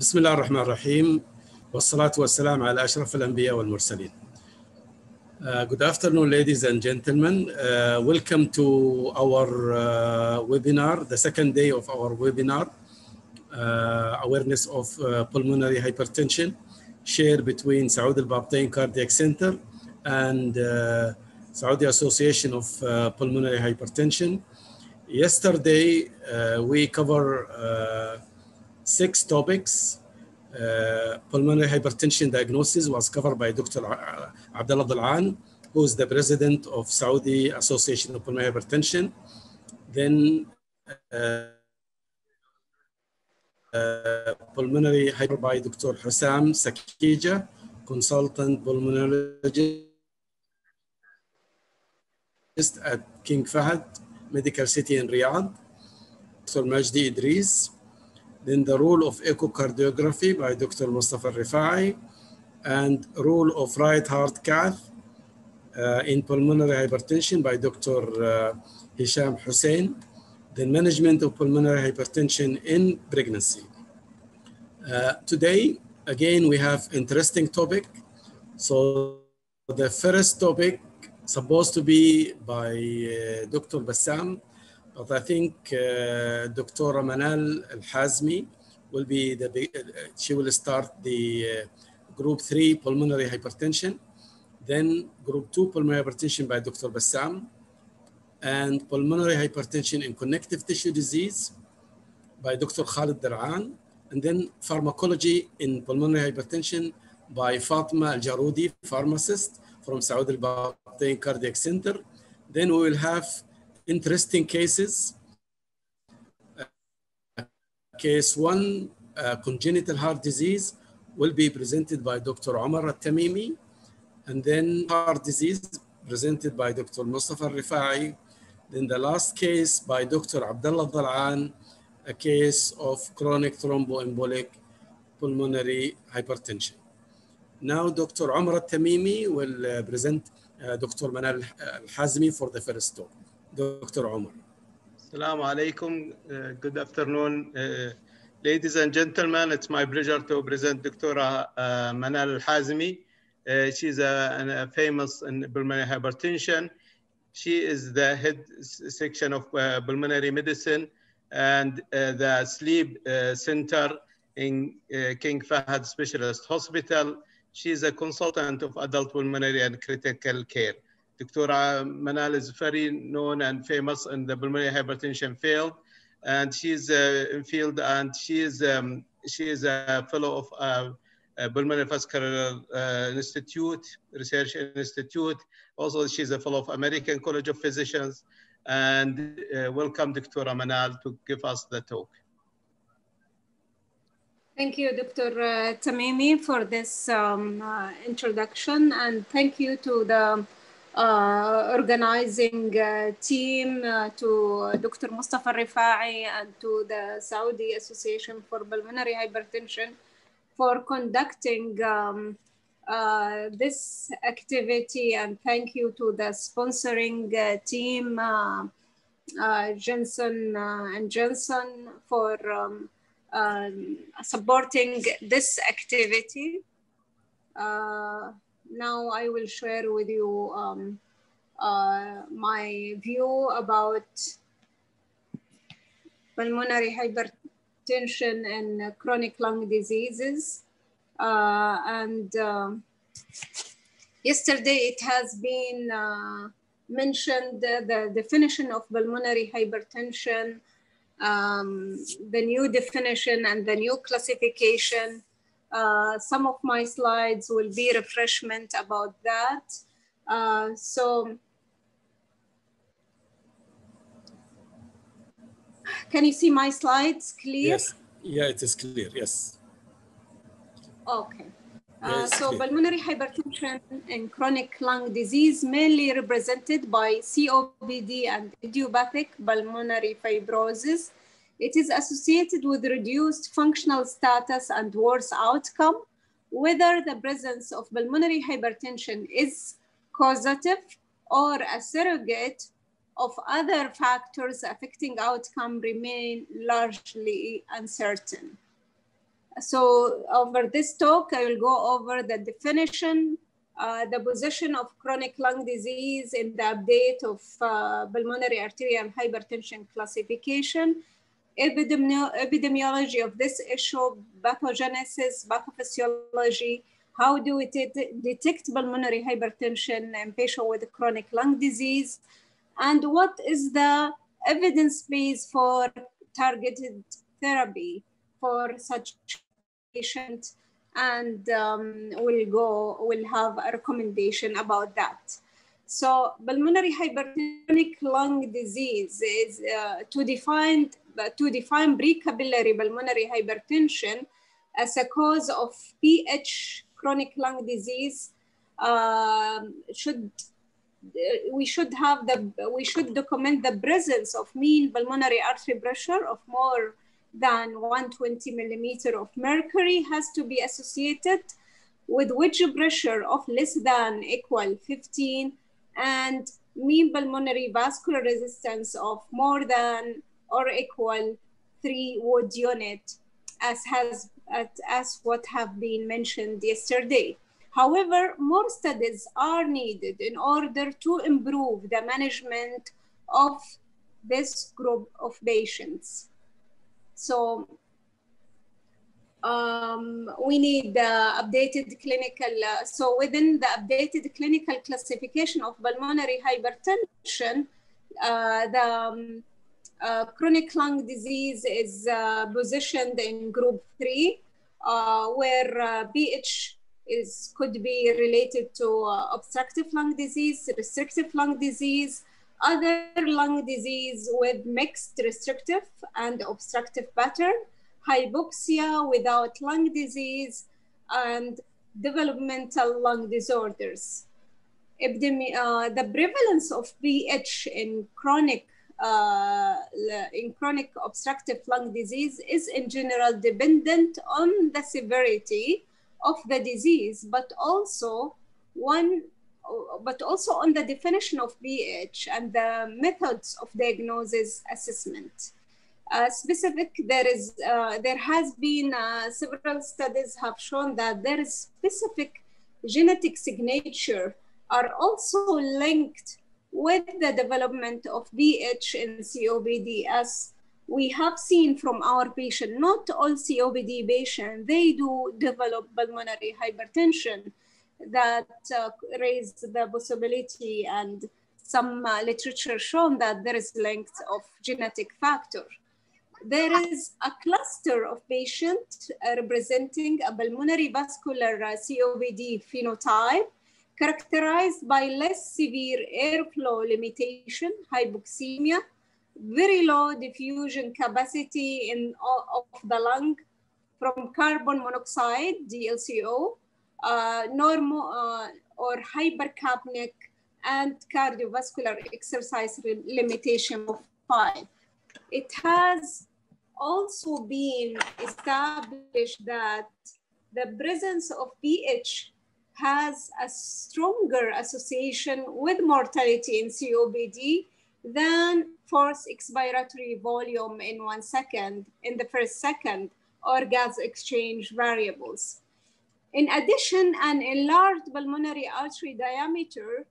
بسم الله الرحمن الرحيم والصلاة والسلام على أشرف الأنبياء والمرسلين. Good afternoon, ladies and gentlemen. Welcome to our webinar, the second day of our webinar, awareness of pulmonary hypertension, shared between Saudi Al-Babtain Cardiac Center and Saudi Association of Pulmonary Hypertension. Yesterday, we cover 6 topics. Pulmonary hypertension diagnosis was covered by Dr. Abdullah Dal'an, who is the president of Saudi Association of Pulmonary Hypertension. Then pulmonary hyper by Dr. Hussam Sakija, consultant pulmonologist at King Fahd Medical City in Riyadh. Dr. Majdi Idris. Then the role of echocardiography by Dr. Mustafa Rifai, and role of right heart cath in pulmonary hypertension by Dr. Hisham Hussein. Then management of pulmonary hypertension in pregnancy. Today, again, we have interesting topic. So the first topic supposed to be by Dr. Bassam, but I think Dr. Manal Al-Hazmi will be she will start the group 3 pulmonary hypertension, then group 2 pulmonary hypertension by Dr. Bassam, and pulmonary hypertension in connective tissue disease by Dr. Khalid Dar'an, and then pharmacology in pulmonary hypertension by Fatima Al-Jarudi, pharmacist from Saudi Al-Babtain Cardiac Center. Then we will have interesting cases. Case 1, congenital heart disease, will be presented by Dr. Omar Al-Tamimi, and then heart disease presented by Dr. Mustafa Rifai. Then the last case by Dr. Abdullah Dal'an, a case of chronic thromboembolic pulmonary hypertension. Now Dr. Omar Al-Tamimi will present Dr. Manal Al-Hazmi for the first talk. Dr. Omar. Assalamu alaikum. Good afternoon, ladies and gentlemen. It's my pleasure to present Dr. Manal Al-Hazmi. She's a famous in pulmonary hypertension. She is the head section of pulmonary medicine and the sleep center in King Fahd Specialist Hospital. She is a consultant of adult pulmonary and critical care. Dr. Manal is very known and famous in the pulmonary hypertension field, and she's in field, and she is a fellow of Pulmonary Vascular Institute, Research Institute. Also, she's a fellow of American College of Physicians. And welcome, Dr. Manal, to give us the talk. Thank you, Dr. Tamimi, for this introduction, and thank you to the organizing team, to Dr. Mustafa Rifai, and to the Saudi Association for Pulmonary Hypertension for conducting this activity, and thank you to the sponsoring team, Johnson & Johnson, for supporting this activity. Now I will share with you my view about pulmonary hypertension and chronic lung diseases. Yesterday it has been mentioned the definition of pulmonary hypertension, the new definition and the new classification. Some of my slides will be refreshment about that. So can you see my slides clear? Yes, yeah, it is clear, yes. Okay. So pulmonary hypertension and chronic lung disease, mainly represented by COPD and idiopathic pulmonary fibrosis. It is associated with reduced functional status and worse outcome, whether the presence of pulmonary hypertension is causative or a surrogate of other factors affecting outcome remain largely uncertain. So over this talk, I will go over the definition, the position of chronic lung disease in the update of pulmonary arterial hypertension classification, epidemiology of this issue, pathogenesis, pathophysiology, how do we detect pulmonary hypertension in patients with chronic lung disease, and what is the evidence base for targeted therapy for such patient, and we'll have a recommendation about that. So pulmonary hypertonic lung disease is to define precapillary pulmonary hypertension as a cause of PH chronic lung disease. We should document the presence of mean pulmonary artery pressure of more than 120 millimeter of mercury has to be associated with wedge pressure of less than equal 15 and mean pulmonary vascular resistance of more than or equal 3 Wood unit as what have been mentioned yesterday. However, more studies are needed in order to improve the management of this group of patients. So we need the updated clinical, so within the updated clinical classification of pulmonary hypertension, chronic lung disease is positioned in group 3, where PH could be related to obstructive lung disease, restrictive lung disease, other lung disease with mixed restrictive and obstructive pattern, hypoxia without lung disease, and developmental lung disorders. The prevalence of PH in chronic obstructive lung disease is in general dependent on the severity of the disease, but also on the definition of PH and the methods of diagnosis assessment. There has been several studies have shown that there is specific genetic signature are also linked with the development of PH in COPD, as we have seen from our patient. Not all COPD patients, they do develop pulmonary hypertension that raise the possibility, and some literature shown that there is length of genetic factor. There is a cluster of patients representing a pulmonary vascular COPD phenotype characterized by less severe airflow limitation, hypoxemia, very low diffusion capacity of the lung from carbon monoxide, DLCO, normal or hypercapnic, and cardiovascular exercise limitation of 5. It has also been established that the presence of PH has a stronger association with mortality in COPD than forced expiratory volume in 1 second, in the first second, or gas exchange variables. In addition, an enlarged pulmonary artery diameter,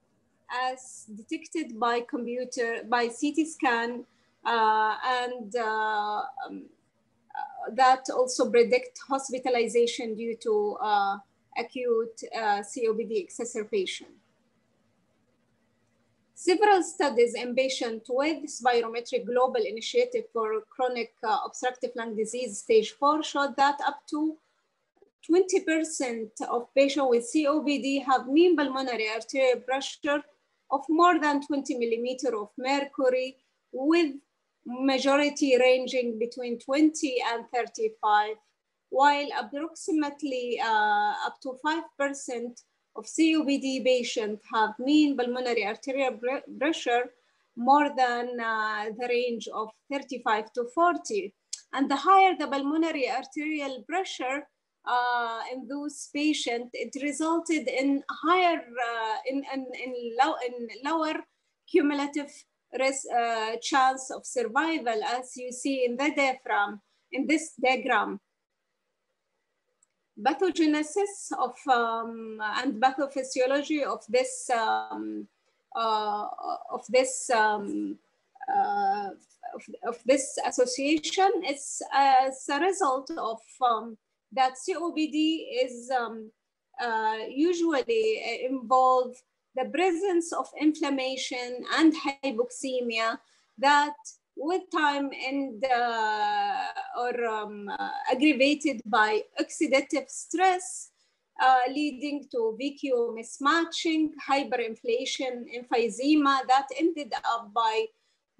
as detected by CT scan, that also predict hospitalization due to acute COPD exacerbation. Several studies in patients with spirometric global initiative for chronic obstructive lung disease stage 4 showed that up to 20% of patients with COPD have mean pulmonary arterial pressure of more than 20 millimeter of mercury, with majority ranging between 20 and 35, while approximately up to 5% of COPD patients have mean pulmonary arterial pressure more than the range of 35 to 40. And the higher the pulmonary arterial pressure in those patients, it resulted in higher, in lower cumulative risk, chance of survival, as you see in the diagram, in this diagram. pathogenesis of and pathophysiology of this association is as a result of that COPD is usually involve the presence of inflammation and hypoxemia that with time and aggravated by oxidative stress, leading to VQ mismatching, hyperinflation, emphysema that ended up by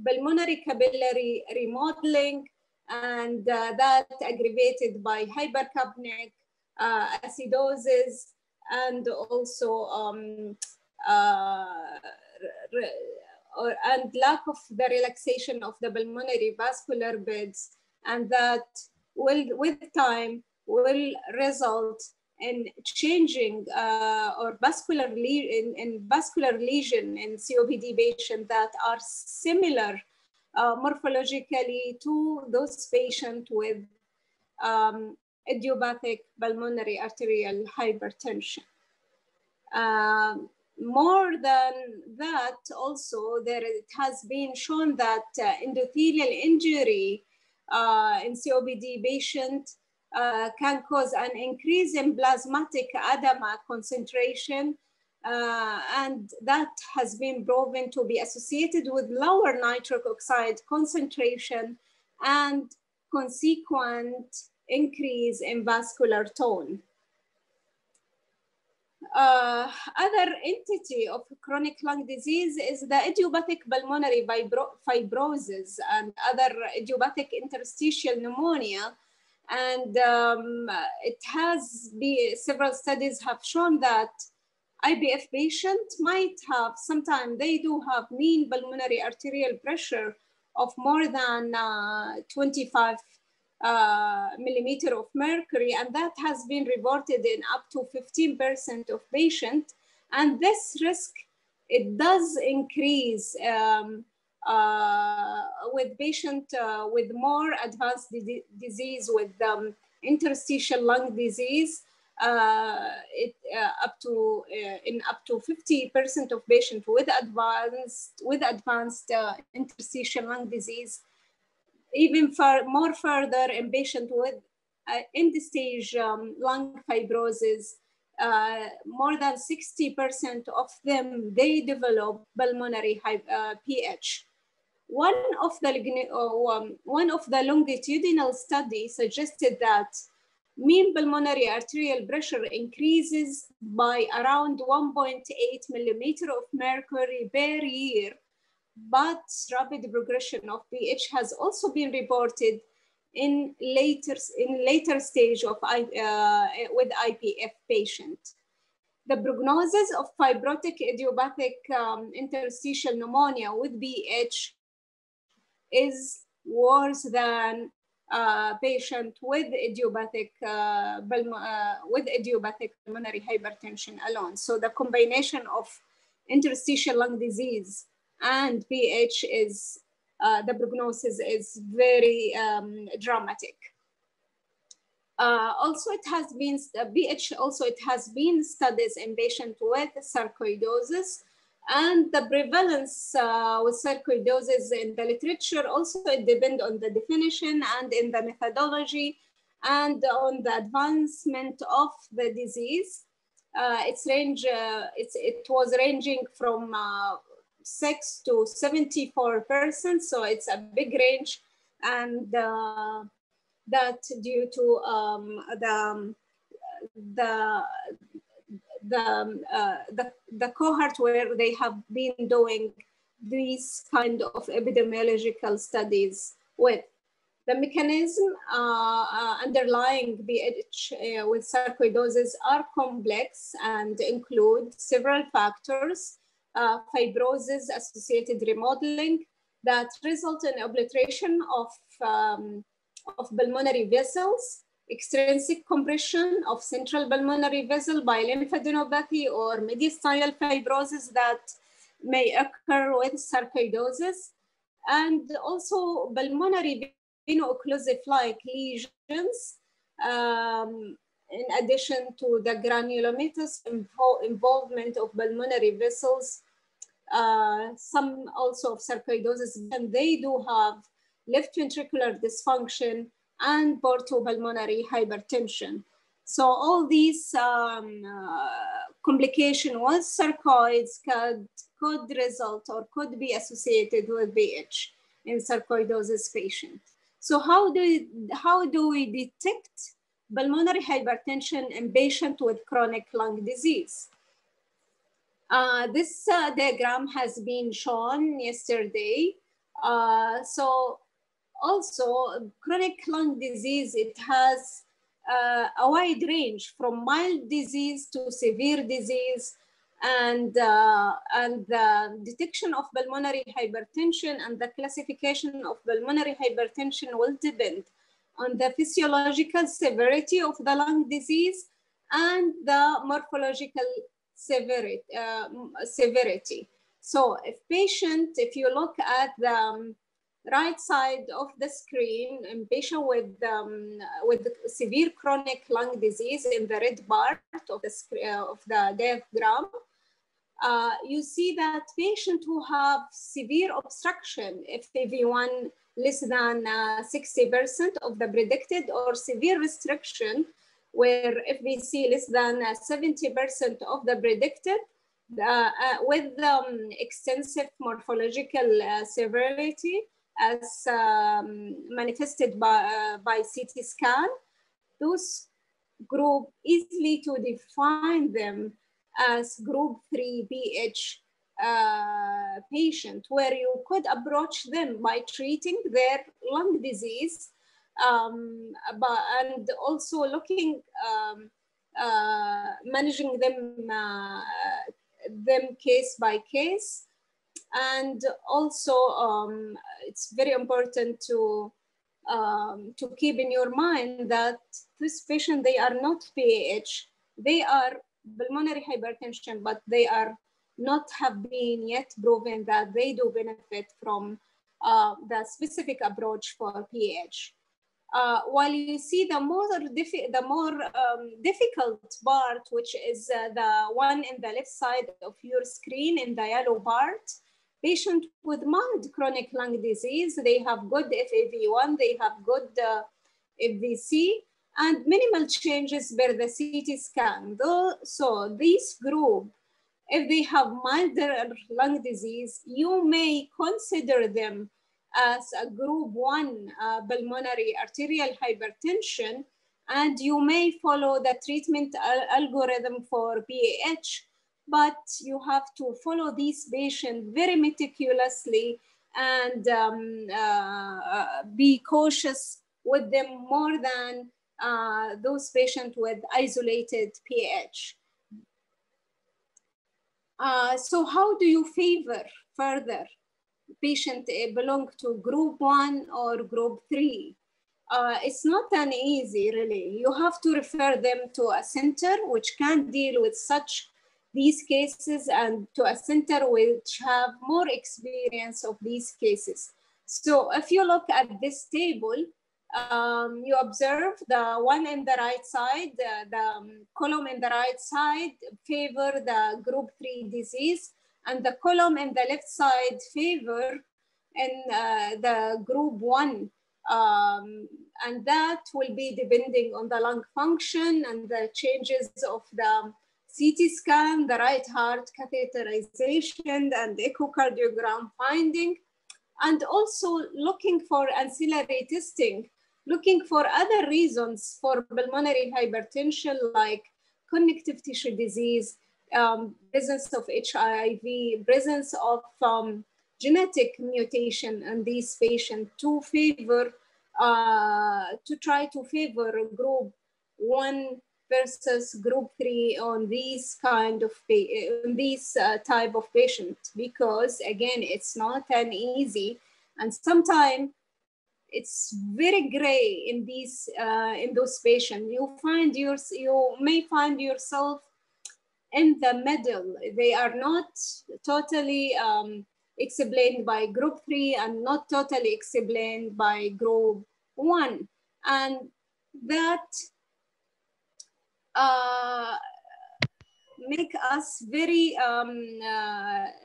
pulmonary capillary remodeling, and that aggravated by hypercapnic acidosis, and also and lack of the relaxation of the pulmonary vascular beds, and that will, with time, will result in changing or vascular lesion in COPD patients that are similar morphologically to those patients with idiopathic pulmonary arterial hypertension. More than that, also, it has been shown that endothelial injury in COPD patients can cause an increase in plasmatic edema concentration, and that has been proven to be associated with lower nitric oxide concentration and consequent increase in vascular tone. Other entity of chronic lung disease is the idiopathic pulmonary fibrosis and other idiopathic interstitial pneumonia. And it has been, several studies have shown that IPF patients might have, sometimes they do have mean pulmonary arterial pressure of more than 25 millimeter of mercury, and that has been reported in up to 15% of patients. And this risk, it does increase with patients with more advanced disease, with interstitial lung disease, up to 50% of patients with advanced interstitial lung disease. Even more further in patients with end-stage lung fibrosis, more than 60% of them, they develop pulmonary PH. One of the longitudinal studies suggested that mean pulmonary arterial pressure increases by around 1.8 millimeter of mercury per year, but rapid progression of PH has also been reported in later stage of with IPF patient. The prognosis of fibrotic idiopathic interstitial pneumonia with PH is worse than patient with idiopathic pulmonary hypertension alone. So the combination of interstitial lung disease and PH is, the prognosis is very dramatic. Also, it has been, PH also, it has been studies in patients with sarcoidosis, and the prevalence with sarcoidosis in the literature also, it depends on the definition and in the methodology and on the advancement of the disease. It was ranging from 6 to 74%, so it's a big range, and that due to the cohort where they have been doing these kind of epidemiological studies with. The mechanism underlying PH with sarcoidosis are complex and include several factors. Fibrosis associated remodeling that result in obliteration of pulmonary vessels, extrinsic compression of central pulmonary vessel by lymphadenopathy or mediastinal fibrosis that may occur with sarcoidosis, and also pulmonary veno-occlusive-like lesions in addition to the granulomatous involvement of pulmonary vessels, some also of sarcoidosis, and they do have left ventricular dysfunction and portopulmonary hypertension. So all these complications with sarcoids could result or could be associated with PH in sarcoidosis patients. So how do we detect pulmonary hypertension in patients with chronic lung disease? This diagram has been shown yesterday. So also chronic lung disease, it has a wide range from mild disease to severe disease, and the detection of pulmonary hypertension and the classification of pulmonary hypertension will depend on the physiological severity of the lung disease and the morphological severity. So if you look at the right side of the screen, in patient with severe chronic lung disease in the red part of the diagram, you see that patients who have severe obstruction, FEV1 less than 60% of the predicted, or severe restriction, where FVC less than 70% of the predicted, with extensive morphological severity as manifested by CT scan, those group easily to define them as group 3 PH patient, where you could approach them by treating their lung disease, and also looking, managing them case by case. And also it's very important to keep in your mind that this patient, they are not PAH, they are pulmonary hypertension, but they are not have been yet proven that they do benefit from the specific approach for PH. While you see the more difficult part, which is the one in the left side of your screen in the yellow part, patient with mild chronic lung disease, they have good FEV1, they have good FVC, and minimal changes per the CT scan. So this group, if they have milder lung disease, you may consider them as a group 1 pulmonary arterial hypertension, and you may follow the treatment algorithm for PAH, but you have to follow these patients very meticulously and be cautious with them more than those patients with isolated PAH. So how do you favor further patient belong to group 1 or group 3? It's not an easy, really. You have to refer them to a center which can deal with these cases, and to a center which have more experience of these cases. So if you look at this table, you observe the one in the right side, the column in the right side favor the group 3 disease, and the column in the left side favor in the group 1. And that will be depending on the lung function and the changes of the CT scan, the right heart catheterization, and echocardiogram finding, and also looking for ancillary testing, looking for other reasons for pulmonary hypertension, like connective tissue disease, presence of HIV, presence of genetic mutation in these patients, to favor, to try to favor group 1 versus group 3 on these kind of type of patient, because again, it's not an easy, and sometimes it's very gray in these in those patients. You may find yourself in the middle. They are not totally explained by group 3 and not totally explained by group 1, and that make us very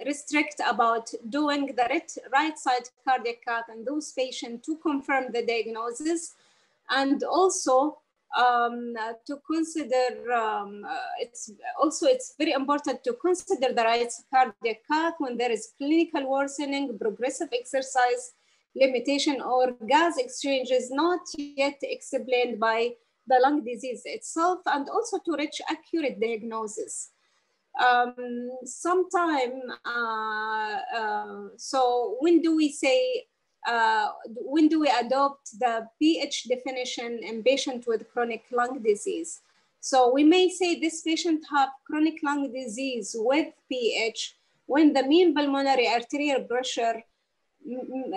restrict about doing the right side cardiac cath in those patients to confirm the diagnosis, and also to consider it's very important to consider the right cardiac cath when there is clinical worsening, progressive exercise limitation, or gas exchanges not yet explained by the lung disease itself, and also to reach accurate diagnosis. So when do we say, when do we adopt the PH definition in patient with chronic lung disease? So we may say this patient have chronic lung disease with PH when the mean pulmonary arterial pressure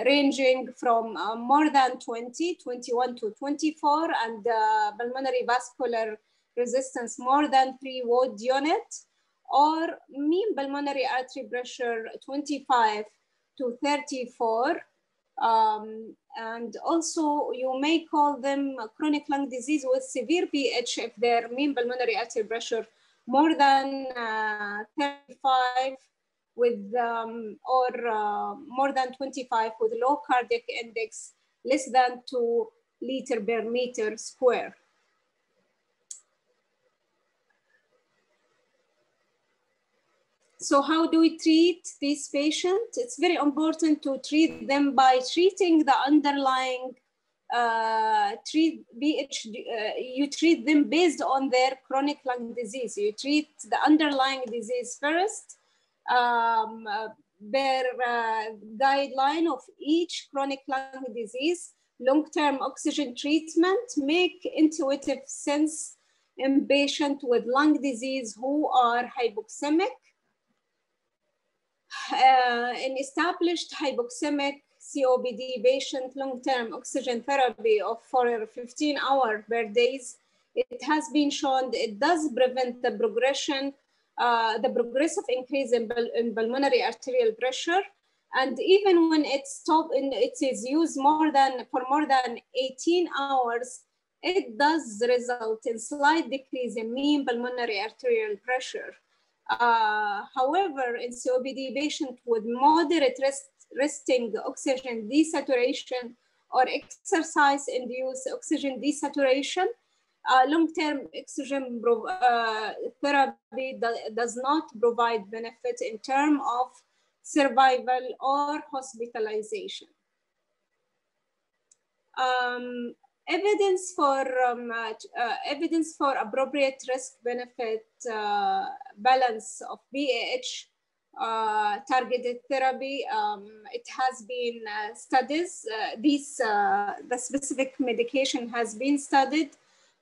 ranging from more than 21 to 24, and pulmonary vascular resistance more than 3 Wood unit, or mean pulmonary artery pressure 25 to 34. And also you may call them chronic lung disease with severe PH if their mean pulmonary artery pressure more than 35 with more than 25 with low cardiac index less than 2 liters per meter square. So how do we treat these patients? It's very important to treat them by treating the underlying you treat them based on their chronic lung disease. You treat the underlying disease first. Their guideline of each chronic lung disease, long-term oxygen treatment make intuitive sense in patients with lung disease who are hypoxemic. In established hypoxemic COPD patient, long-term oxygen therapy for 15 hours per day, it has been shown that it does prevent the progression, the progressive increase in pulmonary arterial pressure. And even when it is used for more than 18 hours, it does result in slight decrease in mean pulmonary arterial pressure. However, in COPD patients with moderate resting oxygen desaturation or exercise-induced oxygen desaturation, long-term oxygen therapy does not provide benefit in terms of survival or hospitalization. Evidence for appropriate risk-benefit balance of PAH targeted therapy. It has been studies. The specific medication has been studied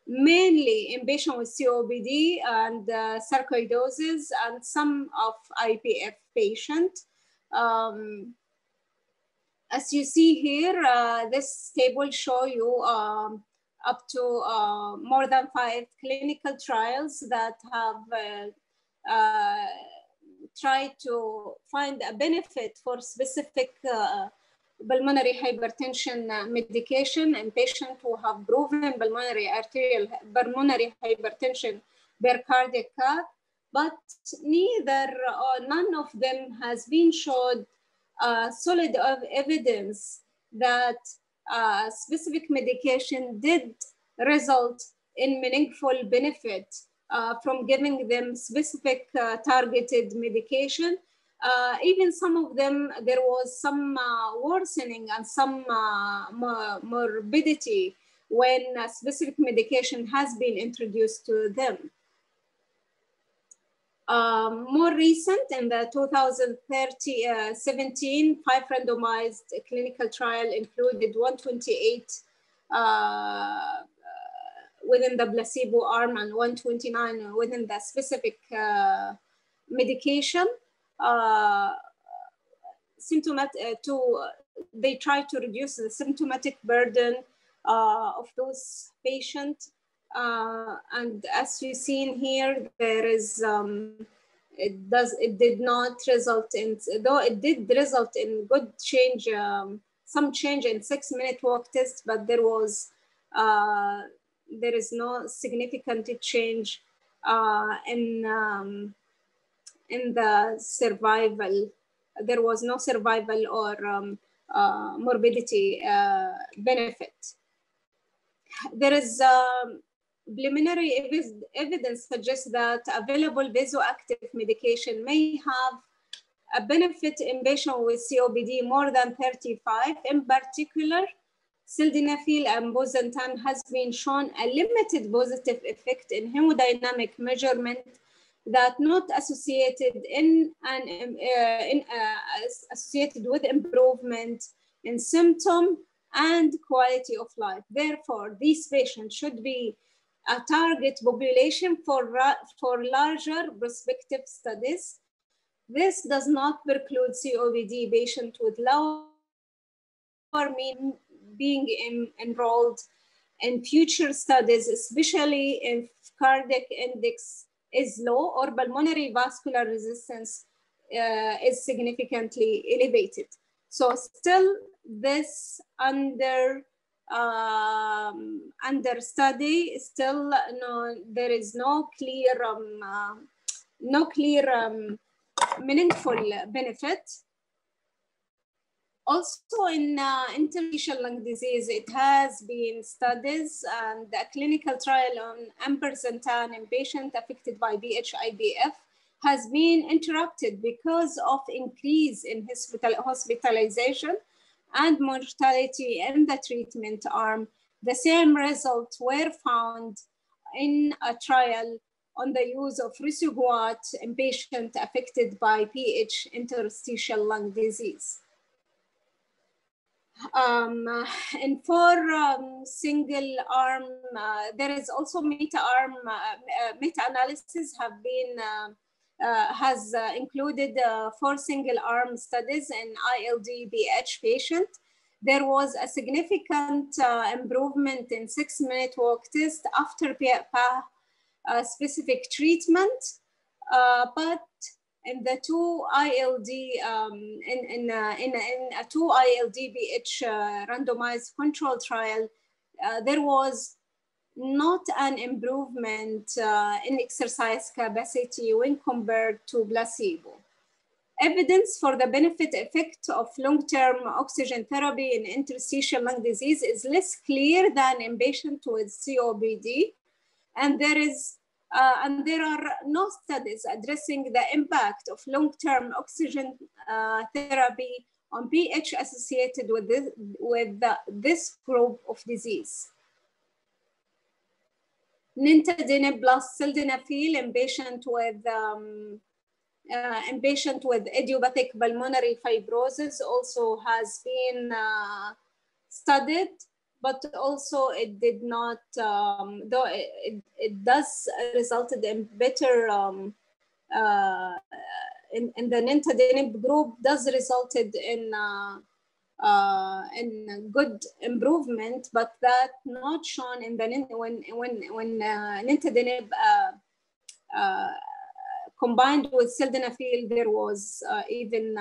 mainly in patients with COPD and sarcoidosis and some of IPF patients. As you see here, this table show you up to more than 5 clinical trials that have tried to find a benefit for specific pulmonary hypertension medication in patients who have proven pulmonary hypertension per cardiac cath, but none of them has been showed solid evidence that specific medication did result in meaningful benefit from giving them specific targeted medication. Even some of them, there was some worsening and some morbidity when a specific medication has been introduced to them. More recent, in the 2017 5 randomized clinical trial included 128 within the placebo arm and 129 within the specific medication. They try to reduce the symptomatic burden of those patients. And as you've seen here, there is it did not result in, though it did result in good change, some change in 6-minute walk test, but there was there is no significant change in the survival. There was no survival or morbidity benefit. There is preliminary evidence suggests that available vasoactive medication may have a benefit in patients with COPD more than 35. In particular, sildenafil and bosentan has been shown a limited positive effect in hemodynamic measurement that not associated associated with improvement in symptom and quality of life. Therefore, these patients should be a target population for larger prospective studies. This does not preclude COPD patients with lower mean being enrolled in future studies, especially if cardiac index is low or pulmonary vascular resistance is significantly elevated. So still this under study, still there is no clear meaningful benefit. Also in interstitial lung disease, it has been studies and a clinical trial on ampersandtan in patients affected by PH-IPF has been interrupted because of increase in hospitalization and mortality in the treatment arm. The same results were found in a trial on the use of risuguat in patients affected by PH interstitial lung disease. And for single arm, there is also meta-analysis have been has included 4 single arm studies in ILD-BH patient. There was a significant improvement in 6-minute walk test after specific treatment, but in the 2 ILD in a 2 ILD-BH randomized control trial, there was not an improvement in exercise capacity when compared to placebo. Evidence for the benefit effect of long-term oxygen therapy in interstitial lung disease is less clear than in patients with COPD, and there are no studies addressing the impact of long-term oxygen therapy on pH associated with this group of disease. Nintedanib plus sildenafil in patient with idiopathic pulmonary fibrosis also has been studied, but also it did not, though it does resulted in better, in the nintedanib group does resulted in good improvement, but that not shown in the when nintedanib combined with sildenafil, there was even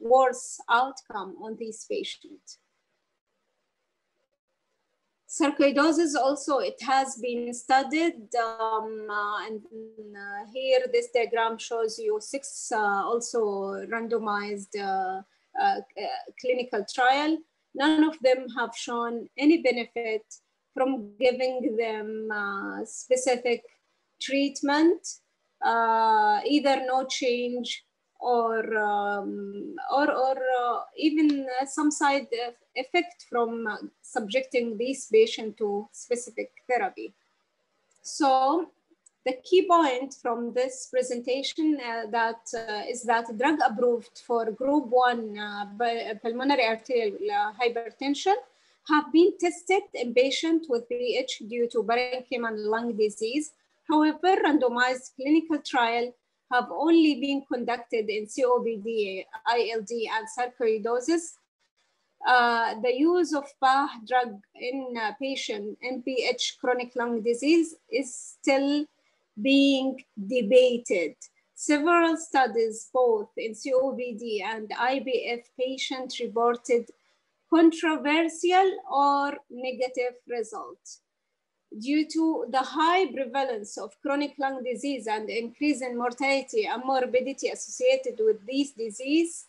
worse outcome on these patients. Sarcoidosis also, it has been studied, and here this diagram shows you 6 also randomized clinical trial. None of them have shown any benefit from giving them specific treatment, either no change or even some side effect from subjecting these patients to specific therapy. So the key point from this presentation is that drug approved for group 1 pulmonary arterial hypertension have been tested in patients with PH due to parenchymal lung disease. However, randomized clinical trial have only been conducted in COPD, ILD, and sarcoidosis. The use of PAH drug in patient in PH chronic lung disease is still being debated. Several studies, both in COPD and IPF patients, reported controversial or negative results. due to the high prevalence of chronic lung disease and increase in mortality and morbidity associated with these disease,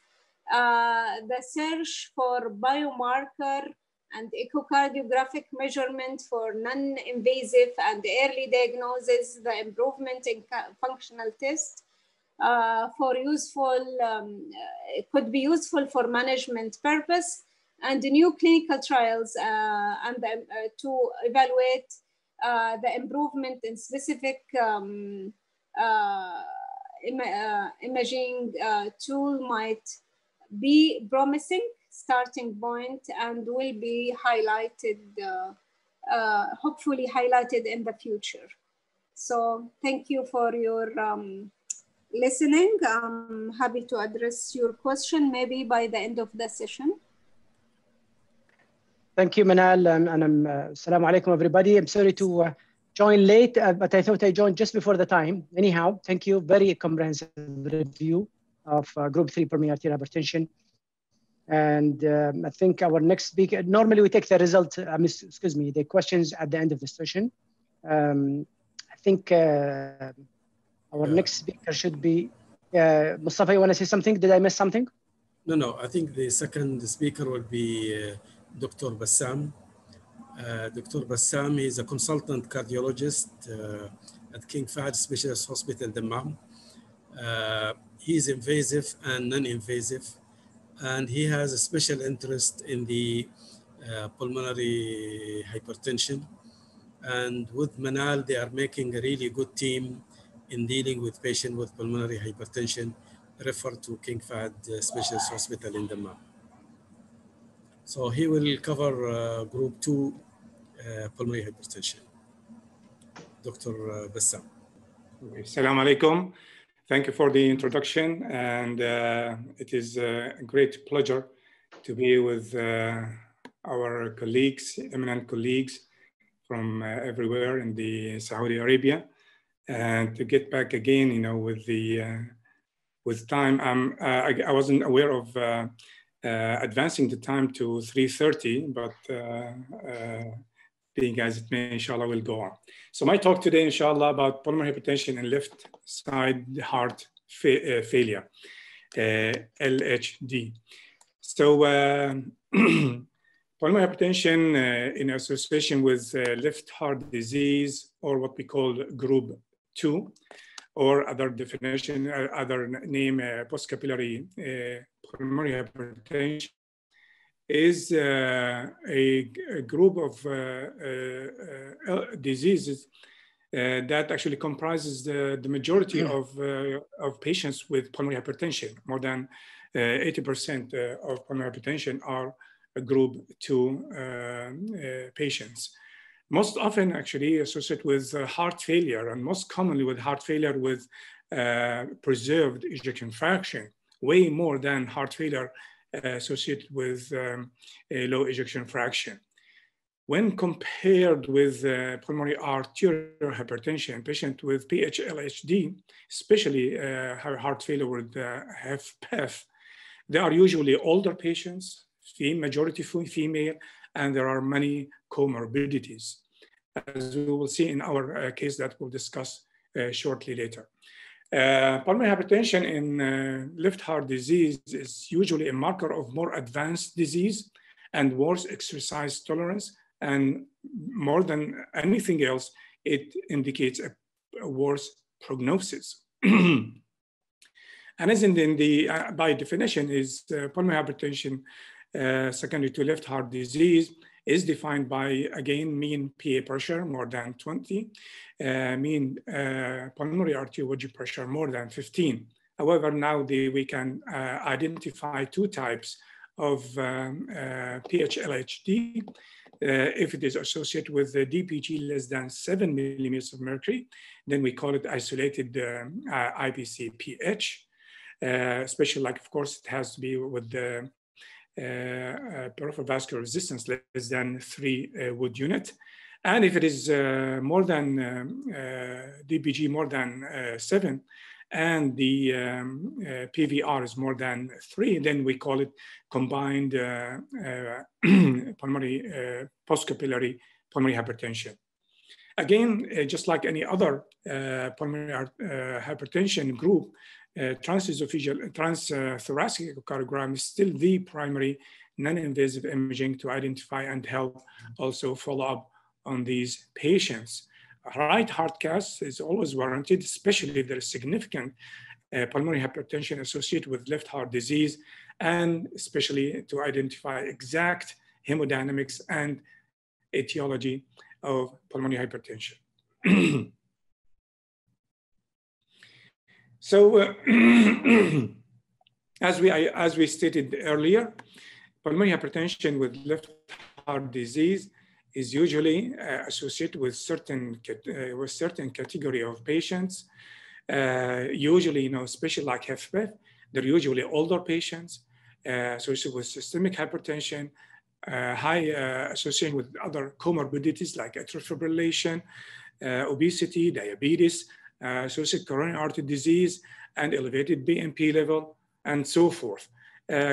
the search for biomarker and echocardiographic measurement for non-invasive and early diagnosis, the improvement in functional tests for useful, could be useful for management purpose, and the new clinical trials and to evaluate the improvement in specific imaging tool might be promising starting point and will be highlighted, hopefully highlighted in the future. So thank you for your listening. I'm happy to address your question maybe by the end of the session. Thank you, Manal, and assalamu alaikum, everybody. I'm sorry to join late, but I thought I joined just before the time. Anyhow, thank you. Very comprehensive review of Group 3 pulmonary arterial hypertension. And I think our next speaker, normally we take the result, excuse me, the questions at the end of the session. I think our next speaker should be, Mustafa, you want to say something? Did I miss something? No, I think the second speaker will be Dr. Bassam. Dr. Bassam is a consultant cardiologist at King Fahd Specialist Hospital, Dammam. He is invasive and non-invasive, and he has a special interest in the pulmonary hypertension. And with Manal, they are making a really good team in dealing with patients with pulmonary hypertension referred to King Fahd Specialist Hospital in Dammam. So he will cover Group 2 pulmonary hypertension. Dr. Bassam. Assalamu alaikum. Thank you for the introduction, and it is a great pleasure to be with our colleagues, eminent colleagues from everywhere in the Saudi Arabia, and to get back again, you know, with time. I wasn't aware of advancing the time to 3:30, but being as it may, inshallah, will go on. So my talk today, inshallah, about pulmonary hypertension and left side heart failure, LHD. So pulmonary hypertension in association with left heart disease, or what we call Group 2, or other definition, other name, post-capillary pulmonary hypertension, is a group of diseases that actually comprises the majority of patients with pulmonary hypertension. More than 80% of pulmonary hypertension are Group 2 patients. Most often actually associated with heart failure, and most commonly with heart failure with preserved ejection fraction, way more than heart failure associated with a low ejection fraction. When compared with pulmonary arterial hypertension, patient with PH-LHD, especially heart failure with HFpEF, they are usually older patients, majority female, and there are many comorbidities, as we will see in our case that we'll discuss shortly later. Pulmonary hypertension in left heart disease is usually a marker of more advanced disease and worse exercise tolerance, and more than anything else, it indicates a worse prognosis. And as in the by definition is pulmonary hypertension secondary to left heart disease is defined by, again, mean PA pressure more than 20, mean pulmonary arterial wedge pressure more than 15. However, now we can identify two types of PH-LHD. If it is associated with the DPG less than 7 millimeters of mercury, then we call it isolated IPC-PH. Especially, like, of course, it has to be with the peripheral vascular resistance less than 3 Wood unit. And if it is more than DPG more than 7 and the PVR is more than 3, then we call it combined pulmonary post-capillary pulmonary hypertension. Again, just like any other pulmonary hypertension group, transthoracic echocardiogram is still the primary non-invasive imaging to identify and help also follow up on these patients. A right heart cath is always warranted, especially if there is significant pulmonary hypertension associated with left heart disease, and especially to identify exact hemodynamics and etiology of pulmonary hypertension. So, as we stated earlier, pulmonary hypertension with left heart disease is usually associated with certain category of patients. Usually, especially like HFpEF, they're usually older patients associated with systemic hypertension, associated with other comorbidities like atrial fibrillation, obesity, diabetes, associated coronary artery disease, and elevated BNP level, and so forth.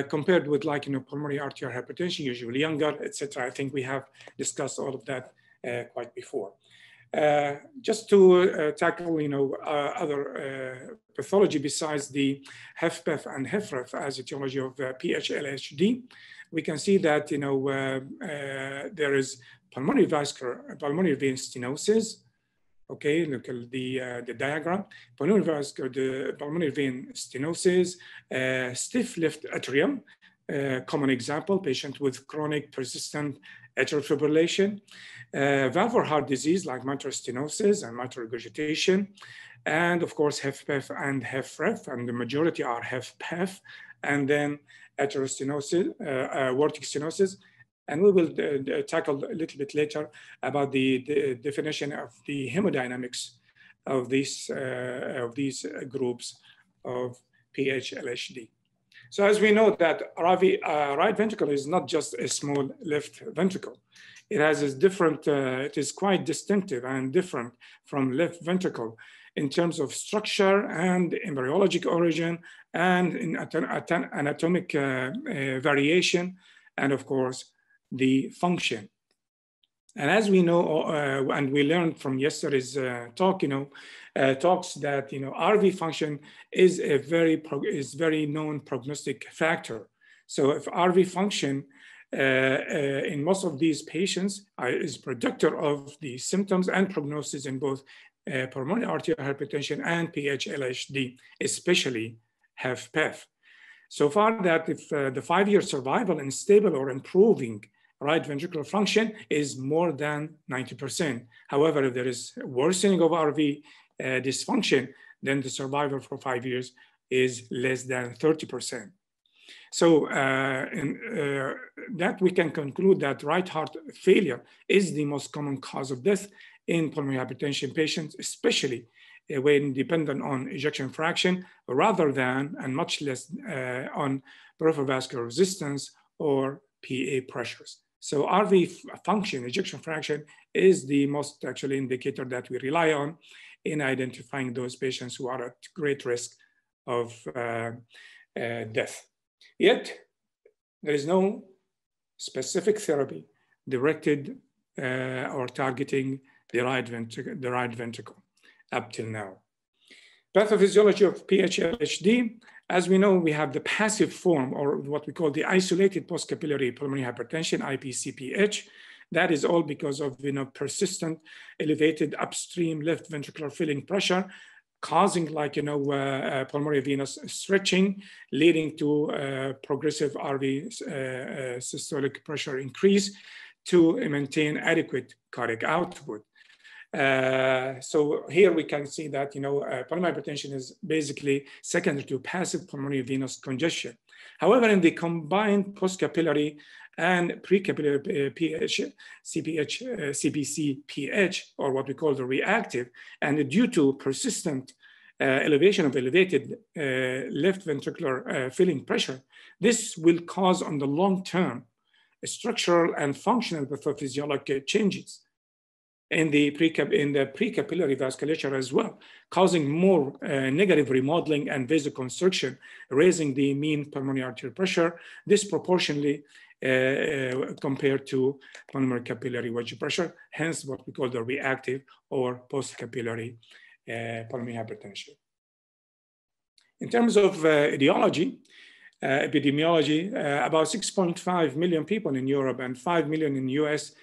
Compared with pulmonary arterial hypertension, usually younger, etc. I think we have discussed all of that quite before. Just to tackle, other pathology besides the HFpEF and HFrEF as etiology of PH-LHD, we can see that there is pulmonary vein stenosis. Okay, look at the diagram. Pulmonary vein stenosis, stiff left atrium, common example, patient with chronic persistent atrial fibrillation, valvular heart disease like mitral stenosis and mitral regurgitation, and of course HFpEF and HFrEF, and the majority are HFpEF, and then atrial stenosis, aortic stenosis. And we will tackle a little bit later about the definition of the hemodynamics of these groups of PH-LHD. So as we know that right ventricle is not just a small left ventricle. It has a different, it is quite distinctive and different from left ventricle in terms of structure and embryologic origin and in anatomic variation, and of course, the function. And as we know, and we learned from yesterday's talk, talks that RV function is a very known prognostic factor. So if RV function in most of these patients is predictor of the symptoms and prognosis in both pulmonary arterial hypertension and PH-LHD, especially HFpEF. So far that if the 5-year survival in stable or improving right ventricular function is more than 90%. However, if there is worsening of RV dysfunction, then the survival for 5 years is less than 30%. So that we can conclude that right heart failure is the most common cause of death in pulmonary hypertension patients, especially when dependent on ejection fraction rather than, and much less on peripheral vascular resistance or PA pressures. So RV function, ejection fraction, is the most actually indicator that we rely on in identifying those patients who are at great risk of death. Yet, there is no specific therapy directed or targeting the right ventricle up till now. Pathophysiology of PH-LHD, as we know, we have the passive form, or what we call the isolated postcapillary pulmonary hypertension, IPCPH. That is all because of persistent elevated upstream left ventricular filling pressure, causing pulmonary venous stretching, leading to progressive RV systolic pressure increase to maintain adequate cardiac output. So here we can see that pulmonary hypertension is basically secondary to passive pulmonary venous congestion. However, in the combined postcapillary and precapillary CPC-PH, or what we call the reactive, and due to persistent elevation of elevated left ventricular filling pressure, this will cause on the long term structural and functional pathophysiologic changes in the precapillary vasculature as well, causing more negative remodeling and vasoconstriction, raising the mean pulmonary arterial pressure disproportionately compared to pulmonary capillary wedge pressure, hence what we call the reactive or post-capillary pulmonary hypertension. In terms of etiology, epidemiology, about 6.5 million people in Europe and 5 million in the US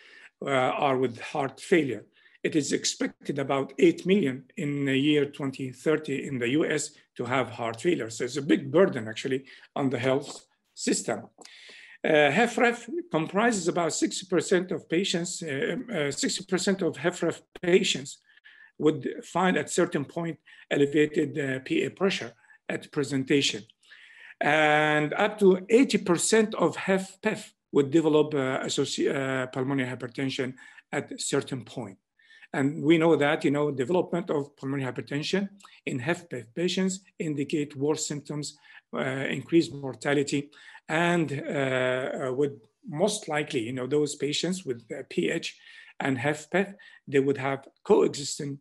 are with heart failure. It is expected about 8 million in the year 2030 in the US to have heart failure. So it's a big burden actually on the health system. HFrEF comprises about 60% of patients, 60% of HFrEF patients would find at certain point elevated PA pressure at presentation. And up to 80% of HFpEF would develop pulmonary hypertension at a certain point. And we know that, development of pulmonary hypertension in HFpEF patients indicate worse symptoms, increased mortality, and would most likely, those patients with PH and HFpEF, they would have coexisting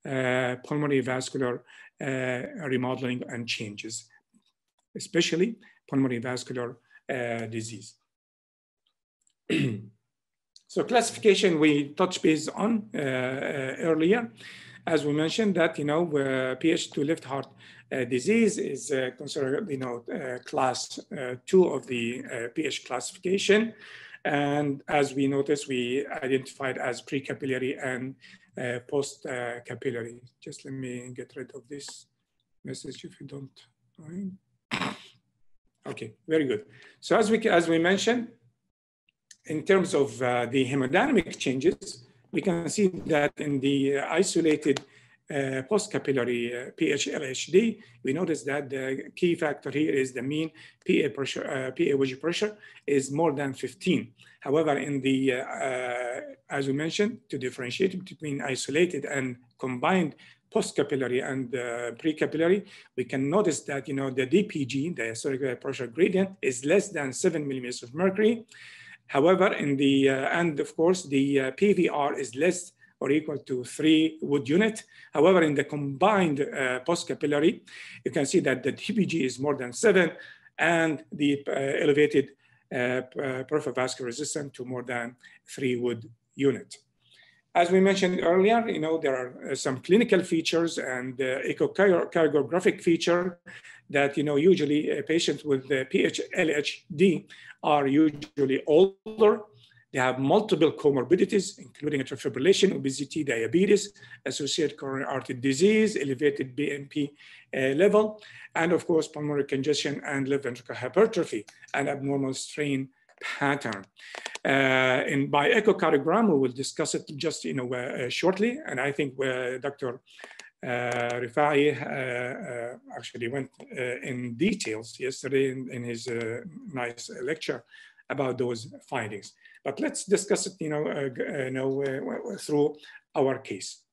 pulmonary vascular remodeling and changes, especially pulmonary vascular disease. So classification we touched base on earlier, as we mentioned that PH2 left heart disease is considered class 2 of the PH classification, and as we noticed, we identified as pre-capillary and post-capillary. Just let me get rid of this message if you don't mind. Okay, very good. So as we mentioned, in terms of the hemodynamic changes, we can see that in the isolated post-capillary PH-LHD, we notice that the key factor here is the mean PA pressure, PA wedge pressure is more than 15. However, in the, as we mentioned, to differentiate between isolated and combined post-capillary and pre-capillary, we can notice that the DPG, the historical pressure gradient, is less than 7 millimeters of mercury. However, in the, and of course, the PVR is less or equal to 3 Wood unit. However, in the combined post-capillary, you can see that the DPG is more than 7 and the elevated peripheral vascular resistance to more than 3 Wood unit. As we mentioned earlier, there are some clinical features and echocardiographic feature that, usually patients with the PH-LHD are usually older. They have multiple comorbidities, including atrial fibrillation, obesity, diabetes, associated coronary artery disease, elevated BNP level, and of course, pulmonary congestion and left ventricular hypertrophy and abnormal strain pattern. And by echocardiogram, we will discuss it just shortly. And I think Dr. Rifai actually went in details yesterday in his nice lecture about those findings. But let's discuss it, through our case.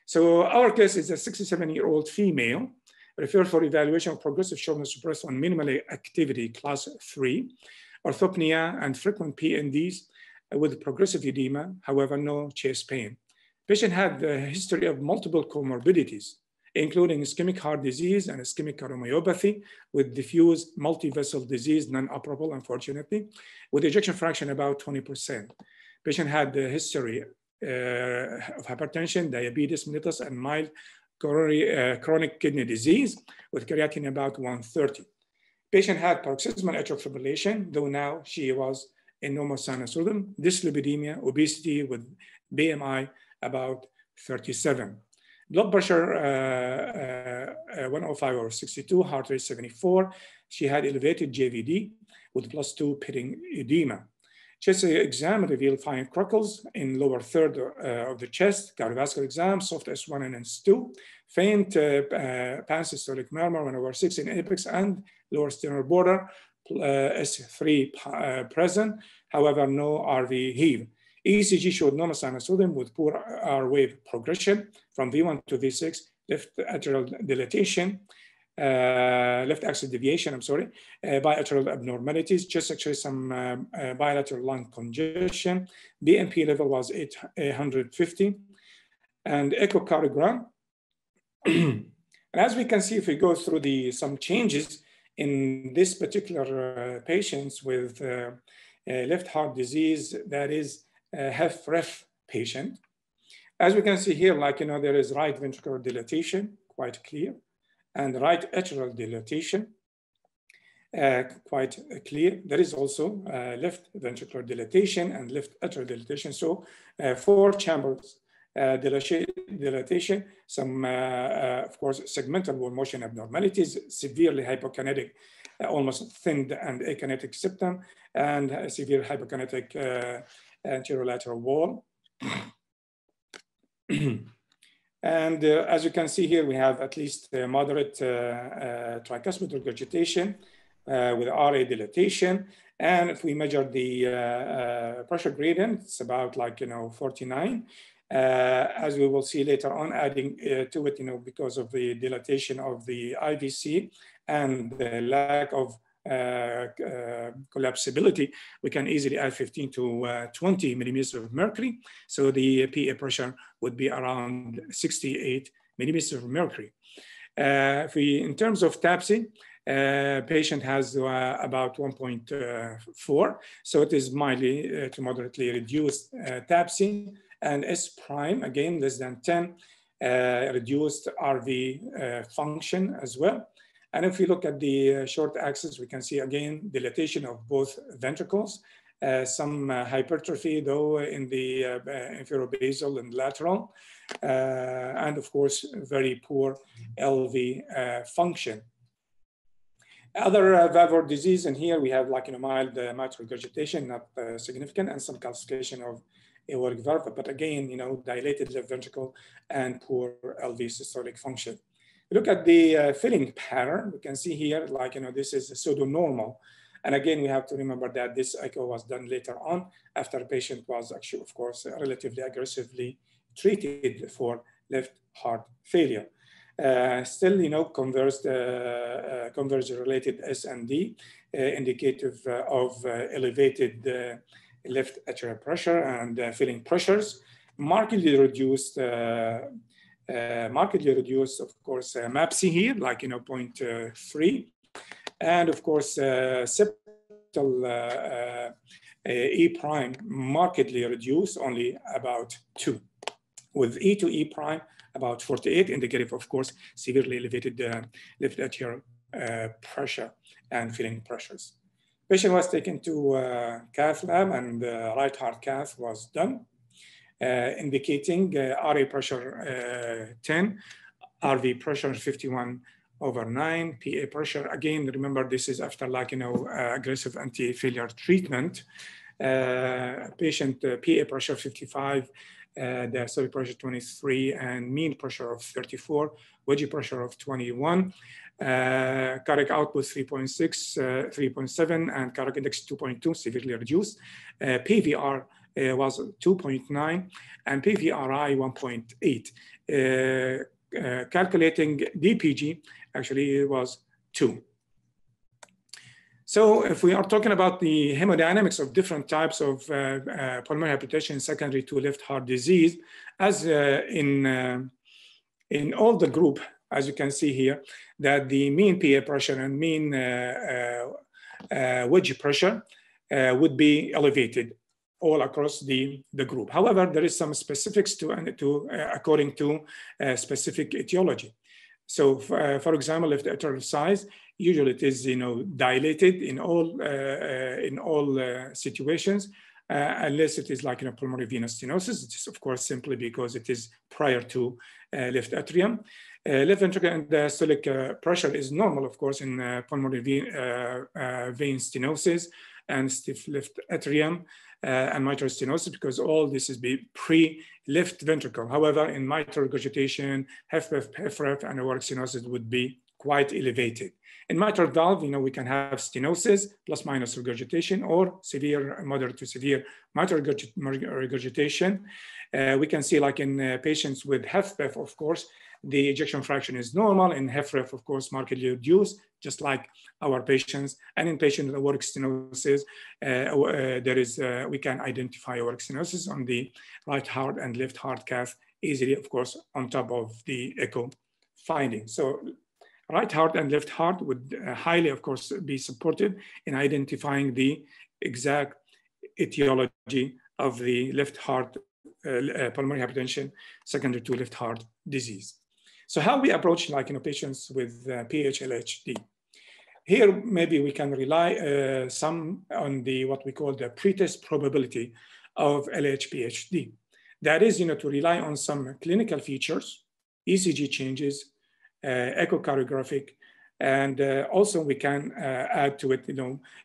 So our case is a 67-year-old female referred for evaluation of progressive shortness of breath on minimal activity, class 3, orthopnea and frequent PNDs with progressive edema, however, no chest pain. Patient had a history of multiple comorbidities, including ischemic heart disease and ischemic cardiomyopathy with diffuse multi-vessel disease, non-operable, unfortunately, with ejection fraction about 20%. Patient had a history of hypertension, diabetes mellitus, and mild chronic kidney disease with creatinine about 130. Patient had paroxysmal atrial fibrillation, though now she was in normal sinus rhythm, dyslipidemia, obesity with BMI about 37. Blood pressure 105/62, heart rate 74. She had elevated JVD with +2 pitting edema. Chest exam revealed fine crackles in lower third of the chest. Cardiovascular exam, soft S1 and S2. Faint pansystolic murmur 1/6 in apex and lower sternal border, S3 present. However, no RV heave. ECG showed normal sinus rhythm with poor R wave progression from V1 to V6, left atrial dilatation, left axis deviation, bilateral abnormalities, just actually some bilateral lung congestion. BNP level was 850, and echocardiogram. And as we can see, if we go through some changes in this particular patients with left heart disease that is a HFrEF patient. As we can see here, like, there is right ventricular dilatation, quite clear, and right atrial dilatation, quite clear. There is also left ventricular dilatation and left atrial dilatation. So 4 chambers dilatation, some, of course, segmental wall motion abnormalities, severely hypokinetic, almost thinned and akinetic septum, and severe hypokinetic anterolateral wall. And as you can see here, we have at least moderate tricuspid regurgitation with RA dilatation. And if we measure the pressure gradient, it's about 49. As we will see later on, adding to it, because of the dilatation of the IVC and the lack of collapsibility, we can easily add 15 to 20 millimeters of mercury. So the PA pressure would be around 68 millimeters of mercury. In terms of TAPSE, patient has about 1.4. So it is mildly to moderately reduced TAPSE, and S prime, again, less than 10, reduced RV function as well. And if we look at the short axis, we can see again dilatation of both ventricles, some hypertrophy though in the inferobasal and lateral, and of course very poor LV function. Other valvular disease, and here we have mild mitral regurgitation, not significant, and some calcification of aortic valve, but again, dilated left ventricle and poor LV systolic function. Look at the filling pattern. We can see here, this is pseudo-normal. And again, we have to remember that this echo was done later on after the patient was actually, of course, relatively aggressively treated for left heart failure. Still, converge-related S&D, indicative of elevated left atrial pressure and filling pressures, markedly reduced, of course, MAPC here, 0.3, and of course, septal E prime markedly reduced, only about 2, with E to E prime about 48, indicative, of course, severely elevated left atrial pressure and filling pressures. Patient was taken to cath lab, and right heart cath was done, indicating RA pressure 10, RV pressure 51/9, PA pressure. Again, remember this is after aggressive anti-failure treatment. Patient PA pressure 55, diastolic pressure 23, and mean pressure of 34, wedge pressure of 21. Cardiac output 3.6, 3.7, and cardiac index 2.2, severely reduced. PVR was 2.9, and PVRI 1.8. Calculating DPG, actually it was 2. So if we are talking about the hemodynamics of different types of pulmonary hypertension secondary to left heart disease, as in all the group, as you can see here, that the mean PA pressure and mean wedge pressure would be elevated all across the group. However, there is some specifics according to specific etiology. So, for example, left atrial size, usually it is dilated in all situations, unless it is pulmonary venous stenosis. It is of course simply because it is prior to left atrium. Left ventricular and diastolic pressure is normal, of course, in pulmonary vein stenosis and stiff left atrium and mitral stenosis, because all this is pre-left ventricle. However, in mitral regurgitation, HFrEF, and aortic stenosis would be quite elevated. In mitral valve, we can have stenosis plus minus regurgitation, or severe, moderate to severe mitral regurgitation. We can see in patients with HFpEF, of course, the ejection fraction is normal. In HFrEF, of course, markedly reduced, just like our patients. And in patients with aortic stenosis, we can identify aortic stenosis on the right heart and left heart cath easily, of course, on top of the echo finding. So right heart and left heart would highly, of course, be supported in identifying the exact etiology of the left heart pulmonary hypertension secondary to left heart disease. So how we approach patients with PH-LHD? Here, maybe we can rely some on what we call the pretest probability of LH-PHD. That is, to rely on some clinical features, ECG changes, echocardiographic, and also we can add to it,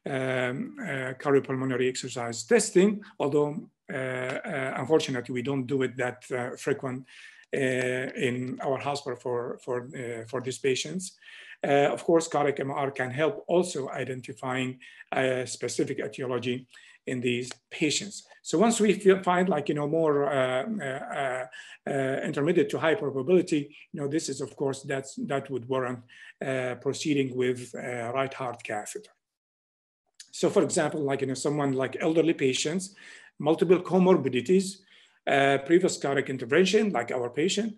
cardiopulmonary exercise testing, although unfortunately we don't do it that frequent in our hospital for these patients. Of course, cardiac MR can help also identifying a specific etiology in these patients. So once we find more intermediate to high probability, this is of course that would warrant proceeding with right heart catheter. So for example, someone like elderly patients, multiple comorbidities, previous cardiac intervention like our patient,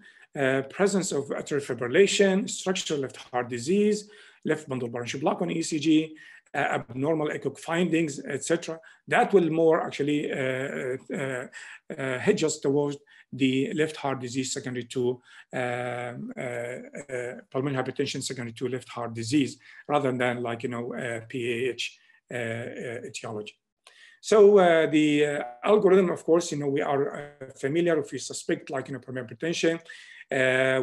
presence of atrial fibrillation, structural left heart disease, left bundle branch block on ECG, abnormal echo findings, etc. That will more actually hedge us towards the left heart disease secondary to pulmonary hypertension secondary to left heart disease, rather than PAH etiology. So the algorithm, of course, we are familiar if we suspect pulmonary hypertension.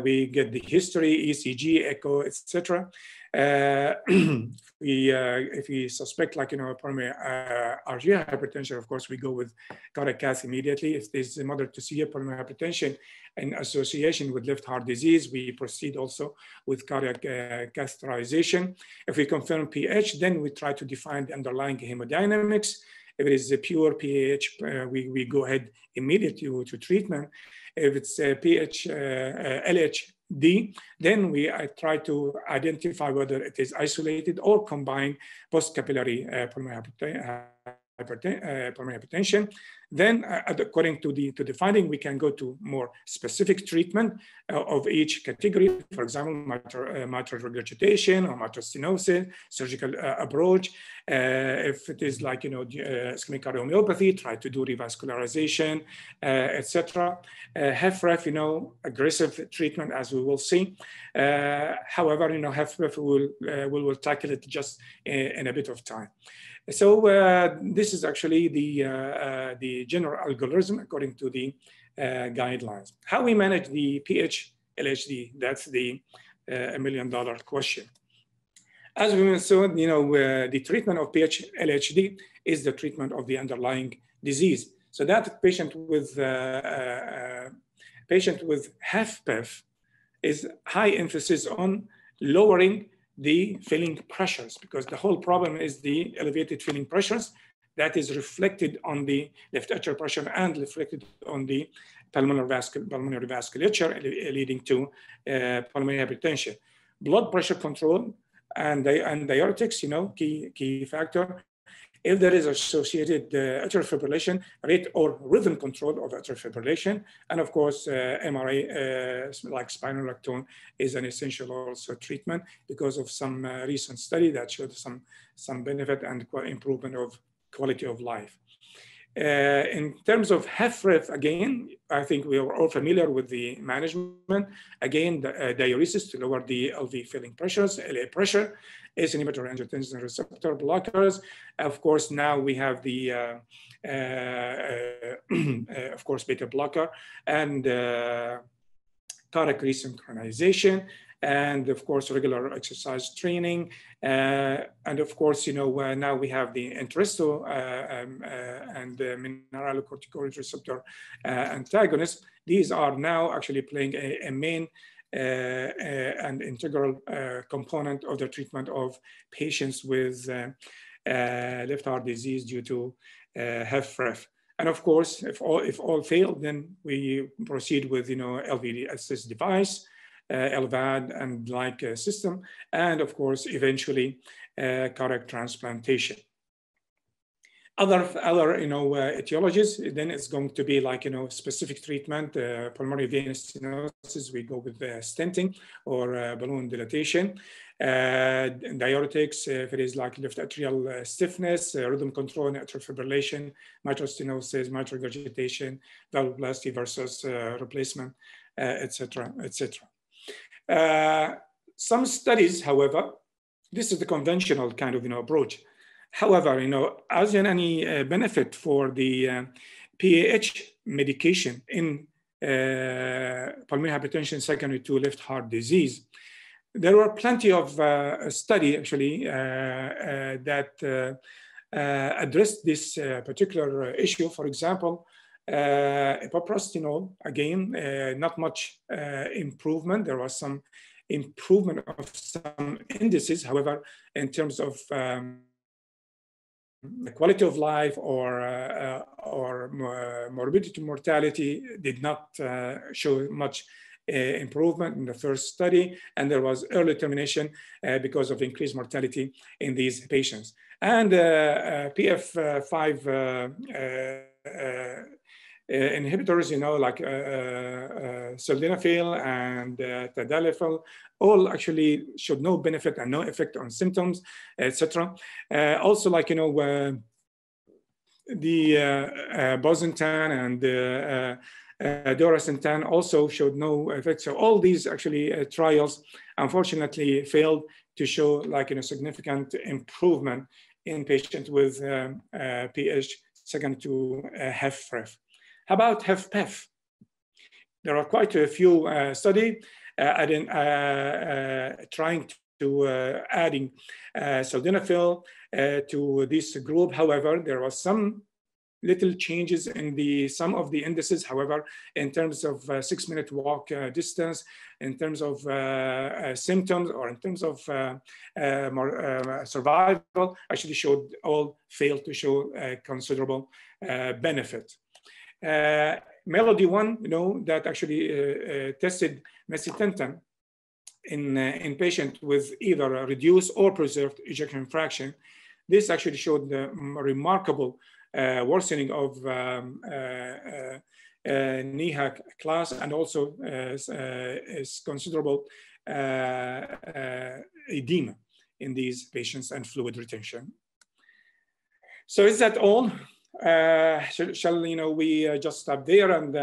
We get the history, ECG, echo, etc. If we suspect pulmonary arterial hypertension, of course, we go with cardiac cath immediately. If there's a moderate to severe pulmonary hypertension in association with left heart disease, we proceed also with cardiac catheterization. If we confirm PH, then we try to define the underlying hemodynamics. If it is a pure PAH, we go ahead immediately to treatment. If it's a PH-LHD, then we try to identify whether it is isolated or combined post-capillary pulmonary hypertension. Then, according to the finding, we can go to more specific treatment of each category. For example, mitral regurgitation or mitral stenosis, surgical approach. If it is ischemic cardiomyopathy, try to do revascularization, etc. HFrEF, aggressive treatment, as we will see. However, HFrEF will tackle it just in a bit of time. So this is actually the general algorithm according to the guidelines. How we manage the PH-LHD, that's the $1 million question. As we mentioned, the treatment of PH-LHD is the treatment of the underlying disease. So that patient with HFpEF is high emphasis on lowering the filling pressures, because the whole problem is the elevated filling pressures that is reflected on the left atrial pressure and reflected on the pulmonary vasculature, leading to pulmonary hypertension. Blood pressure control and diuretics, key factor. If there is associated atrial fibrillation rate or rhythm control of atrial fibrillation, and of course MRA like spironolactone is an essential also treatment because of some recent study that showed some benefit and improvement of quality of life. In terms of HFrEF, again, I think we are all familiar with the management. Again, the diuresis to lower the LV filling pressures, LA pressure, ACE inhibitor, angiotensin receptor blockers. Of course, now we have the, of course, beta blocker and cardiac resynchronization. And of course, regular exercise training. And of course, now we have the Entresto and the mineralocorticoid receptor antagonists. These are now actually playing a main and integral component of the treatment of patients with left heart disease due to HFrEF. And of course, if all fail, then we proceed with LVD assist device, LVAD and like system, and of course, eventually cardiac transplantation. other etiologies, then it's going to be like, specific treatment, pulmonary venous stenosis, we go with stenting or balloon dilatation. Diuretics, if it is like left atrial stiffness, rhythm control and atrial fibrillation, mitral stenosis, mitral regurgitation, valvuloplasty versus replacement, etc., etc. Some studies, however, this is the conventional kind of approach. However, as in any benefit for the PAH medication in pulmonary hypertension secondary to left heart disease, there were plenty of study actually that addressed this particular issue. For example, epoprostenol, again, not much improvement. There was some improvement of some indices. However, in terms of quality of life or morbidity mortality did not show much improvement in the first study, and there was early termination because of increased mortality in these patients. And PF5 inhibitors, like sildenafil and tadalafil, all actually showed no benefit and no effect on symptoms, etc. Also, like the bosentan and doracentan also showed no effect. So all these actually trials, unfortunately, failed to show like significant improvement in patients with PH second to HFrEF. How about HFpEF? There are quite a few studies trying to adding sildenafil to this group. However, there was some little changes in some of the indices. However, in terms of 6-minute walk distance, in terms of symptoms, or in terms of survival, actually failed to show considerable benefit. Melody-1, that actually tested macitentan in patients with either a reduced or preserved ejection fraction. This actually showed the remarkable worsening of NEHAC class, and also is considerable edema in these patients and fluid retention. So is that all? Shall we just stop there and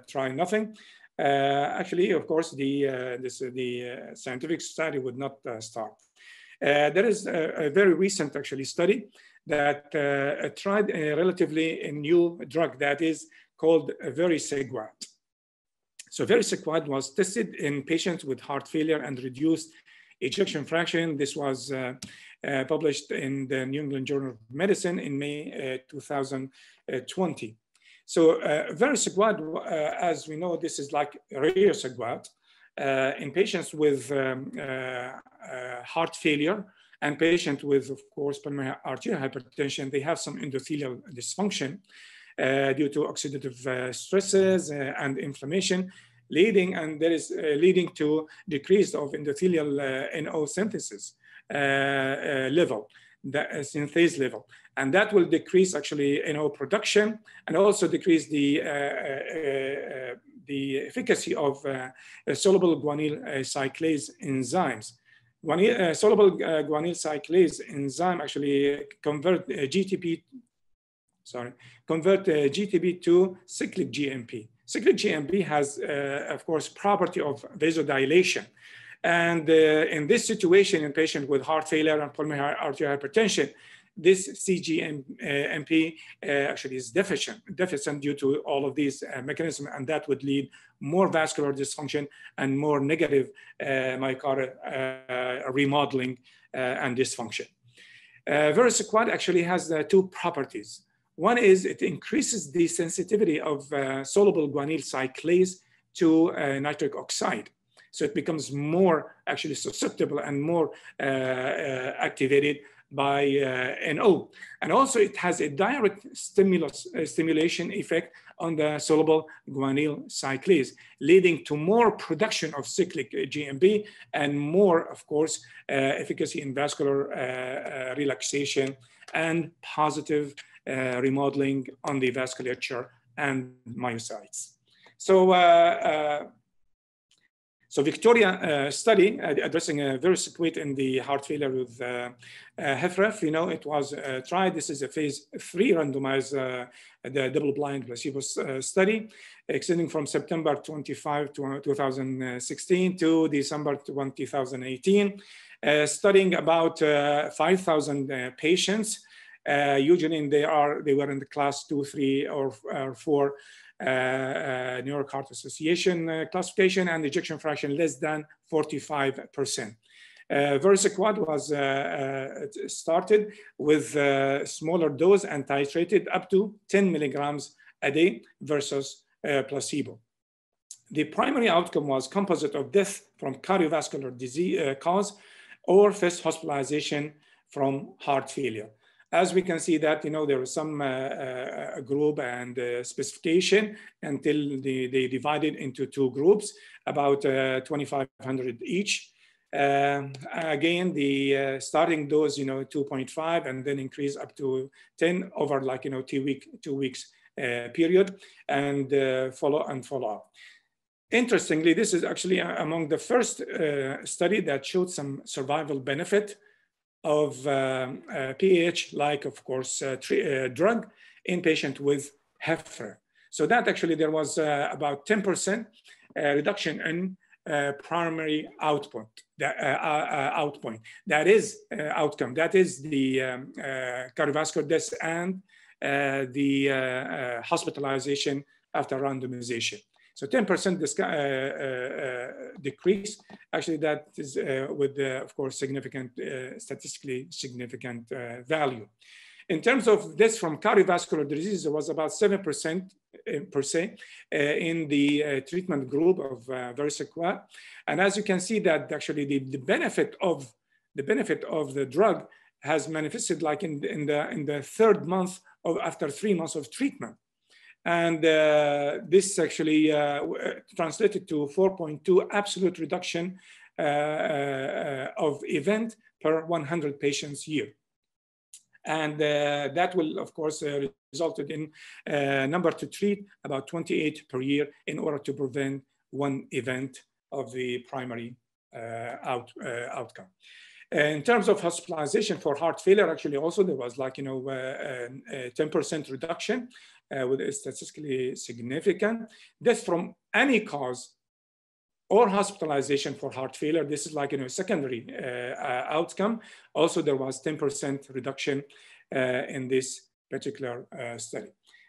try nothing? Actually, of course, the scientific study would not start. There is a very recent actually study that tried a relatively new drug that is called vericiguat. So vericiguat was tested in patients with heart failure and reduced ejection fraction. This was published in the New England Journal of Medicine in May 2020. So vericiguat, as we know, this is like vericiguat in patients with heart failure and patients with, of course, pulmonary arterial hypertension. They have some endothelial dysfunction due to oxidative stresses and inflammation, leading to decrease of endothelial NO synthesis level, synthase level. And that will decrease actually NO production, and also decrease the efficacy of soluble guanyl cyclase enzymes. Soluble guanyl cyclase enzyme actually convert GTP to cyclic GMP. Cyclic GMP has, of course, property of vasodilation. And in this situation, in patients with heart failure and pulmonary arterial hypertension, this CGMP actually is deficient due to all of these mechanisms, and that would lead more vascular dysfunction and more negative myocardial remodeling and dysfunction. Vericiguat actually has two properties. One is it increases the sensitivity of soluble guanyl cyclase to nitric oxide. So it becomes more actually susceptible and more activated by NO. And also it has a direct stimulation effect on the soluble guanylyl cyclase, leading to more production of cyclic GMP and more, of course, efficacy in vascular relaxation and positive remodeling on the vasculature and myocytes. So Victoria study addressing a very sequelae in the heart failure with HFrEF, it was tried. This is a phase 3 randomized double-blind placebo study extending from September 25, 2016 to December 2018, studying about 5,000 patients. Usually they were in the class 2, 3, or 4 New York Heart Association classification, and ejection fraction less than 45%. Versiquad was started with smaller dose and titrated up to 10 milligrams a day versus placebo. The primary outcome was composite of death from cardiovascular disease cause or first hospitalization from heart failure. As we can see that, there was some group and specification until they divided into 2 groups, about 2,500 each. Again, the starting dose, 2.5, and then increase up to 10 over 2 weeks period, and follow up. Interestingly, this is actually among the first study that showed some survival benefit of PH, of course, drug in patient with HFrEF. So that actually there was about 10% reduction in primary output. That is outcome. That is the cardiovascular death and the hospitalization after randomization. So 10% decrease, actually that is with, of course, significant, statistically significant value. In terms of deaths from cardiovascular disease, there was about 7% in the treatment group of Versiquad. And as you can see that actually the benefit of the drug has manifested in the 3rd month after 3 months of treatment. And this actually translated to 4.2 absolute reduction of event per 100 patients year. And that will, of course, resulted in number to treat about 28 per year in order to prevent 1 event of the primary outcome. In terms of hospitalization for heart failure, actually also there was 10% reduction with a statistically significant. Death from any cause or hospitalization for heart failure, this is secondary outcome. Also, there was 10% reduction in this particular study.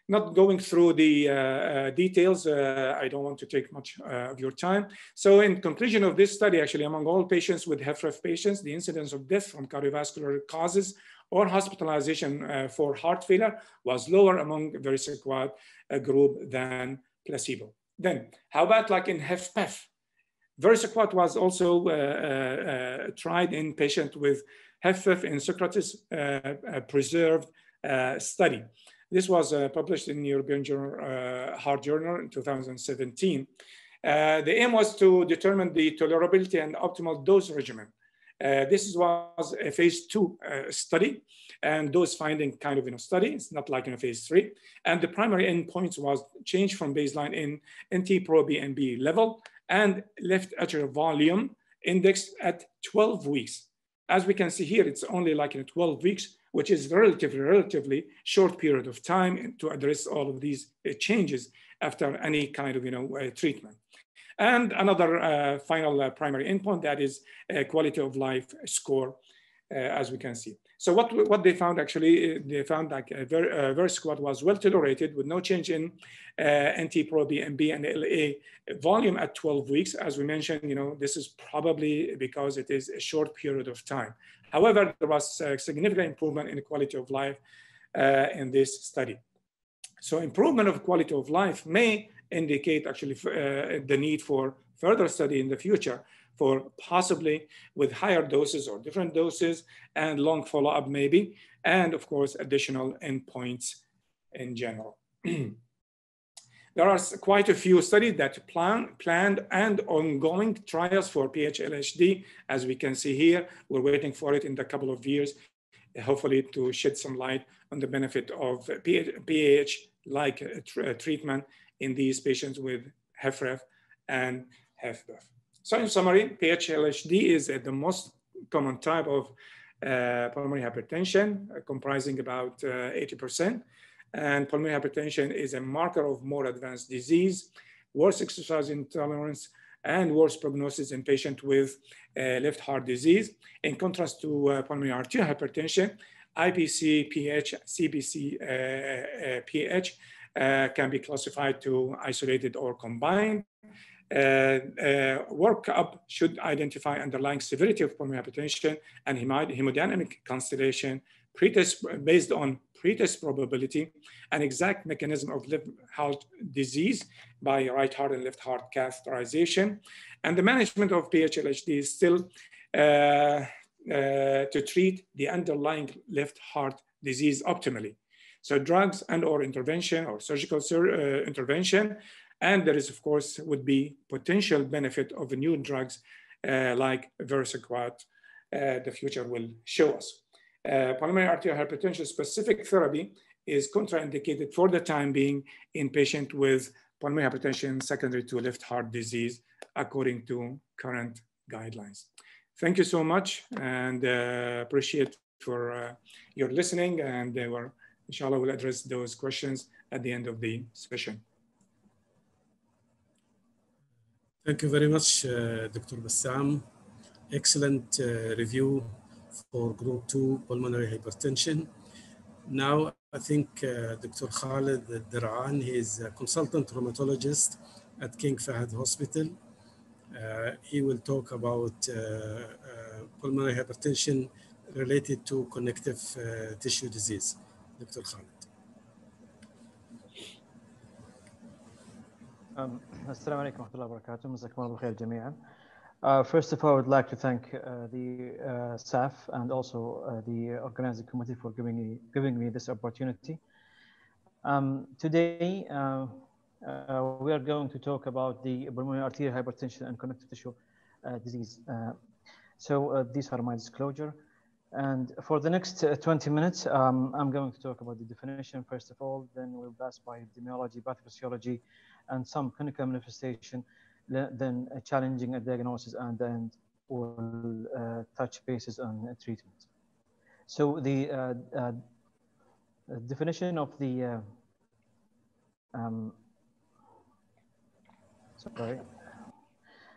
Not going through the details, I don't want to take much of your time. So in conclusion of this study, actually among all patients with HFrEF patients, the incidence of death from cardiovascular causes or hospitalization for heart failure was lower among Versiquad group than placebo. Then how about in HFpEF? Versiquad was also tried in patients with HFpEF in Socrates preserved study. This was published in European Heart Journal in 2017. The aim was to determine the tolerability and optimal dose regimen. This was a phase 2 study and dose finding kind of study. It's not like in a phase 3. And the primary endpoints was change from baseline in NT-proBNP level and left atrial volume index at 12 weeks. As we can see here, it's only 12 weeks, which is relatively short period of time to address all of these changes after any kind of treatment. And another final primary endpoint, that is a quality of life score, as we can see. So what they found actually, they found Versiquad was well tolerated with no change in NT-proBNP and LA volume at 12 weeks. As we mentioned, this is probably because it is a short period of time. However, there was a significant improvement in the quality of life in this study. So improvement of quality of life may indicate actually the need for further study in the future for possibly with higher doses or different doses and long follow-up maybe, and of course, additional endpoints in general. There are quite a few studies that planned and ongoing trials for PH-LHD. As we can see here, we're waiting for it in a couple of years, hopefully to shed some light on the benefit of PH-like treatment in these patients with HFrEF and HFpEF. So in summary, PH-LHD is the most common type of pulmonary hypertension, comprising about 80%. And pulmonary hypertension is a marker of more advanced disease, worse exercise intolerance, and worse prognosis in patients with left heart disease. In contrast to pulmonary arterial hypertension, IPC, PH, CPC, PH can be classified to isolated or combined. Workup should identify underlying severity of pulmonary hypertension and hemodynamic constellation based on pretest probability and exact mechanism of left heart disease by right heart and left heart catheterization. And the management of PH-LHD is still to treat the underlying left heart disease optimally. So drugs and or intervention or surgical intervention. And there is, of course, would be potential benefit of new drugs like Versequat. The future will show us. Pulmonary arterial hypertension specific therapy is contraindicated for the time being in patients with pulmonary hypertension secondary to left heart disease, according to current guidelines. Thank you so much, and appreciate for your listening, and inshallah we'll address those questions at the end of the session. Thank you very much, Dr. Bassam. Excellent review for Group 2 pulmonary hypertension. Now, I think Dr. Khalid Daraan, he is a consultant rheumatologist at King Fahd Hospital. He will talk about pulmonary hypertension related to connective tissue disease. Dr. Khalid. Assalamu alaikum wa rahmatullahi wa barakatuh. Jazakumullah khair jami'an. First of all, I would like to thank the staff and also the organizing committee for giving me this opportunity. Today, we are going to talk about the pulmonary arterial hypertension and connective tissue disease. So these are my disclosure. And for the next 20 minutes, I'm going to talk about the definition, first of all, then we'll pass by epidemiology, pathophysiology, and some clinical manifestation, then challenging a diagnosis, and then we'll touch bases on treatment. So the definition of the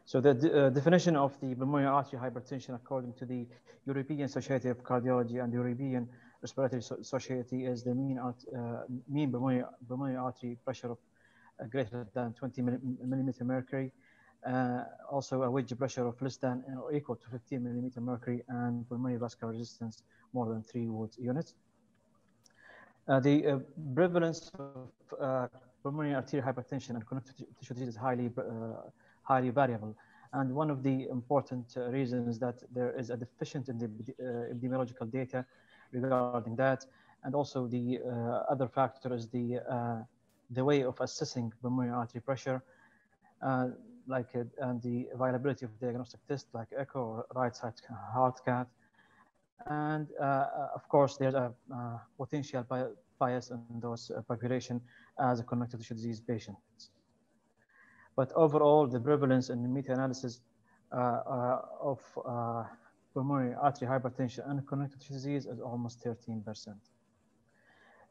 So the definition of the pulmonary arterial hypertension, according to the European Society of Cardiology and the European Respiratory Society, is the mean pulmonary artery pressure of greater than 20 millimeter mercury, also a wedge pressure of less than or equal to 15 millimeter mercury, and pulmonary vascular resistance more than 3 Wood units. The prevalence of pulmonary arterial hypertension and connective tissue disease is highly variable. And one of the important reasons is that there is a deficient in the epidemiological data regarding that. And also the other factor is the way of assessing pulmonary artery pressure, and the availability of diagnostic tests like echo or right side heart cath. And of course, there's a potential bias in those population as a connective tissue disease patients. But overall, the prevalence and the meta-analysis of pulmonary artery hypertension and connective tissue disease is almost 13%.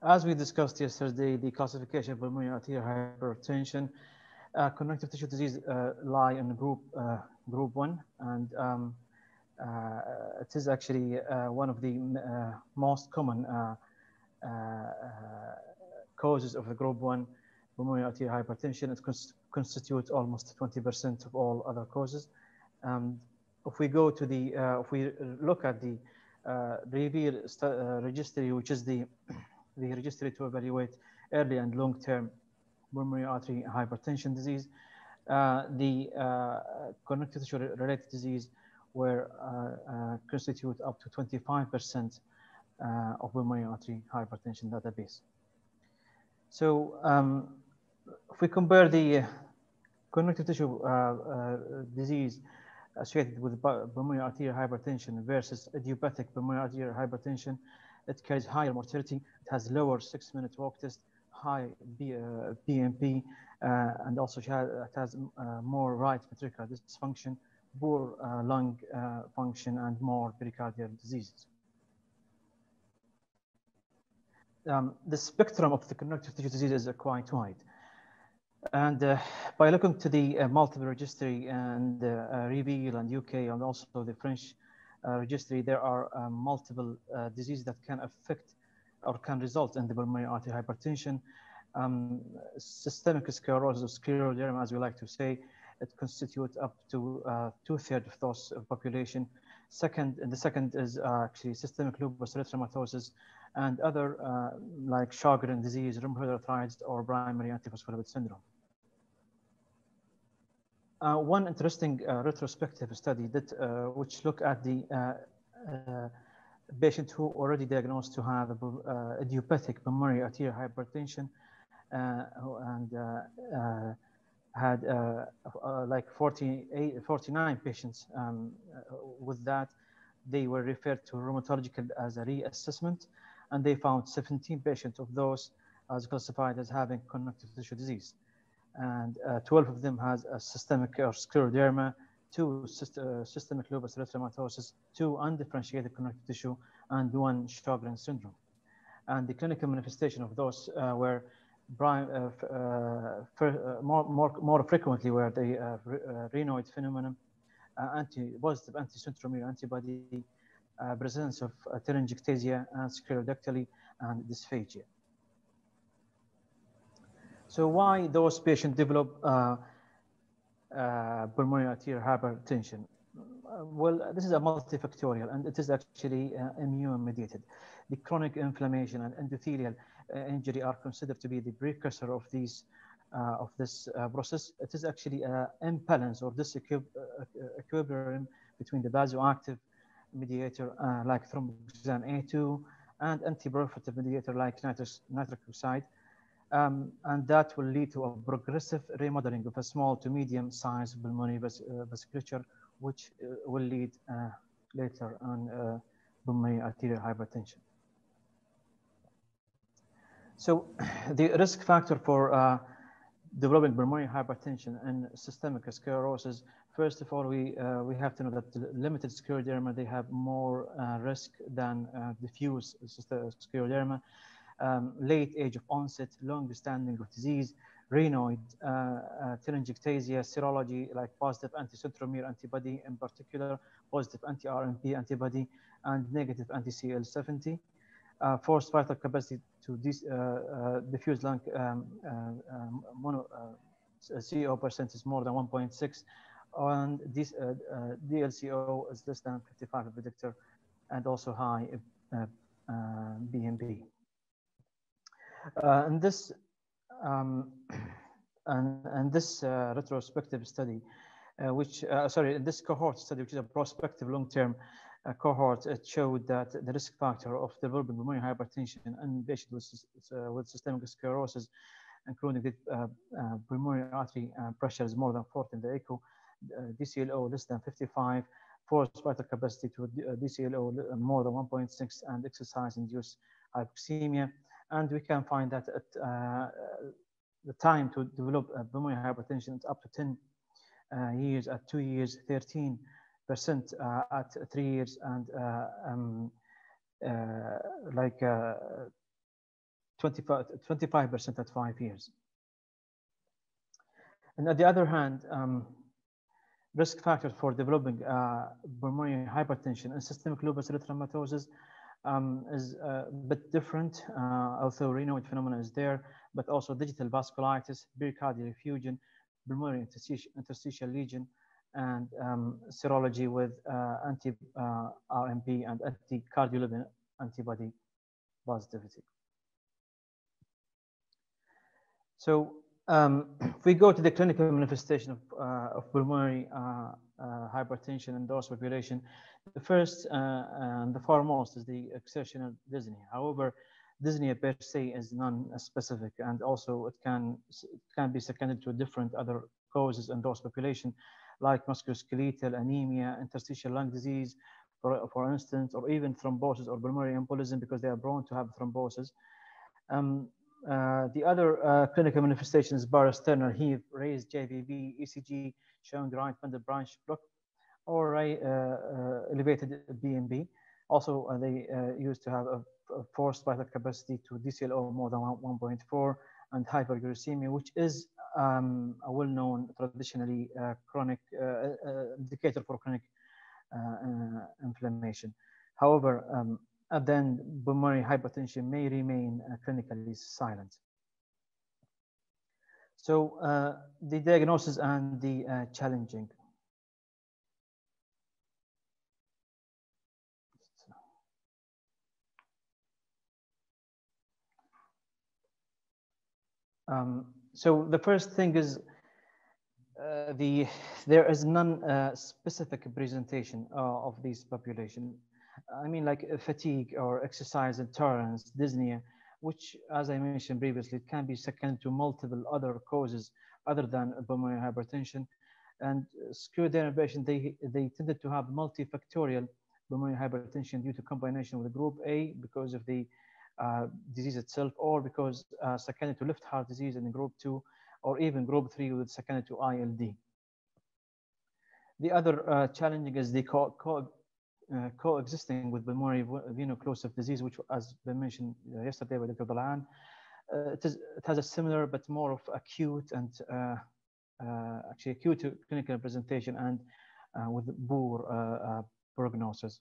As we discussed yesterday, the classification of pulmonary arterial hypertension, connective tissue disease lie in group 1, and it is actually one of the most common causes of the group 1 pulmonary arterial hypertension. It constitutes almost 20% of all other causes. If we go to the, if we look at the REVEAL registry, which is the registry to evaluate early and long-term pulmonary artery hypertension disease, the connective tissue related disease were constitute up to 25% of pulmonary artery hypertension database. So if we compare the connective tissue disease associated with pulmonary arterial hypertension versus idiopathic pulmonary arterial hypertension, it carries higher mortality. It has lower 6-minute walk test, high BMP, and also it has more right ventricular dysfunction, poor lung function, and more pericardial diseases. The spectrum of the connective tissue disease is quite wide. And by looking to the multiple registry and Reveal and UK and also the French registry, there are multiple diseases that can affect or can result in the pulmonary arterial hypertension. Systemic sclerosis or scleroderma, as we like to say, it constitutes up to 2/3 of those population. The second is actually systemic lupus erythematosus and other like Sjogren disease, rheumatoid arthritis, or primary antiphospholipid syndrome. One interesting retrospective study that which looked at the patient who already diagnosed to have idiopathic pulmonary arterial hypertension and had like 49 patients with that. They were referred to rheumatological as a reassessment, and they found 17 patients of those as classified as having connective tissue disease. And 12 of them has a systemic or scleroderma, 2 systemic lupus erythematosus, 2 undifferentiated connective tissue, and 1 Sjogren syndrome. And the clinical manifestation of those were more frequently were the rhinoid phenomenon, positive anti-centromere antibody, presence of telangiectasia and sclerodactyly, and dysphagia. So why those patients develop pulmonary arterial hypertension? Well, this is a multifactorial, and it is actually immune-mediated. The chronic inflammation and endothelial injury are considered to be the precursor of these of this process. It is actually an imbalance or disequilibrium between the vasoactive mediator like thromboxane A2 and antiproliferative mediator like nitric oxide. And that will lead to a progressive remodeling of a small to medium-sized pulmonary vasculature, which will lead later on pulmonary arterial hypertension. So the risk factor for developing pulmonary hypertension and systemic sclerosis, first of all, we have to know that the limited scleroderma, they have more risk than diffuse scleroderma. Late age of onset, long standing of disease, rhinoid, telangiectasia, serology like positive anti-centromere antibody, in particular positive anti-RMP antibody, and negative anti-CL70. Forced vital capacity to diffuse lung CO percent is more than 1.6, and this DLCO is less than 55 predictor, and also high BMP. And this retrospective study, this cohort study, which is a prospective long-term cohort, it showed that the risk factor of developing pulmonary hypertension in patients with systemic sclerosis, including pulmonary artery pressure is more than 40 in the echo, DCLO less than 55, forced vital capacity to DCLO more than 1.6, and exercise-induced hypoxemia. And we can find that at the time to develop pulmonary hypertension is up to 10 years, at 2 years, 13% at 3 years, and 25% at 5 years. And on the other hand, risk factors for developing pulmonary hypertension and systemic lupus erythematosus is a bit different, although rhinoid phenomenon is there, but also digital vasculitis, pericardial effusion, pulmonary interstitial lesion, and serology with anti-RMP and anti-cardiolipin antibody positivity. So if we go to the clinical manifestation of pulmonary hypertension in those population, the first and the foremost is the exertional dyspnea. However, dyspnea per se is non-specific, and also it can be seconded to different other causes in those population, like musculoskeletal, anemia, interstitial lung disease, for instance, or even thrombosis or pulmonary embolism, because they are prone to have thrombosis. The other clinical manifestations, barosternal heave, raised JVB, ECG showing right bundle branch block, or elevated BMB. Also, they used to have a forced vital capacity to DCLO more than 1.4, and hyperglycemia, which is a well-known traditionally chronic indicator for chronic inflammation. However, at the end, pulmonary hypertension may remain clinically silent. So the diagnosis and the challenging. So the first thing is there is non-specific presentation of this population. I mean, like fatigue or exercise intolerance, dyspnea, which, as I mentioned previously, it can be seconded to multiple other causes other than pulmonary hypertension. And skewed denervation, they tended to have multifactorial pulmonary hypertension due to combination with group A because of the disease itself, or because seconded to left heart disease in group 2, or even group 3 with seconded to ILD. The other challenging is the coexisting with pulmonary veno-occlusive disease, which, as been mentioned yesterday by Dr. Dalan, it has a similar but more of acute and actually acute clinical presentation and with poor prognosis.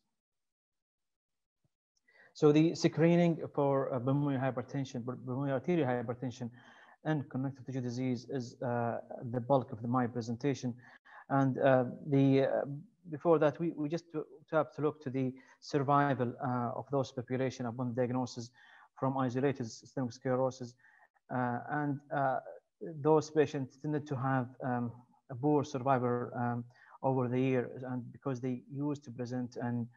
So the screening for pulmonary hypertension, pulmonary arterial hypertension, and connective tissue disease is the bulk of my presentation. And before that, we just have to look to the survival of those population upon diagnosis from isolated systemic sclerosis. And those patients tended to have a poor survivor over the years, and because they used to present an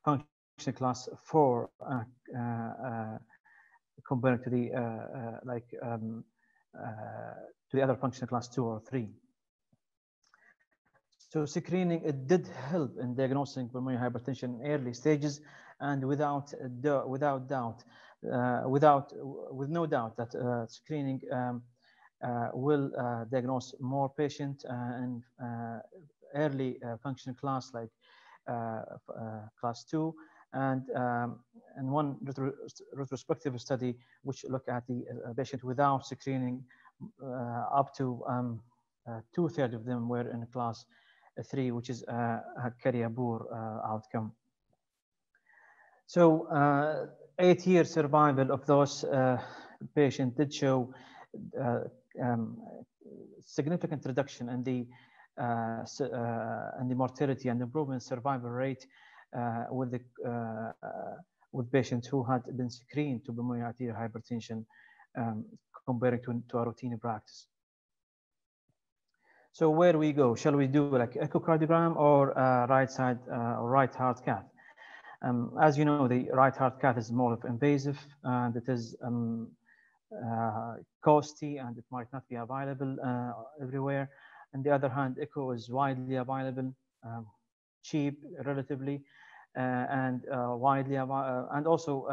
function class 4 compared to the to the other functional class 2 or 3. So screening, it did help in diagnosing pulmonary hypertension in early stages, and with no doubt that screening will diagnose more patients in early function class like class 2, and one retrospective study which looked at the patient without screening, up to 2/3 of them were in class 3, which is carry a poor outcome. So 8-year survival of those patients did show significant reduction in the mortality and improvement survival rate with patients who had been screened to pulmonary arterial hypertension compared to a routine practice. So where do we go? Shall we do like echocardiogram or right side or right heart cath? As you know, the right heart cath is more of invasive, and it is costly, and it might not be available everywhere. On the other hand, echo is widely available, cheap relatively, and widely available, and also,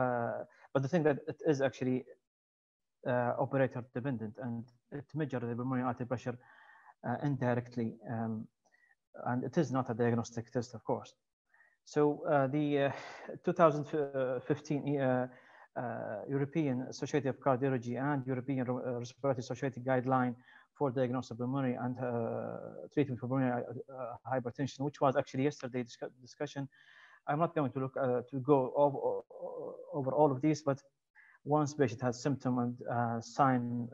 but the thing that it is actually operator dependent, and it measures the pulmonary artery pressure indirectly, and it is not a diagnostic test, of course. So the 2015 European Society of Cardiology and European Respiratory Society guideline for diagnosis of pulmonary and treatment for pulmonary hypertension, which was actually yesterday's discussion. I'm not going to look to go over all of these, but once patient has symptom and sign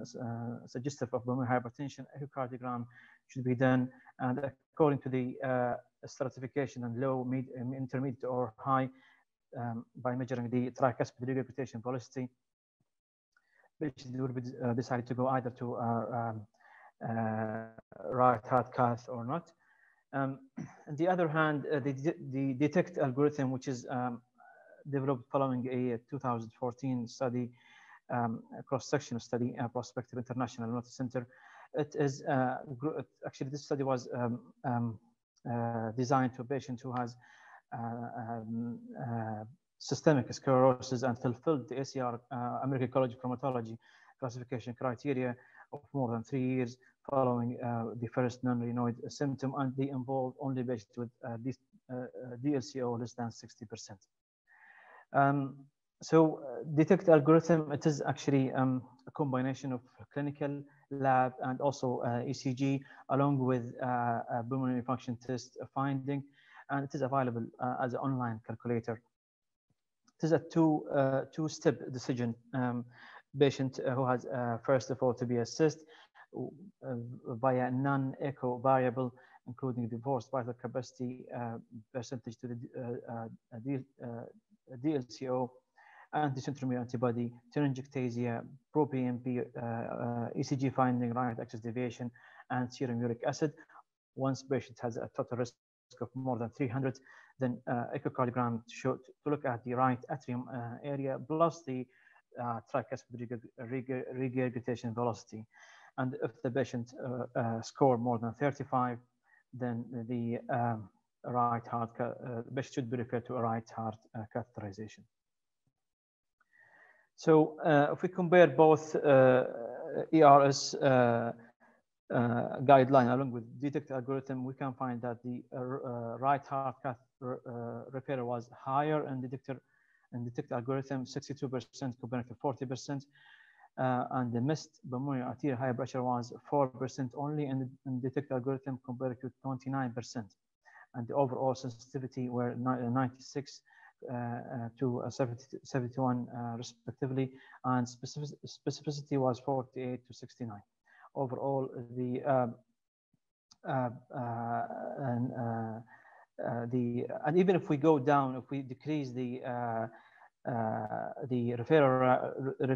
suggestive of pulmonary hypertension, echocardiogram should be done, and according to the stratification and low, mid, intermediate, or high, by measuring the tricuspid regurgitation velocity, patient will be decided to go either to right heart cath or not. On the other hand, the detect algorithm, which is developed following a 2014 study, a cross-sectional study, prospective international multi-center. It is actually this study was designed to a patient who has systemic sclerosis and fulfilled the ACR, American College of Rheumatology classification criteria of more than 3 years following the first non-rhinoid symptom, and they involved only patients with DLCO less than 60%. So detect algorithm, it is actually a combination of clinical lab and also ECG along with a pulmonary function test finding, and it is available as an online calculator. It is a two-step decision. Patient who has first of all to be assessed via non-echo variable, including the forced vital capacity percentage to the DLCO, anti-centromere antibody, telangiectasia, pro-BNP, ECG finding, right axis deviation, and serum uric acid. Once patient has a total risk of more than 300, then echocardiogram to look at the right atrium area plus the tricuspid regurgitation velocity. And if the patient score more than 35, then the right heart patient should be referred to a right heart catheterization. So if we compare both ERS guideline along with detect algorithm, we can find that the right heart cath referral was higher in detect algorithm, 62% compared to 40%, and the missed pulmonary arterial high pressure was 4% only in detect algorithm compared to 29%, and the overall sensitivity were 96 to 71 respectively, and specificity was 48 to 69. Overall, and even if we go down, if we decrease the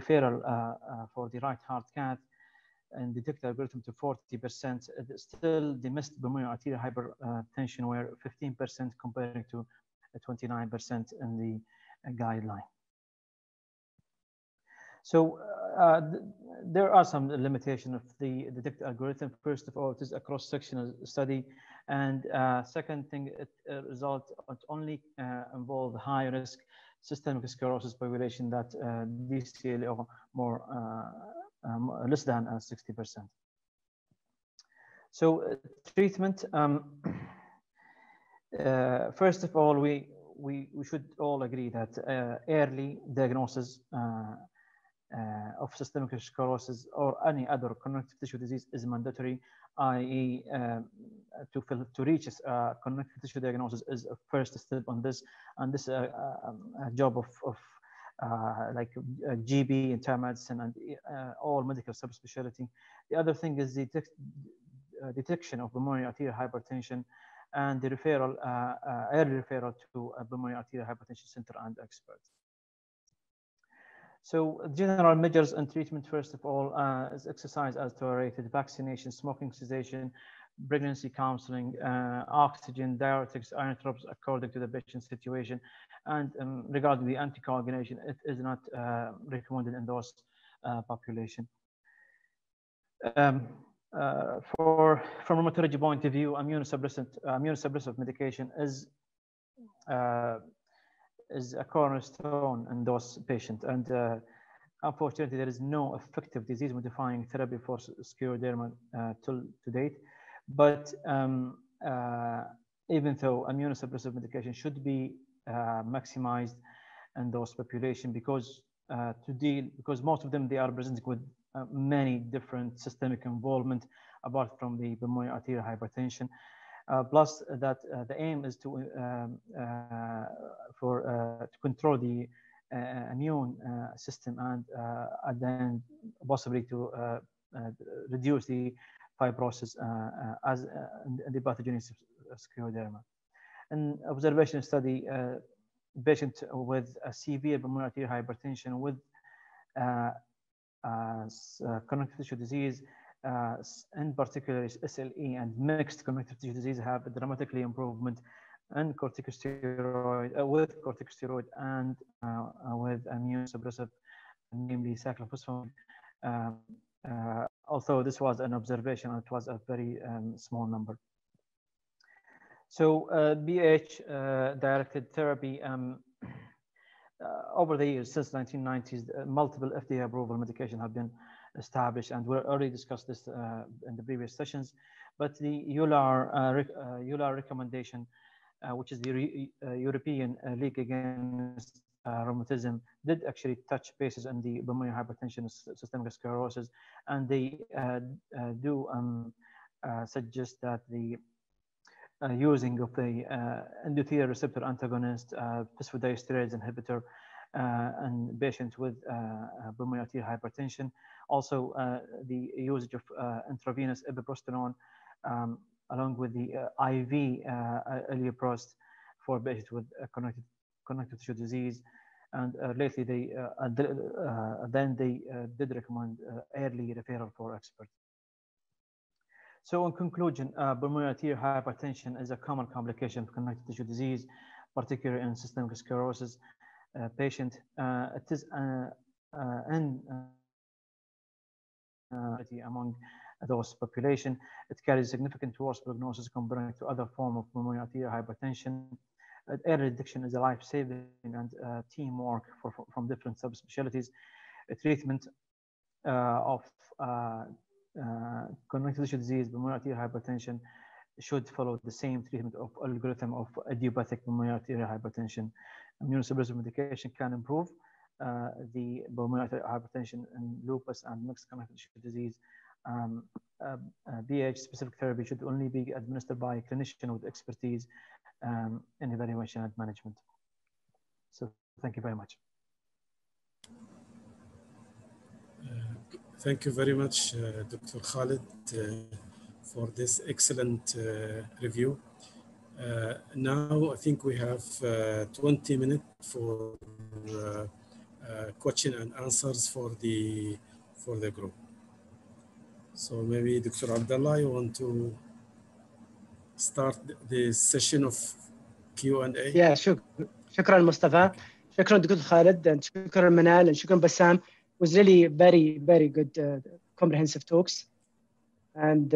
referral for the right heart cath and detect algorithm to 40%, still the missed pulmonary arterial hypertension were 15% comparing to 29% in the guideline. So there are some limitations of the detect algorithm. First of all, it is a cross-sectional study, and second thing, it only involve high-risk systemic sclerosis population that DCLO more less than 60%. So treatment. First of all, we should all agree that early diagnosis of systemic sclerosis or any other connective tissue disease is mandatory, i.e. to reach connective tissue diagnosis is a first step on this, and this is a job of like GB, internal medicine, and all medical subspecialty. The other thing is the detection of pulmonary arterial hypertension and the referral, early referral to a pulmonary arterial hypertension center and experts. So general measures and treatment, first of all, is exercise as tolerated, vaccination, smoking cessation, pregnancy counseling, oxygen, diuretics, inotropes according to the patient's situation. And regarding the anticoagulation, it is not recommended in those population. From rheumatology point of view, immunosuppressive medication is a cornerstone in those patients, and unfortunately there is no effective disease modifying therapy for scleroderma to date. But even though immunosuppressive medication should be maximized in those population, because most of them, they are presenting with many different systemic involvement apart from the pulmonary arterial hypertension. Plus that the aim is to control the immune system and then possibly to reduce the fibrosis as in the pathogenesis of scleroderma. An observation study, patient with a severe pulmonary arterial hypertension with connective tissue disease, in particular SLE and mixed connective tissue disease, have a dramatically improvement and corticosteroid with corticosteroid and with immunosuppressive, namely cyclophosphamide. Although this was an observation, it was a very small number. So BH-directed therapy over the years, since 1990s, multiple FDA approval medication have been established, and we already discussed this in the previous sessions. But the EULAR recommendation, which is the European League Against Rheumatism, did actually touch bases on the pulmonary hypertension, systemic sclerosis, and they do suggest that the using of the endothelial receptor antagonist, phosphodiesterase inhibitor, in patients with pulmonary arterial hypertension. Also, the usage of intravenous ibuprostenol along with the IV alioprost for patients with connective tissue disease. And lately, they did recommend early referral for experts. So in conclusion, pulmonary arterial hypertension is a common complication of connective tissue disease, particularly in systemic sclerosis patient. It is among those population. It carries significant worse prognosis compared to other forms of pulmonary arterial hypertension. Early detection is a life-saving, and teamwork from different subspecialties. Treatment of connective tissue disease, pulmonary arterial hypertension, should follow the same treatment of algorithm of idiopathic pulmonary arterial hypertension. Immunosuppressive medication can improve the pulmonary arterial hypertension in lupus and mixed connective tissue disease. BH-specific therapy should only be administered by a clinician with expertise in evaluation and management. So thank you very much. Thank you very much, Dr. Khalid, for this excellent review. Now I think we have 20 minutes for question and answers for the group. So maybe Dr. Abdullah, you want to start the session of Q&A? Yeah, shukran Mustafa, shukran Dr. Khalid, and shukran Manal, and shukran Bassam. It was really very, very good, comprehensive talks. And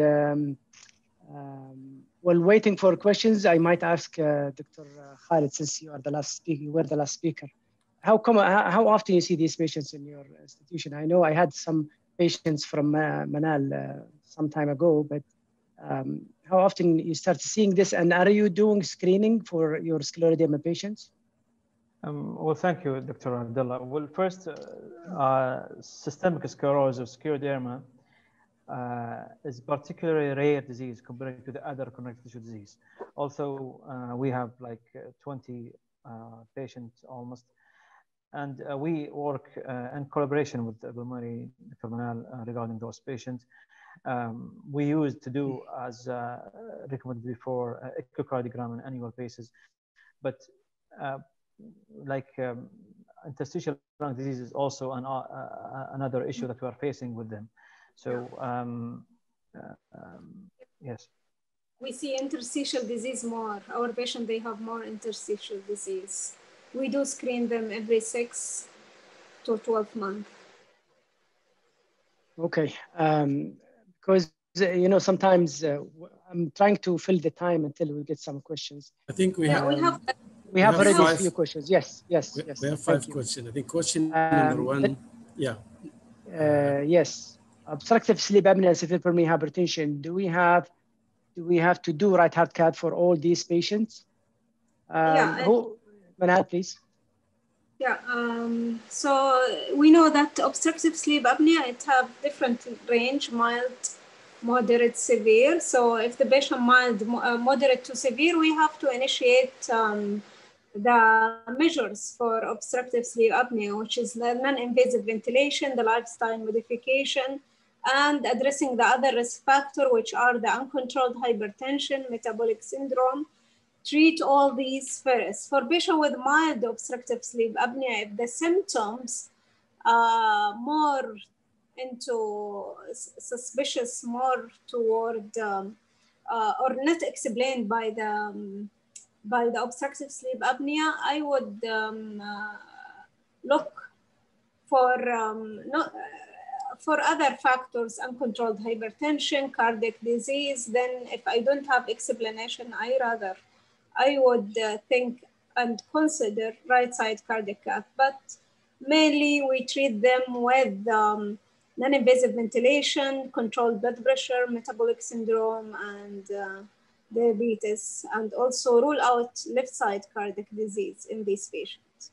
while waiting for questions, I might ask Dr. Khalid, since you are the last speaker, you were the last speaker. How often you see these patients in your institution? I know I had some patients from Manal some time ago, but how often you start seeing this, and are you doing screening for your scleroderma patients? Well, thank you, Dr. Abdullah. Well, first, systemic sclerosis or scleroderma is particularly rare disease compared to the other connective tissue disease. Also, we have like 20 patients almost, and we work in collaboration with pulmonary terminal regarding those patients. We used to do, as recommended before, echocardiogram on an annual basis, but interstitial lung disease is also another issue that we are facing with them. So yes, we see interstitial disease more. Our patients, they have more interstitial disease. We do screen them every 6 to 12 months. Okay, because you know, sometimes I'm trying to fill the time until we get some questions. I think we have already a few questions. Yes. We have 5 questions. I think question number 1. Yes, obstructive sleep apnea and severe pulmonary hypertension. Do we have to do right heart cath for all these patients? Manal, please. Yeah, so we know that obstructive sleep apnea, it have different range, mild, moderate, severe. So if the patient mild, moderate to severe, we have to initiate the measures for obstructive sleep apnea, which is the non-invasive ventilation, the lifestyle modification, and addressing the other risk factor, which are the uncontrolled hypertension, metabolic syndrome. Treat all these first. For patients with mild obstructive sleep apnea, if the symptoms are more into suspicious, more toward or not explained by the by the obstructive sleep apnea, I would look for for other factors, uncontrolled hypertension, cardiac disease. Then if I don't have explanation, I would think and consider right side cardiac cath. But mainly we treat them with non-invasive ventilation, controlled blood pressure, metabolic syndrome, and diabetes, and also rule out left side cardiac disease in these patients.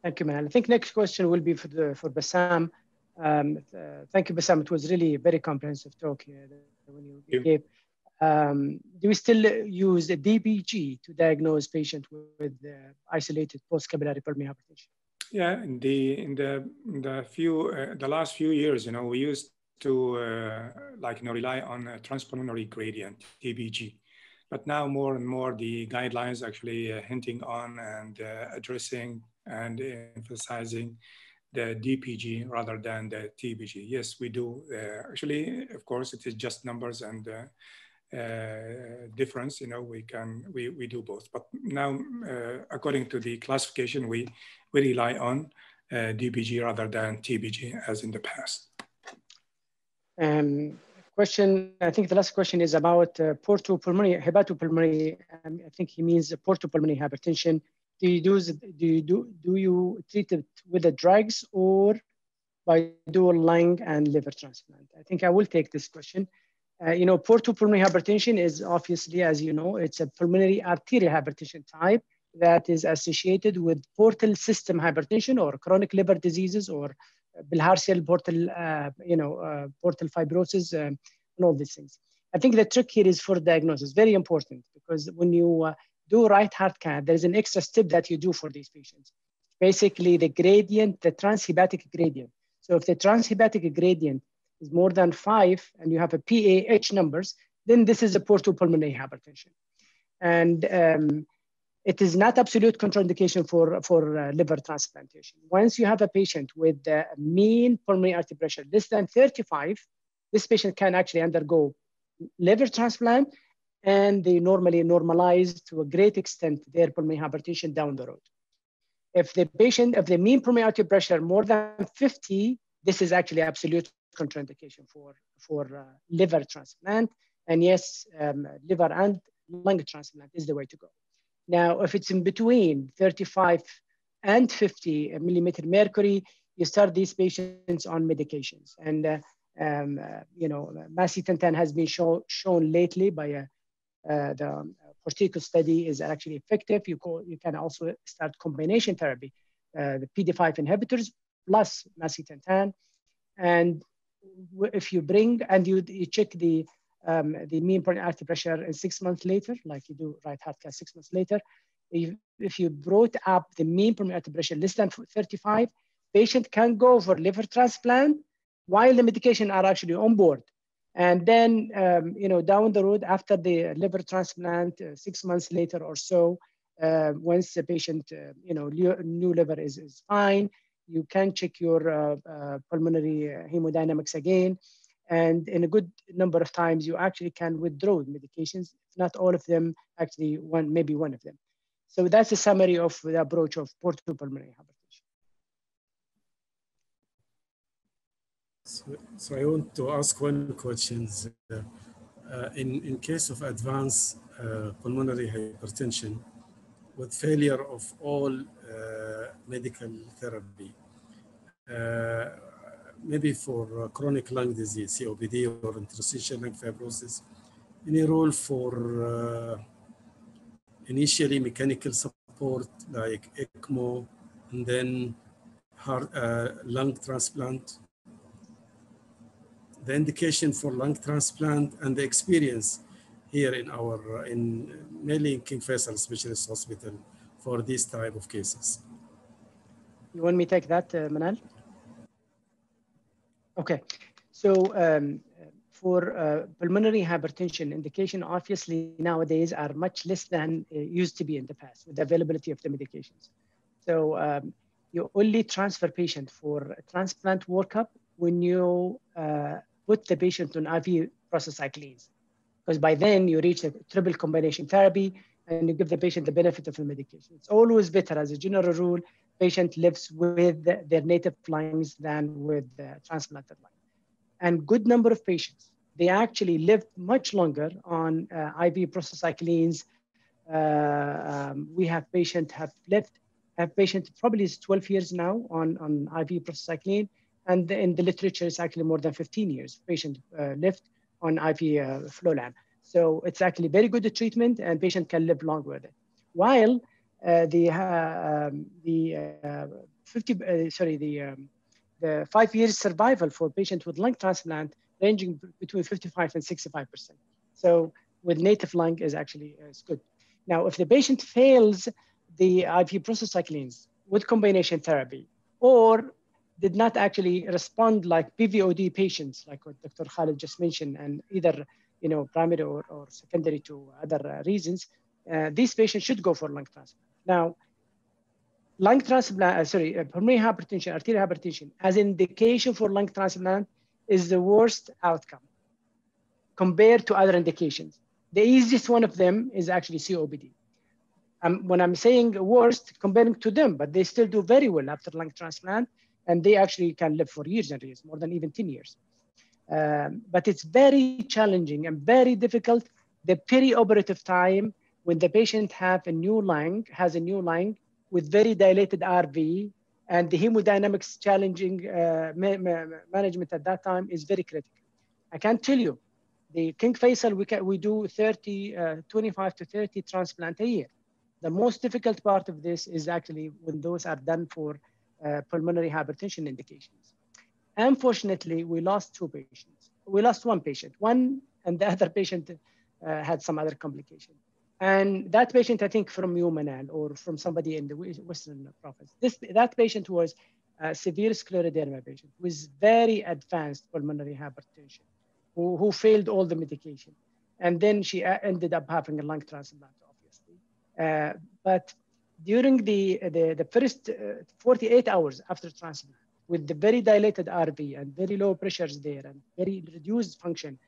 Thank you, Manal. I think next question will be for Bassam. Thank you, Bassam. It was really a very comprehensive talk when you gave. Do we still use a DPG to diagnose patients with isolated post-capillary pulmonary hypertension? Yeah, in the last few years, we used to rely on a transpulmonary gradient, DPG. But now more and more the guidelines actually hinting on and addressing and emphasizing the DPG rather than the TPG. Yes, we do. Actually, of course, it is just numbers and difference. We do both. But now, according to the classification, we rely on DPG rather than TPG as in the past. Question. I think the last question is about portopulmonary, hepatopulmonary. I think he means portopulmonary hypertension. Do you treat it with the drugs or by dual lung and liver transplant? I think I will take this question. Portopulmonary hypertension is obviously, as you know, it's a pulmonary arterial hypertension type that is associated with portal system hypertension or chronic liver diseases or bilharzia portal, portal fibrosis, and all these things. I think the trick here is for diagnosis, very important, because when you do right heart cath, there's an extra step that you do for these patients. Basically, the gradient, the transhepatic gradient. So if the transhepatic gradient is more than 5 and you have a PAH numbers, then this is a portopulmonary hypertension. And it is not absolute contraindication for liver transplantation. Once you have a patient with mean pulmonary artery pressure less than 35, this patient can actually undergo liver transplant, and they normally normalize to a great extent their pulmonary hypertension down the road. If the mean pulmonary artery pressure more than 50, this is actually absolute contraindication for liver transplant. And yes, liver and lung transplant is the way to go. Now, if it's in between 35 and 50 millimeter mercury, you start these patients on medications. And macitentan has been shown lately by the Portico study is actually effective. You can also start combination therapy, the PD-5 inhibitors plus macitentan. And if you bring and you check the mean pulmonary artery pressure in 6 months later, like you do right heart cath 6 months later, if you brought up the mean pulmonary artery pressure less than 35, patient can go for liver transplant while the medication are actually on board. And then, down the road after the liver transplant, 6 months later or so, once the patient, new liver is fine, you can check your pulmonary hemodynamics again. And in a good number of times, you actually can withdraw medications, not all of them, actually maybe one of them. So that's a summary of the approach of portopulmonary hypertension. So I want to ask one question. In case of advanced pulmonary hypertension with failure of all medical therapy, maybe for chronic lung disease, COPD or interstitial lung fibrosis, any role for initially mechanical support like ECMO and then lung transplant? The indication for lung transplant and the experience here mainly in King Faisal Specialist Hospital for these type of cases. You want me to take that, Manal? Okay, so for pulmonary hypertension, indication obviously nowadays are much less than used to be in the past with the availability of the medications. So you only transfer patient for transplant workup when you put the patient on IV prostacyclines, because by then you reach a triple combination therapy and you give the patient the benefit of the medication. It's always better, as a general rule, patient lives with their native lungs than with transplanted lungs. And good number of patients, they actually lived much longer on IV prostacyclines. We have patients probably is 12 years now on IV prostacycline, and in the literature it's actually more than 15 years patient lived on IV Flolan. So it's actually very good treatment, and patient can live long with it. While the 5 years survival for patients with lung transplant ranging between 55 and 65%. So with native lung is actually is good. Now, if the patient fails the IV prostacyclines with combination therapy, or did not actually respond like PVOD patients, like what Dr. Khalid just mentioned, and either primary or secondary to other reasons, these patients should go for lung transplant. Now, lung transplant, pulmonary hypertension, arterial hypertension, as indication for lung transplant is the worst outcome compared to other indications. The easiest one of them is actually COPD. When I'm saying worst, comparing to them, but they still do very well after lung transplant, and they actually can live for years and years, more than even 10 years. But it's very challenging and very difficult, the perioperative time when the patient has a new lung with very dilated RV, and the hemodynamics challenging management at that time is very critical. I can tell you, the King Faisal, we do 25 to 30 transplants a year. The most difficult part of this is actually when those are done for pulmonary hypertension indications. Unfortunately, we lost 2 patients. We lost 1 patient, and the other patient had some other complication. And that patient, I think from you, Manal, or from somebody in the Western province, that patient was a severe scleroderma patient with very advanced pulmonary hypertension, who failed all the medication. And then she ended up having a lung transplant, obviously. But during the first 48 hours after transplant, with the very dilated RV and very low pressures there and very reduced function,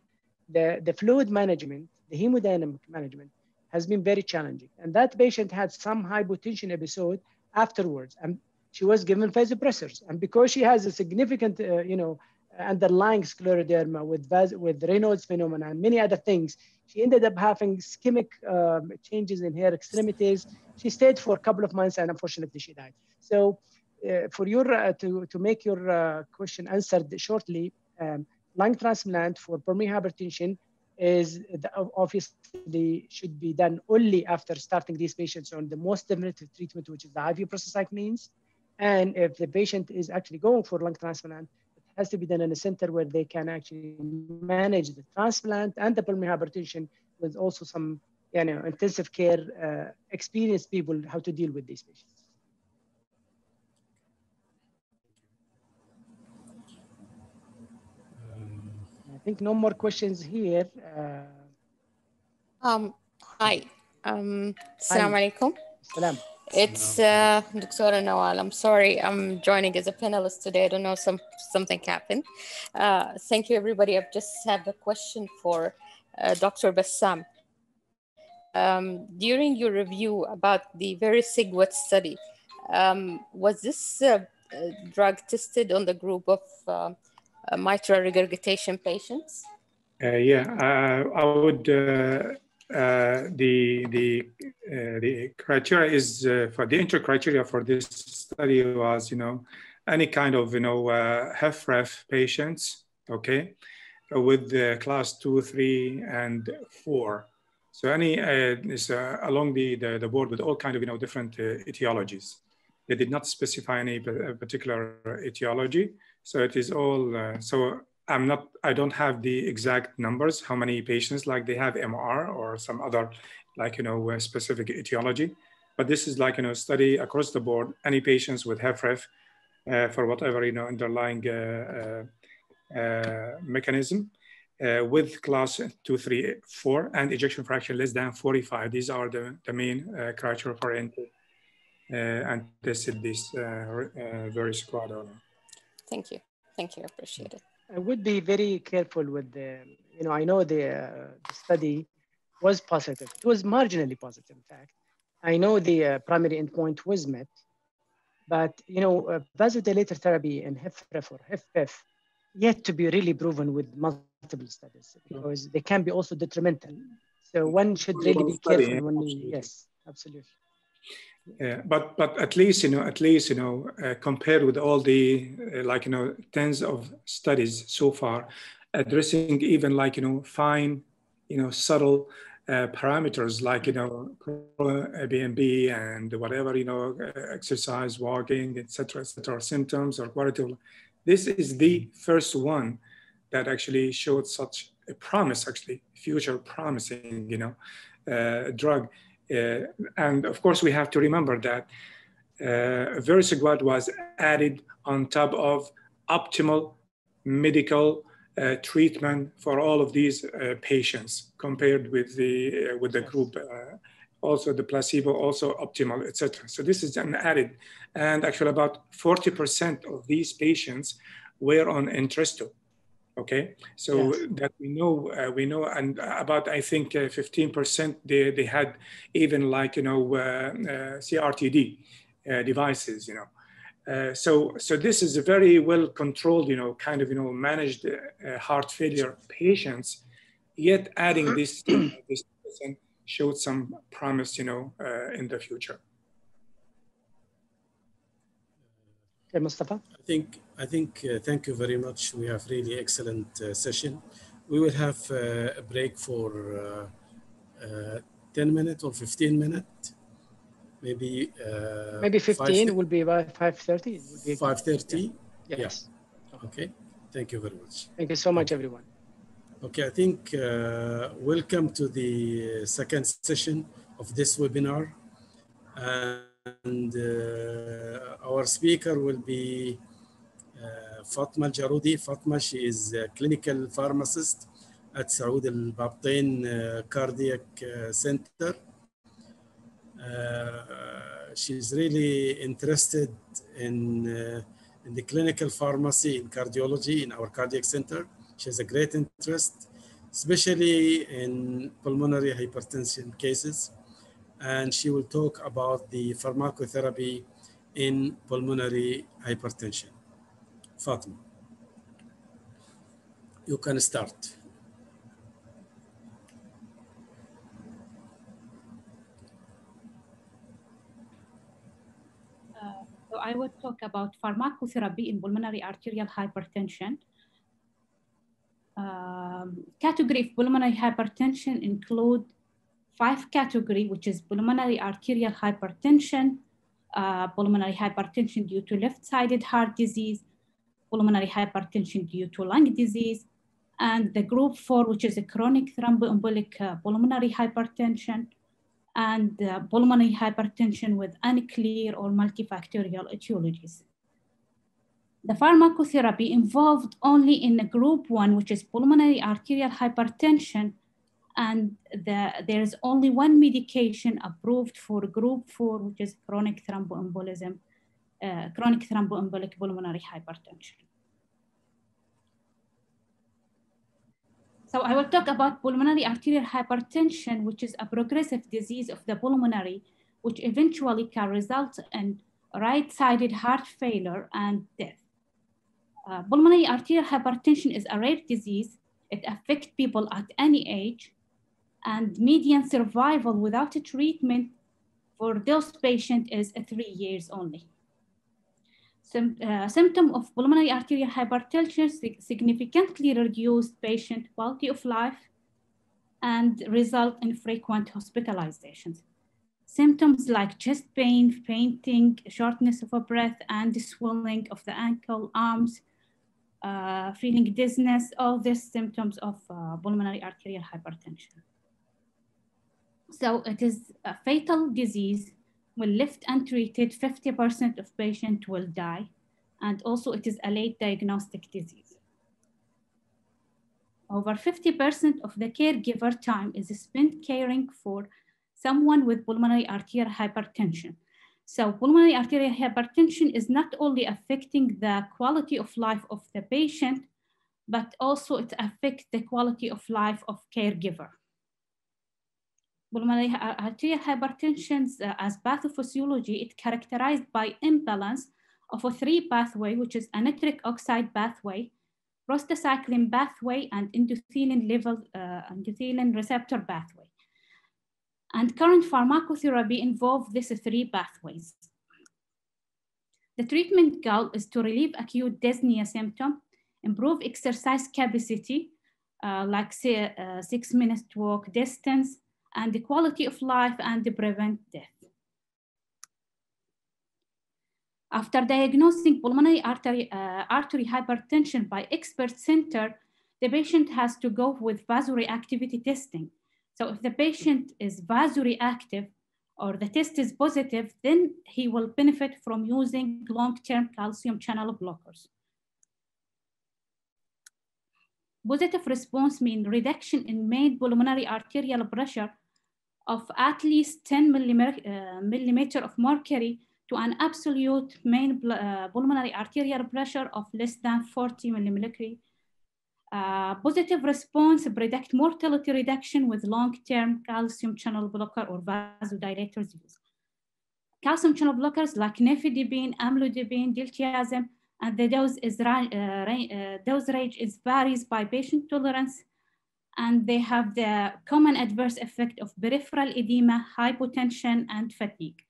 the fluid management, the hemodynamic management has been very challenging. And that patient had some hypotension episode afterwards, and she was given vasopressors. And because she has a significant, underlying scleroderma with Raynaud's phenomenon and many other things, she ended up having ischemic changes in her extremities. She stayed for a couple of months, and unfortunately she died. So for your to make your question answered shortly, lung transplant for pulmonary hypertension is obviously should be done only after starting these patients on the most definitive treatment, which is the IV prostacyclines. And if the patient is actually going for lung transplant, it has to be done in a center where they can actually manage the transplant and the pulmonary hypertension with also some intensive care experienced people how to deal with these patients. I think no more questions here. Hi. Assalamu alaikum. Salam. It's Dr. Nawal. I'm sorry, I'm joining as a panelist today. I don't know, something happened. Thank you, everybody. I just have a question for Dr. Bassam. During your review about the very SIGWAT study, was this drug tested on the group of mitral regurgitation patients? I would. The criteria is for the entry criteria for this study was any kind of HFrEF patients, okay, with the class 2, 3, and 4. So any is along the board with all kind of different etiologies. They did not specify any particular etiology, so it is all so. I don't have the exact numbers, how many patients, like they have MR or some other, specific etiology. But this is study across the board, any patients with HFrEF for whatever, underlying mechanism with class 2, 3, 4 and ejection fraction less than 45. These are the main criteria for entry and tested this very squad. Thank you. Thank you. I appreciate it. I would be very careful with you know, I know the study was positive. It was marginally positive, in fact. I know the primary endpoint was met, but you know, vasodilator therapy and HFrEF or HFpEF yet to be really proven with multiple studies because they can be also detrimental. So one should really be careful when we, yes, absolutely. But at least, compared with all the tens of studies so far, addressing even fine, subtle parameters like BNB and whatever, exercise, walking, etc., symptoms or quality of life. This is the first one that actually showed such a promise, actually future promising, drug. And of course, we have to remember that vericiguat was added on top of optimal medical treatment for all of these patients compared with the group. Also the placebo, also optimal, etc. So this is an added, and actually about 40% of these patients were on Entresto. Okay, so that we know, and about I think 15% they had even CRTD devices, so this is a very well controlled, managed heart failure patients. Yet adding this showed some promise, in the future. Okay, Mustafa. I think thank you very much. We have really excellent session. We will have a break for 10 minutes or 15 minutes. Maybe 15 will be by 5:30. 5:30? Yeah. Yes. Okay. Thank you very much. Thank you so much, everyone. Okay, I think welcome to the second session of this webinar. And our speaker will be Fatma Al-Jarudi. Fatma, she is a clinical pharmacist at Saoud Al-Babtain Cardiac Center. She's really interested in the clinical pharmacy in cardiology in our cardiac center. She has a great interest, especially in pulmonary hypertension cases. And she will talk about the pharmacotherapy in pulmonary hypertension. Fatima, you can start. So I would talk about pharmacotherapy in pulmonary arterial hypertension. Category of pulmonary hypertension include 5 categories, which is pulmonary arterial hypertension, pulmonary hypertension due to left-sided heart disease, pulmonary hypertension due to lung disease, and the group 4, which is a chronic thromboembolic pulmonary hypertension, and pulmonary hypertension with unclear or multifactorial etiologies. The pharmacotherapy involved only in the group 1, which is pulmonary arterial hypertension, and there is only one medication approved for group 4, which is chronic thromboembolism, chronic thromboembolic pulmonary hypertension. So I will talk about pulmonary arterial hypertension, which is a progressive disease of the pulmonary, which eventually can result in right-sided heart failure and death. Pulmonary arterial hypertension is a rare disease. It affects people at any age, and median survival without a treatment for those patients is 3 years only. Symptom of pulmonary arterial hypertension significantly reduce patient quality of life and result in frequent hospitalizations. Symptoms like chest pain, fainting, shortness of breath, and swelling of the ankle, arms, feeling dizziness, all these symptoms of pulmonary arterial hypertension. So it is a fatal disease. When left untreated, 50% of patients will die. And also it is a late diagnostic disease. Over 50% of the caregiver time is spent caring for someone with pulmonary arterial hypertension. So pulmonary arterial hypertension is not only affecting the quality of life of the patient, but also it affects the quality of life of caregiver. Pulmonary arterial hypertension as pathophysiology, it's characterized by imbalance of a three pathway, which is a nitric oxide pathway, prostacyclin pathway, and endothelin receptor pathway. And current pharmacotherapy involves these three pathways. The treatment goal is to relieve acute dyspnea symptom, improve exercise capacity, like say 6 minutes walk distance, and the quality of life, and prevent death. After diagnosing pulmonary artery hypertension by expert center, the patient has to go with vasoreactivity testing. So if the patient is vasoreactive or the test is positive, then he will benefit from using long-term calcium channel blockers. Positive response means reduction in mean pulmonary arterial pressure of at least 10 millimeter of mercury to an absolute mean pulmonary arterial pressure of less than 40 millimercury. Positive response predict mortality reduction with long-term calcium channel blocker or vasodilators use. Calcium channel blockers like nifedipine, amlodipine, diltiazem, and the dose range varies by patient tolerance, and they have the common adverse effect of peripheral edema, hypotension, and fatigue.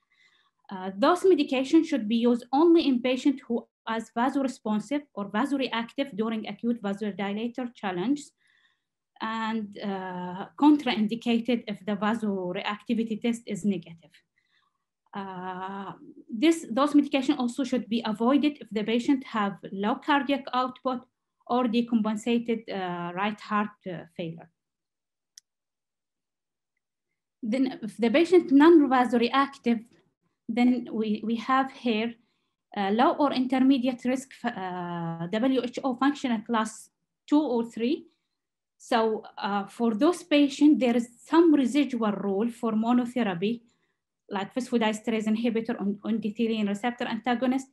Those medications should be used only in patients who are vasoresponsive or vasoreactive during acute vasodilator challenge, and contraindicated if the vasoreactivity test is negative. Those medications also should be avoided if the patient have low cardiac output or decompensated right heart failure. Then if the patient non-vasoreactive, then we have here low or intermediate risk WHO functional class 2 or 3. So for those patients, there is some residual role for monotherapy, like phosphodiesterase inhibitor on endothelin receptor antagonist,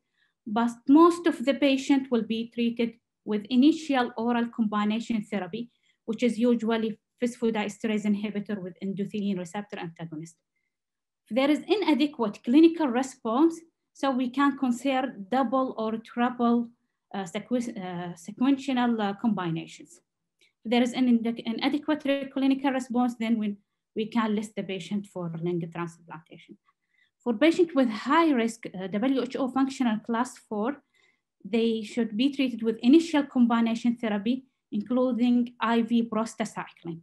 but most of the patient will be treated with initial oral combination therapy, which is usually phosphodiesterase inhibitor with endothelin receptor antagonist. If there is inadequate clinical response, so we can consider double or triple sequential combinations. If there is an inadequate clinical response, then we can list the patient for lung transplantation. For patients with high risk WHO functional class 4, they should be treated with initial combination therapy, including IV prostacyclin.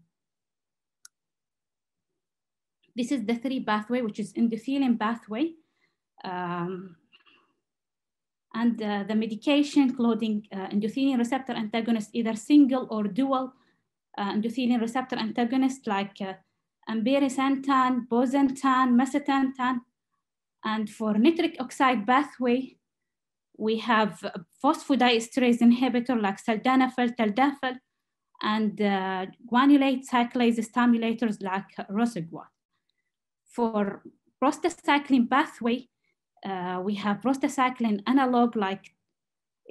This is the three pathway, which is endothelin pathway. And the medication, including endothelin receptor antagonist, either single or dual endothelin receptor antagonist like amberisantan, bosentan, mesetantan. And for nitric oxide pathway, we have phosphodiesterase inhibitor like sildenafil, taldafil, and guanylate cyclase stimulators like rosuglutat. For prostacyclin pathway, we have prostacyclin analog like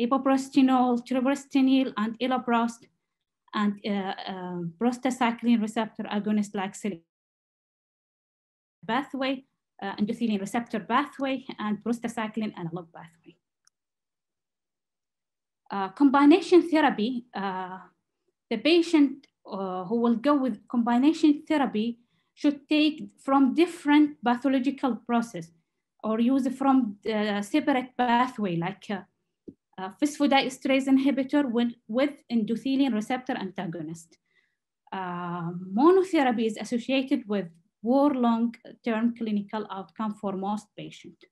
epoprostenol, treprostinil, and iloprost, and prostacyclin receptor agonist like pathway, endothelin receptor pathway, and prostacyclin analog pathway. Combination therapy, the patient who will go with combination therapy should take from different pathological process or use from separate pathway like phosphodiesterase inhibitor with endothelin receptor antagonist. Monotherapy is associated with poor long-term clinical outcome for most patients.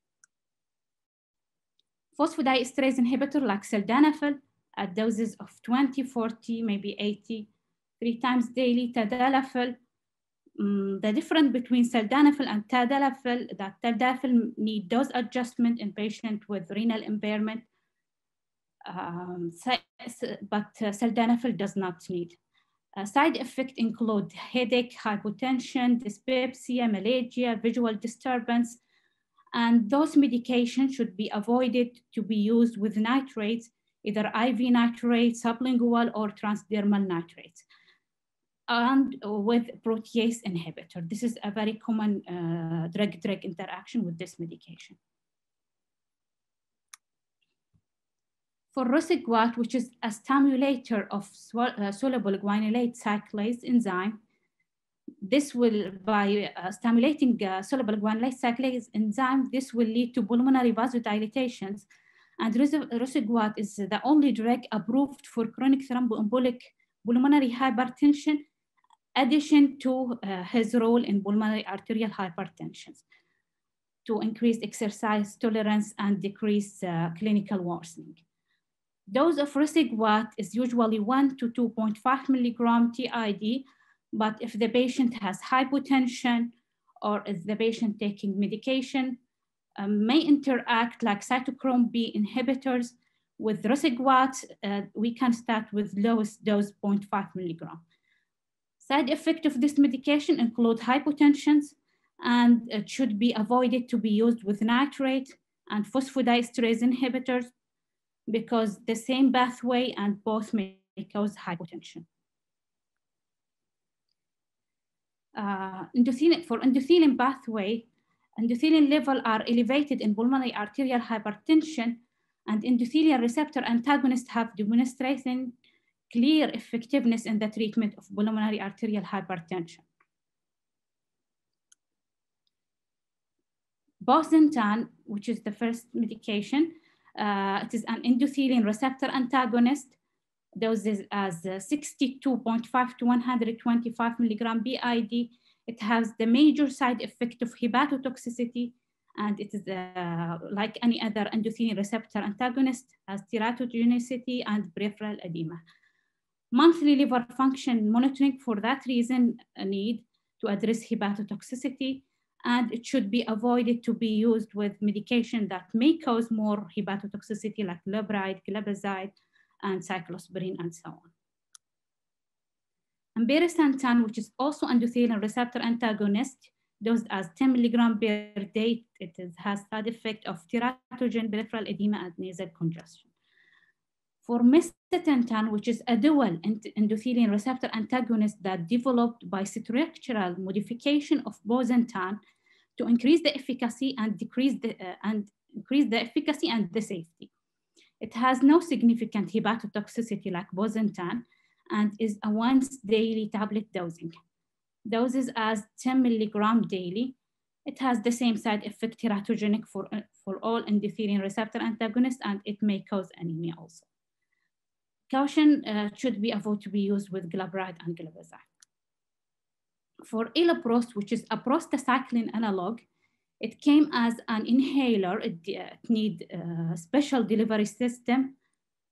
Phosphodiesterase inhibitor like sildenafil at doses of 20, 40, maybe 80, 3 times daily. Tadalafil, the difference between sildenafil and tadalafil, that tadalafil need dose adjustment in patients with renal impairment, but sildenafil does not need. Side effects include headache, hypotension, dyspepsia, malaria, visual disturbance, and those medications should be avoided to be used with nitrates either IV nitrate, sublingual, or transdermal nitrates, and with protease inhibitor. This is a very common drug-drug interaction with this medication. For rosiguat, which is a stimulator of soluble guanylate cyclase enzyme, this will, by stimulating soluble guanylate cyclase enzyme, this will lead to pulmonary vasodilatations. And rosiguat is the only drug approved for chronic thromboembolic pulmonary hypertension, addition to his role in pulmonary arterial hypertension, to increase exercise tolerance and decrease clinical worsening. Dose of rosiguat is usually 1 to 2.5 milligram TID, but if the patient has hypotension or if the patient taking medication, may interact like cytochrome B inhibitors with rosiguat, we can start with lowest dose 0.5 milligram. Side effects of this medication include hypotensions, and it should be avoided to be used with nitrate and phosphodiesterase inhibitors because the same pathway and both may cause hypotension. For endothelin pathway, endothelin level are elevated in pulmonary arterial hypertension, and endothelial receptor antagonists have demonstrated clear effectiveness in the treatment of pulmonary arterial hypertension. Bosentan, which is the first medication, it is an endothelin receptor antagonist. Doses as 62.5 to 125 milligram BID. It has the major side effect of hepatotoxicity, and it is like any other endothelin receptor antagonist, as teratogenicity and peripheral edema. Monthly liver function monitoring for that reason need to address hepatotoxicity, and it should be avoided to be used with medication that may cause more hepatotoxicity like lobride, glabazide, and cyclosporine, and so on. And beresantan, which is also endothelin receptor antagonist, dosed as 10 milligram per day, it has side effect of teratogen, peripheral edema, and nasal congestion. For mesatentan, which is a dual endothelin receptor antagonist that developed by structural modification of bosentan to increase the efficacy and increase the efficacy and the safety. It has no significant hepatotoxicity like bosentan and is a once daily tablet dosing. Doses as 10 milligram daily. It has the same side effect teratogenic for all endothelin receptor antagonists, and it may cause anemia also. Caution should be avoided to be used with glargine and glabazide. For iloprost, which is a prostacyclin analog, it came as an inhaler. It needs a special delivery system.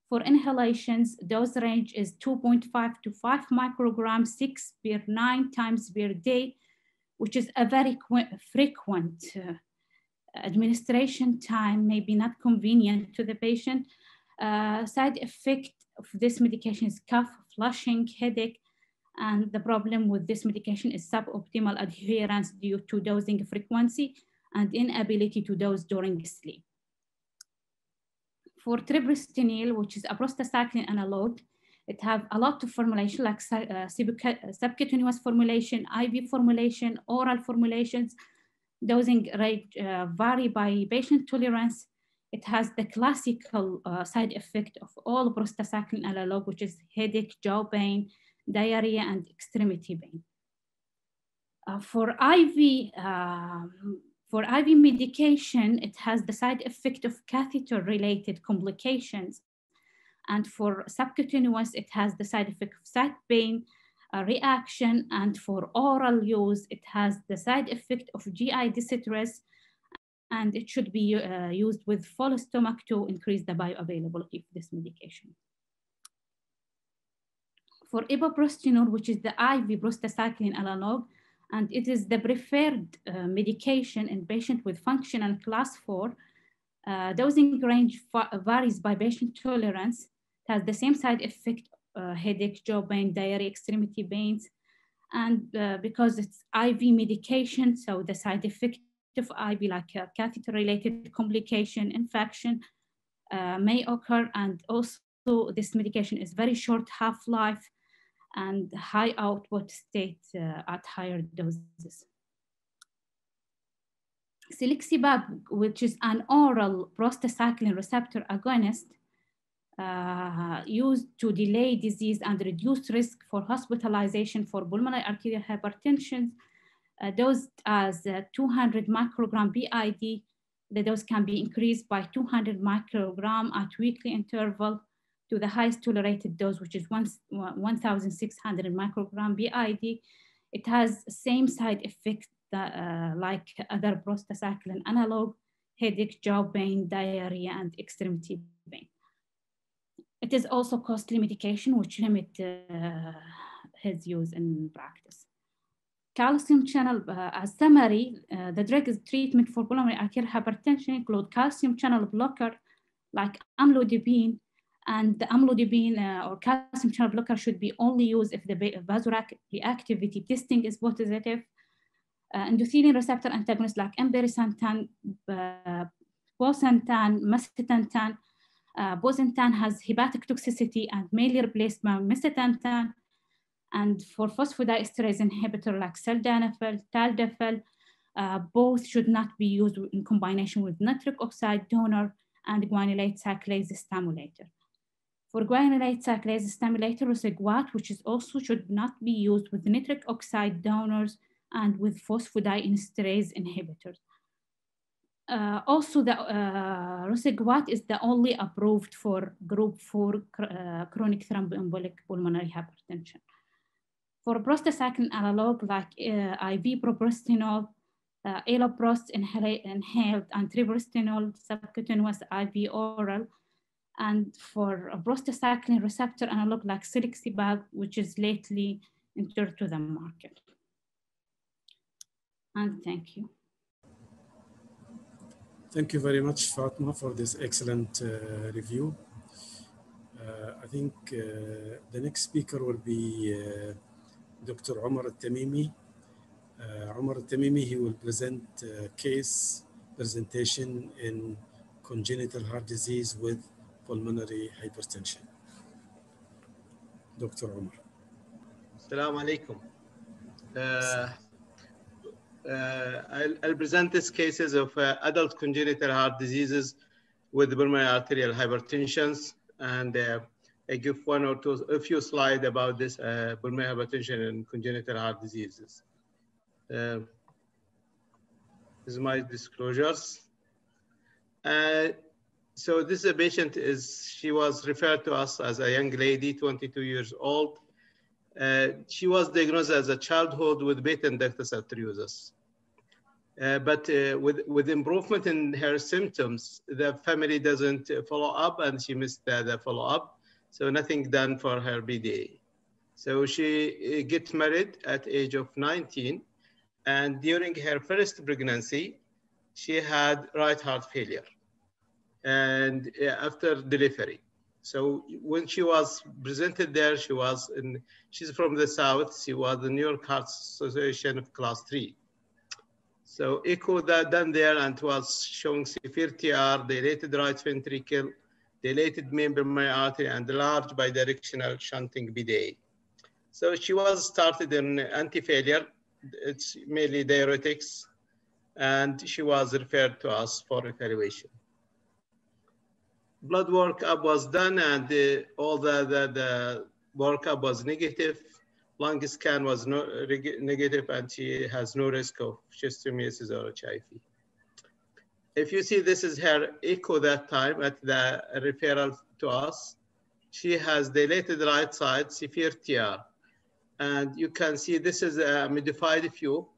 For inhalations, dose range is 2.5 to 5 micrograms, 6 per 9 times per day, which is a very frequent administration time, maybe not convenient to the patient. Side effect of this medication is cough, flushing, headache, and the problem with this medication is suboptimal adherence due to dosing frequency and inability to dose during sleep. For treprostinil, which is a prostacyclin analog, it have a lot of formulation like subcutaneous formulation, IV formulation, oral formulations. Dosing rate vary by patient tolerance. It has the classical side effect of all prostacyclin analog, which is headache, jaw pain, diarrhea, and extremity pain. For IV medication, it has the side effect of catheter-related complications. And for subcutaneous, it has the side effect of side pain, reaction. And for oral use, it has the side effect of GI distress, and it should be used with full stomach to increase the bioavailability of this medication. For epoprostenol, which is the IV prostacyclin analog, and it is the preferred medication in patients with functional class 4. Dosing range varies by patient tolerance. It has the same side effect, headache, jaw pain, diarrhea, extremity pains. And because it's IV medication, so the side effect of IV like catheter-related complication, infection, may occur, and also this medication is very short half-life and high output state at higher doses. Selexibab, which is an oral prostacyclin receptor agonist, used to delay disease and reduce risk for hospitalization for pulmonary arterial hypertension, dosed as 200 microgram BID. The dose can be increased by 200 microgram at weekly interval to the highest tolerated dose, which is 1,600 microgram BID. It has the same side effects like other prostacyclin analog: headache, jaw pain, diarrhea, and extremity pain. It is also costly medication, which limit his use in practice. Calcium channel, as summary, the drug is treatment for pulmonary arterial hypertension include calcium channel blocker like amlodipine, and the amlodipine or calcium channel blocker should be only used if the vasoreactivity testing is positive. Endothelin receptor antagonists like embericentan, bosentan, macitentan. Bosentan has hepatic toxicity and may be replaced by macitentan. And for phosphodiesterase inhibitor like sildenafil, taldefil, both should not be used in combination with nitric oxide donor and guanylate cyclase stimulator. For guanylate cyclase stimulator, rosegwat, which is also should not be used with nitric oxide donors and with phosphodiesterase inhibitors. Also, the rosegwat is the only approved for group 4 chronic thromboembolic pulmonary hypertension. For prostacyclin analog like IV propranolol, aloprost inhaled, and treprostinil subcutaneous IV oral, and for prostacyclin receptor analog like selexibab, which is lately entered to the market. And thank you. Thank you very much, Fatma, for this excellent review. I think the next speaker will be Dr. Omar Al-Tamimi. Omar Al-Tamimi, he will present a case presentation in congenital heart disease with pulmonary hypertension. Dr. Omar. Assalamu alaikum. I'll present these cases of adult congenital heart diseases with pulmonary arterial hypertension, and I give a few slides about this pulmonary hypertension and congenital heart diseases. This is my disclosures. So this is a patient, she was referred to us as a young lady, 22 years old. She was diagnosed as a childhood with patent ductus arteriosus. But with improvement in her symptoms, the family doesn't follow up, and she missed the follow-up. So nothing done for her BDA. So she gets married at age of 19. And during her first pregnancy, she had right heart failure. And after delivery. So when she was presented there, she's from the South. She was the New York Heart Association of class 3. So echo that done there, and was showing severe TR, dilated right ventricle, dilated main pulmonary artery, and large bidirectional shunting BDA. So she was started in anti-failure. It's mainly diuretics, and she was referred to us for evaluation. Blood workup was done, and all the workup was negative. Lung scan was negative, and she has no risk of schistosomiasis or HIV. If you see, this is her echo that time at the referral to us. She has dilated right side, severe TR. And you can see this is a modified view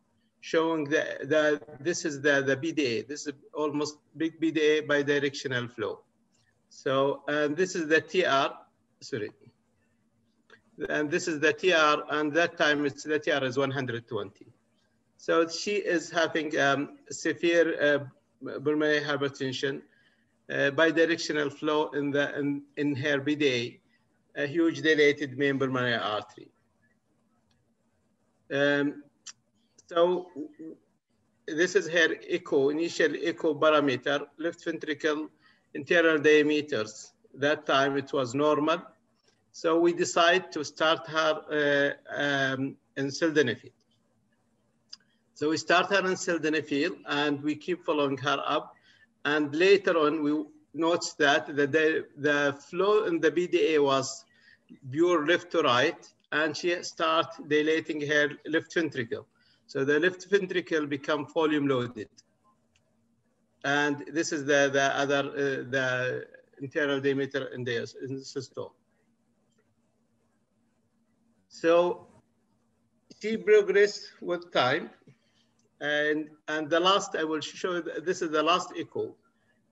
showing this is the BDA. This is almost big BDA bidirectional flow. So, and this is the TR, sorry. And this is the TR, and that time the TR is 120. So she is having severe pulmonary hypertension, bidirectional flow in her BDA, a huge dilated main pulmonary artery. So this is her echo, initial echo parameter, left ventricle internal diameters. That time it was normal. So we decided to start her in sildenafil. So we start her in sildenafil and we keep following her up. And later on, we noticed that the flow in the BDA was pure left to right, and she started dilating her left ventricle. So the left ventricle become volume loaded. And this is the internal diameter in the systole. So she progressed with time. And the last, I will show you, this is the last echo,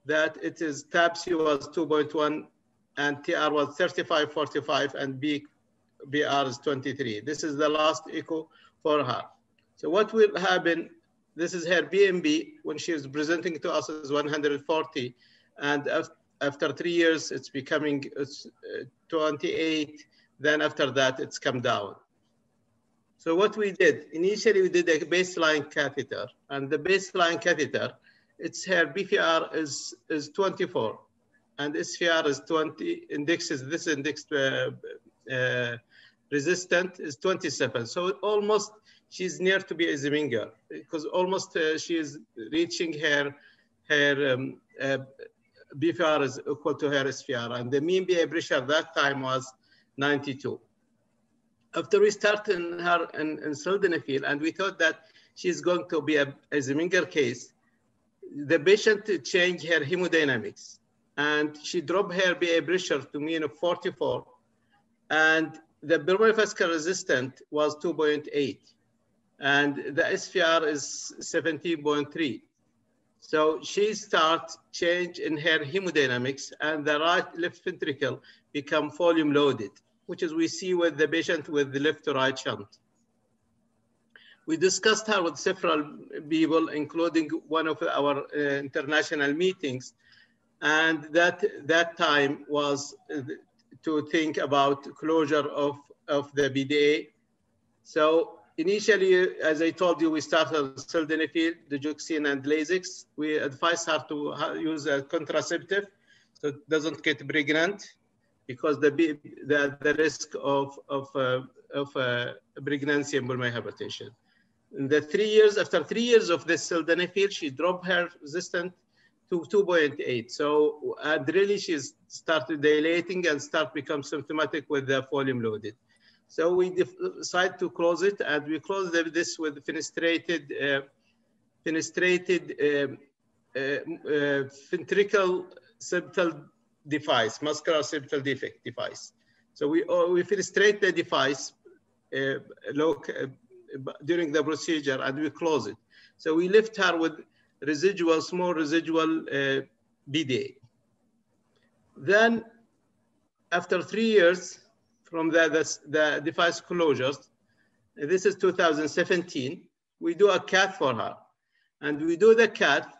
that it is TAPC was 2.1 and TR was 35/45 and BR is 23. This is the last echo for her. So what will happen, this is her BMB when she is presenting to us is 140. And after 3 years, it's becoming 28. Then after that, it's come down. So what we did, initially we did a baseline catheter, and the baseline catheter, it's her BPR is 24, and SVR is 20, this index resistant is 27. So almost she's near to be a Zeminger, because almost she is reaching her BPR is equal to her SVR, and the mean BA pressure that time was 92. After we started her in sildenafil, and we thought that she's going to be a Zeminger case, the patient changed her hemodynamics, and she dropped her BA pressure to mean of 44, and the pulmonary vascular resistant was 2.8, and the SVR is 17.3. So she starts change in her hemodynamics, and the left ventricle become volume loaded, which is we see with the patient with the left to right shunt. We discussed her with several people, including one of our international meetings. And that time was to think about closure of the BDA. So initially, as I told you, we started sildenafil, digoxin, and Lasix. We advised her to use a contraceptive so it doesn't get pregnant, because the risk of pregnancy and pulmonary hypertension. In the 3 years, after 3 years of this sildenafil, she dropped her resistance to 2.8. So and really she's started dilating and start become symptomatic with the volume loaded. So we decided to close it, and we closed this with fenestrated ventricle septal device, muscular septal defect device. So we fenestrate the device during the procedure, and we close it. So we left her with small residual BDA. Then after 3 years from the device closures, this is 2017, we do a cath for her. And we do the cath,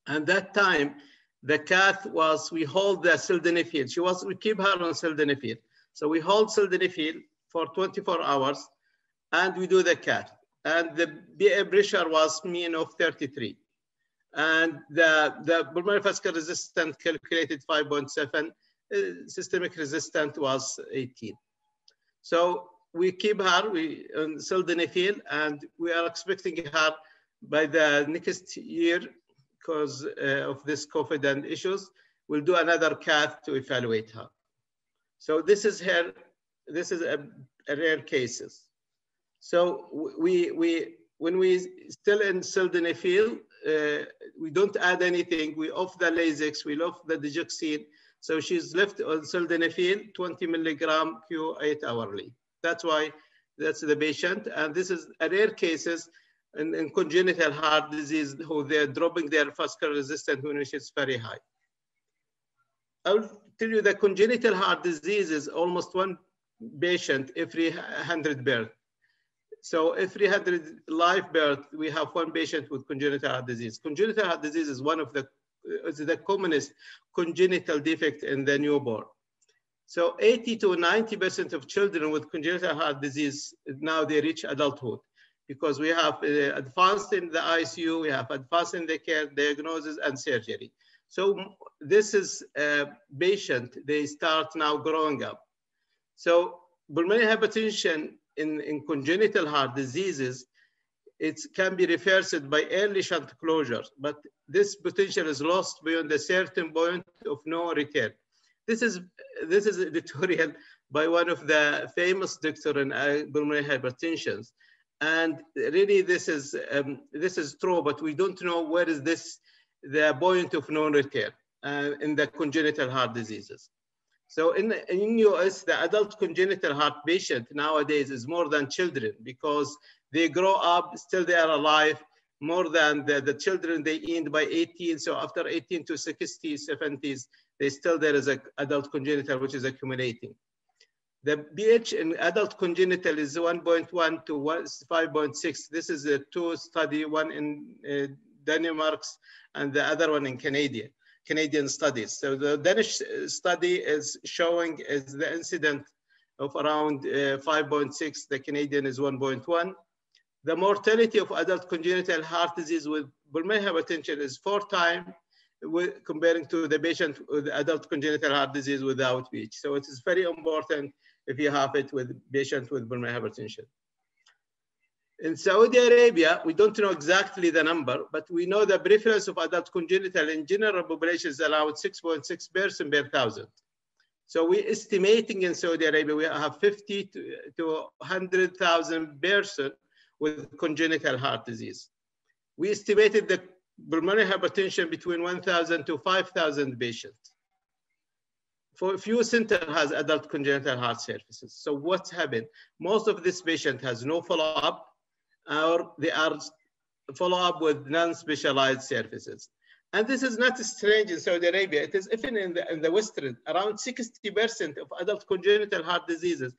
and that time, the cath was, we hold the sildenafil. We keep her on sildenafil. So we hold sildenafil for 24 hours, and we do the cath. And the BA pressure was mean of 33. And the pulmonary vascular resistant calculated 5.7, systemic resistant was 18. So we keep her on sildenafil, and we are expecting her by the next year, because of this COVID and issues, we'll do another cath to evaluate her. So this is a rare cases. So when we still in sildenafil, we don't add anything. We off the Lasix, we off the digoxin. So she's left on sildenafil, 20 milligram Q8 hourly. That's why that's the patient. And this is a rare cases in congenital heart disease, who they're dropping their vascular resistance when it's very high. I'll tell you that congenital heart disease is almost one patient every 100 birth. So every 100 live birth, we have one patient with congenital heart disease. Congenital heart disease is one of the commonest congenital defect in the newborn. So 80 to 90% of children with congenital heart disease, now they reach adulthood, because we have advanced in the ICU, we have advanced in the care, diagnosis, and surgery. So this is a patient, they start now growing up. So pulmonary hypertension in congenital heart diseases, it can be reversed by early shunt closure, but this potential is lost beyond a certain point of no return. This is an editorial by one of the famous doctors in pulmonary hypertension. And really this is true, but we don't know where is the point of no return in the congenital heart diseases. So in US, the adult congenital heart patient nowadays is more than children because they grow up, still they are alive, more than the children they end by 18. So after 18 to 60s, 70s, there is an adult congenital which is accumulating. The pH in adult congenital is 1.1 to 5.6. This is a two study, one in Denmark and the other one in Canadian studies. So the Danish study is showing is the incident of around 5.6. The Canadian is 1.1. The mortality of adult congenital heart disease with pulmonary hypertension is 4 times comparing to the patient with adult congenital heart disease without PH. So it is very important if you have it with patient with pulmonary hypertension. In Saudi Arabia, we don't know exactly the number, but we know the prevalence of adult congenital in general population is around 6.6 person per 1,000. So we're estimating in Saudi Arabia, we have 50 to 100,000 person with congenital heart disease. We estimated the pulmonary hypertension between 1,000 to 5,000 patients. For a few centers has adult congenital heart surfaces. So what's happened? Most of this patient has no follow-up, or they are follow-up with non-specialized services. And this is not strange in Saudi Arabia. It is even in the Western, around 60% of adult congenital heart diseases,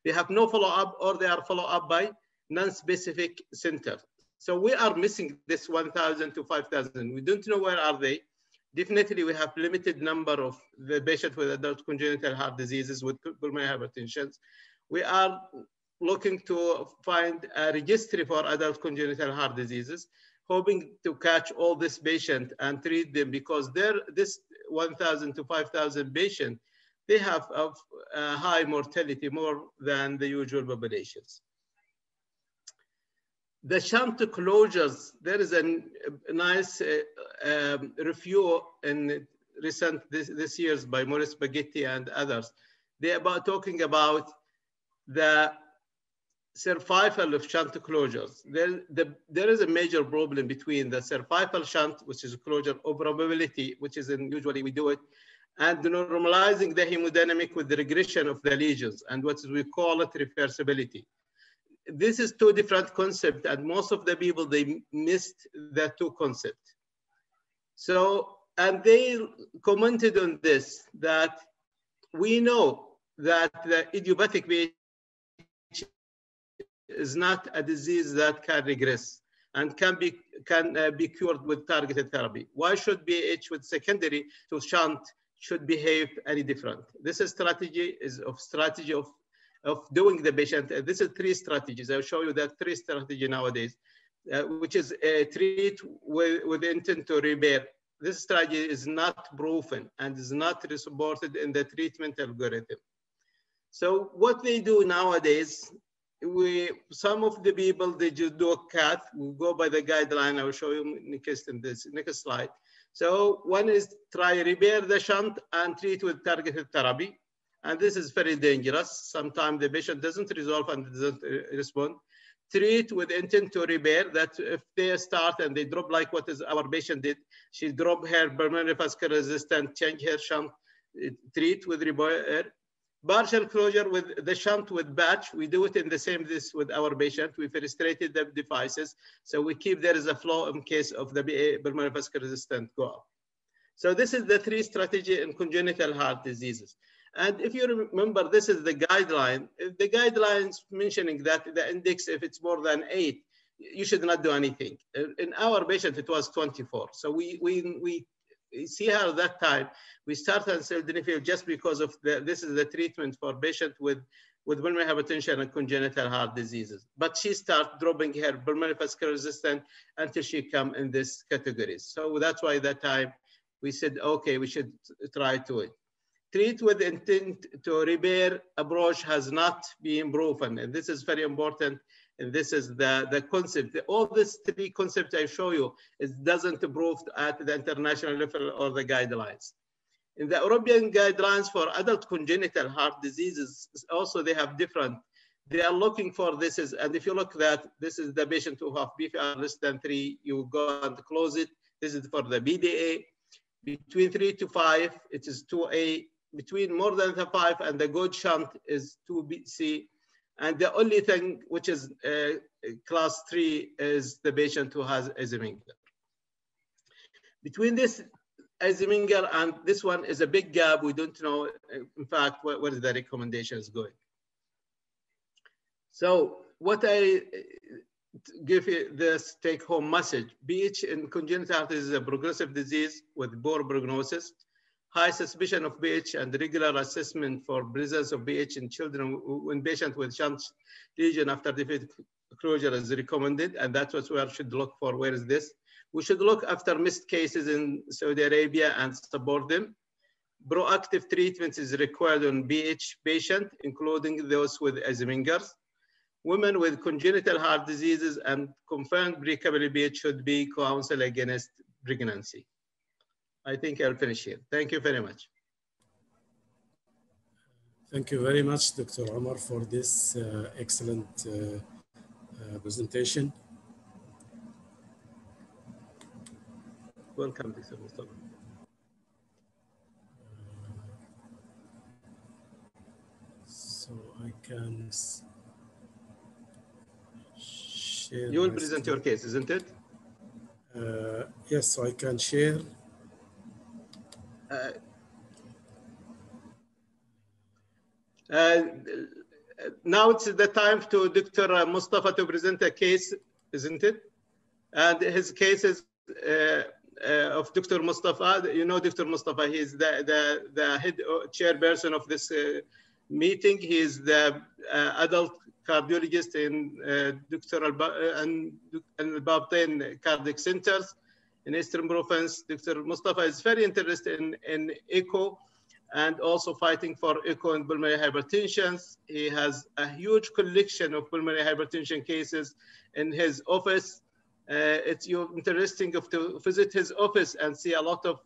they have no follow-up or they are follow-up by non-specific center. So we are missing this 1,000 to 5,000. We don't know where are they. Definitely we have limited number of the patients with adult congenital heart diseases with pulmonary hypertension. We are looking to find a registry for adult congenital heart diseases, hoping to catch all this patient and treat them because this 1,000 to 5,000 patients, they have a high mortality more than the usual populations. The shunt closures, there is a nice review in recent this year's by Maurice Spaghetti and others. They are talking about the survival of shunt closures. There is a major problem between the survival shunt, which is closure operability, which is usually we do it, and normalizing the hemodynamic with the regression of the lesions and what we call it reversibility. This is two different concepts, and most of the people, they missed the two concepts. So, and they commented on this, that we know that the idiopathic PH is not a disease that can regress and can be cured with targeted therapy. Why should PH with secondary to shunt should behave any different? This is strategy of doing the patient. This is 3 strategies. I'll show you that 3 strategy nowadays, which is treat with intent to repair. This strategy is not proven and is not supported in the treatment algorithm. So what they do nowadays, some of the people, they just do a cath. We go by the guideline. I will show you next in this next slide. So one is try repair the shunt and treat with targeted therapy. And this is very dangerous. Sometimes the patient doesn't resolve and doesn't respond. Treat with intent to repair, that if they start and they drop like what is our patient did, she dropped her pulmonary vascular resistant, change her shunt, treat with repair. Partial closure with the shunt with batch, we do it in the same this with our patient. We frustrated the devices. So we keep there is a flow in case of the pulmonary vascular resistant go up. So this is the 3 strategy in congenital heart diseases. And if you remember, this is the guideline. The guidelines mentioning that the index, if it's more than 8, you should not do anything. In our patient, it was 24. So we see how at that time, we started sildenafil just because of this is the treatment for patient with pulmonary hypertension and congenital heart diseases. But she started dropping her pulmonary vascular resistant until she come in this categories. So that's why that time we said, okay, we should try to it. Treat with intent to repair approach has not been proven. And this is very important. And this is the concept. All these three concepts I show you, it doesn't prove at the international level or the guidelines. In the European guidelines for adult congenital heart diseases, also they have different. They are looking for this is, and if you look that this is the patient who have BFR less than 3, you go and close it. This is for the BDA. Between 3 to 5, it is 2A. Between more than the 5 and the good shunt is 2C. And the only thing which is class 3 is the patient who has Eisenmenger. Between this Eisenmenger and this one is a big gap. We don't know, in fact, where the recommendation is going. So what I give you this take-home message: PH in congenital heart disease is a progressive disease with poor prognosis. High suspicion of PH and regular assessment for presence of PH in children when patient with shunt lesion after defeat closure is recommended, and that's what we should look for. Where is this? We should look after missed cases in Saudi Arabia and support them. Proactive treatment is required on PH patient, including those with Eisenmengers. Women with congenital heart diseases and confirmed pre-capillary PH should be counseled against pregnancy. I think I'll finish here. Thank you very much. Thank you very much, Dr. Omar, for this excellent presentation. Welcome, Dr. Mustafa. So I can share. You will present your case, isn't it? Yes, so I can share. Now it's the time to Dr. Mustafa to present a case, isn't it? And his case is of Dr. Mustafa. You know Dr. Mustafa, he's the head chairperson of this meeting. He is the adult cardiologist in Dr. Al-Babtain Cardiac Centers in Eastern Province. Dr. Mustafa is very interested in echo and also fighting for echo and pulmonary hypertension. He has a huge collection of pulmonary hypertension cases in his office. It's interesting to visit his office and see a lot of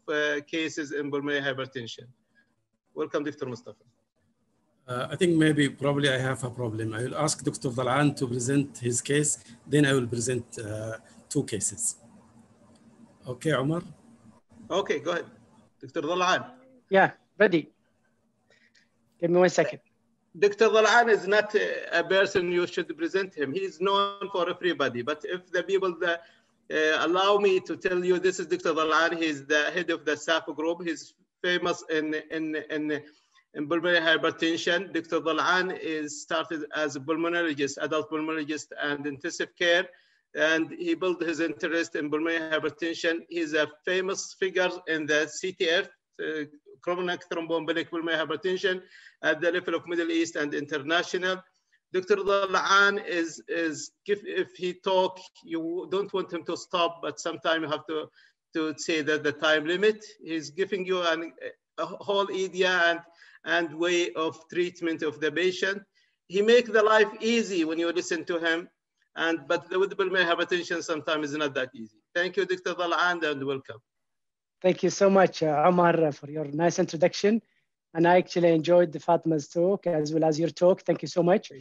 cases in pulmonary hypertension. Welcome, Dr. Mustafa. I think probably I have a problem. I will ask Dr. Dal'an to present his case, then I will present 2 cases. Okay, Omar? Okay, go ahead. Dr. Dal'an. Yeah, ready. Give me 1 second. Dr. Dal'an is not a person you should present him. He is known for everybody. But if the people that allow me to tell you, this is Dr. Dal'an. He's the head of the SAF group. He's famous in pulmonary hypertension. Dr. Dal'an is started as a pulmonologist, adult pulmonologist and intensive care. And he built his interest in pulmonary hypertension. He's a famous figure in the CTF, chronic thromboembolic pulmonary hypertension at the level of Middle East and international. Dr. Dal'an if he talk, you don't want him to stop, but sometimes you have to say that the time limit. He's giving you a whole idea and way of treatment of the patient. He makes the life easy when you listen to him. But with pulmonary hypertension, sometimes it's not that easy. Thank you, Dr. Dal'an, and welcome. Thank you so much, Omar, for your nice introduction. And I actually enjoyed the Fatma's talk as well as your talk. Thank you so much.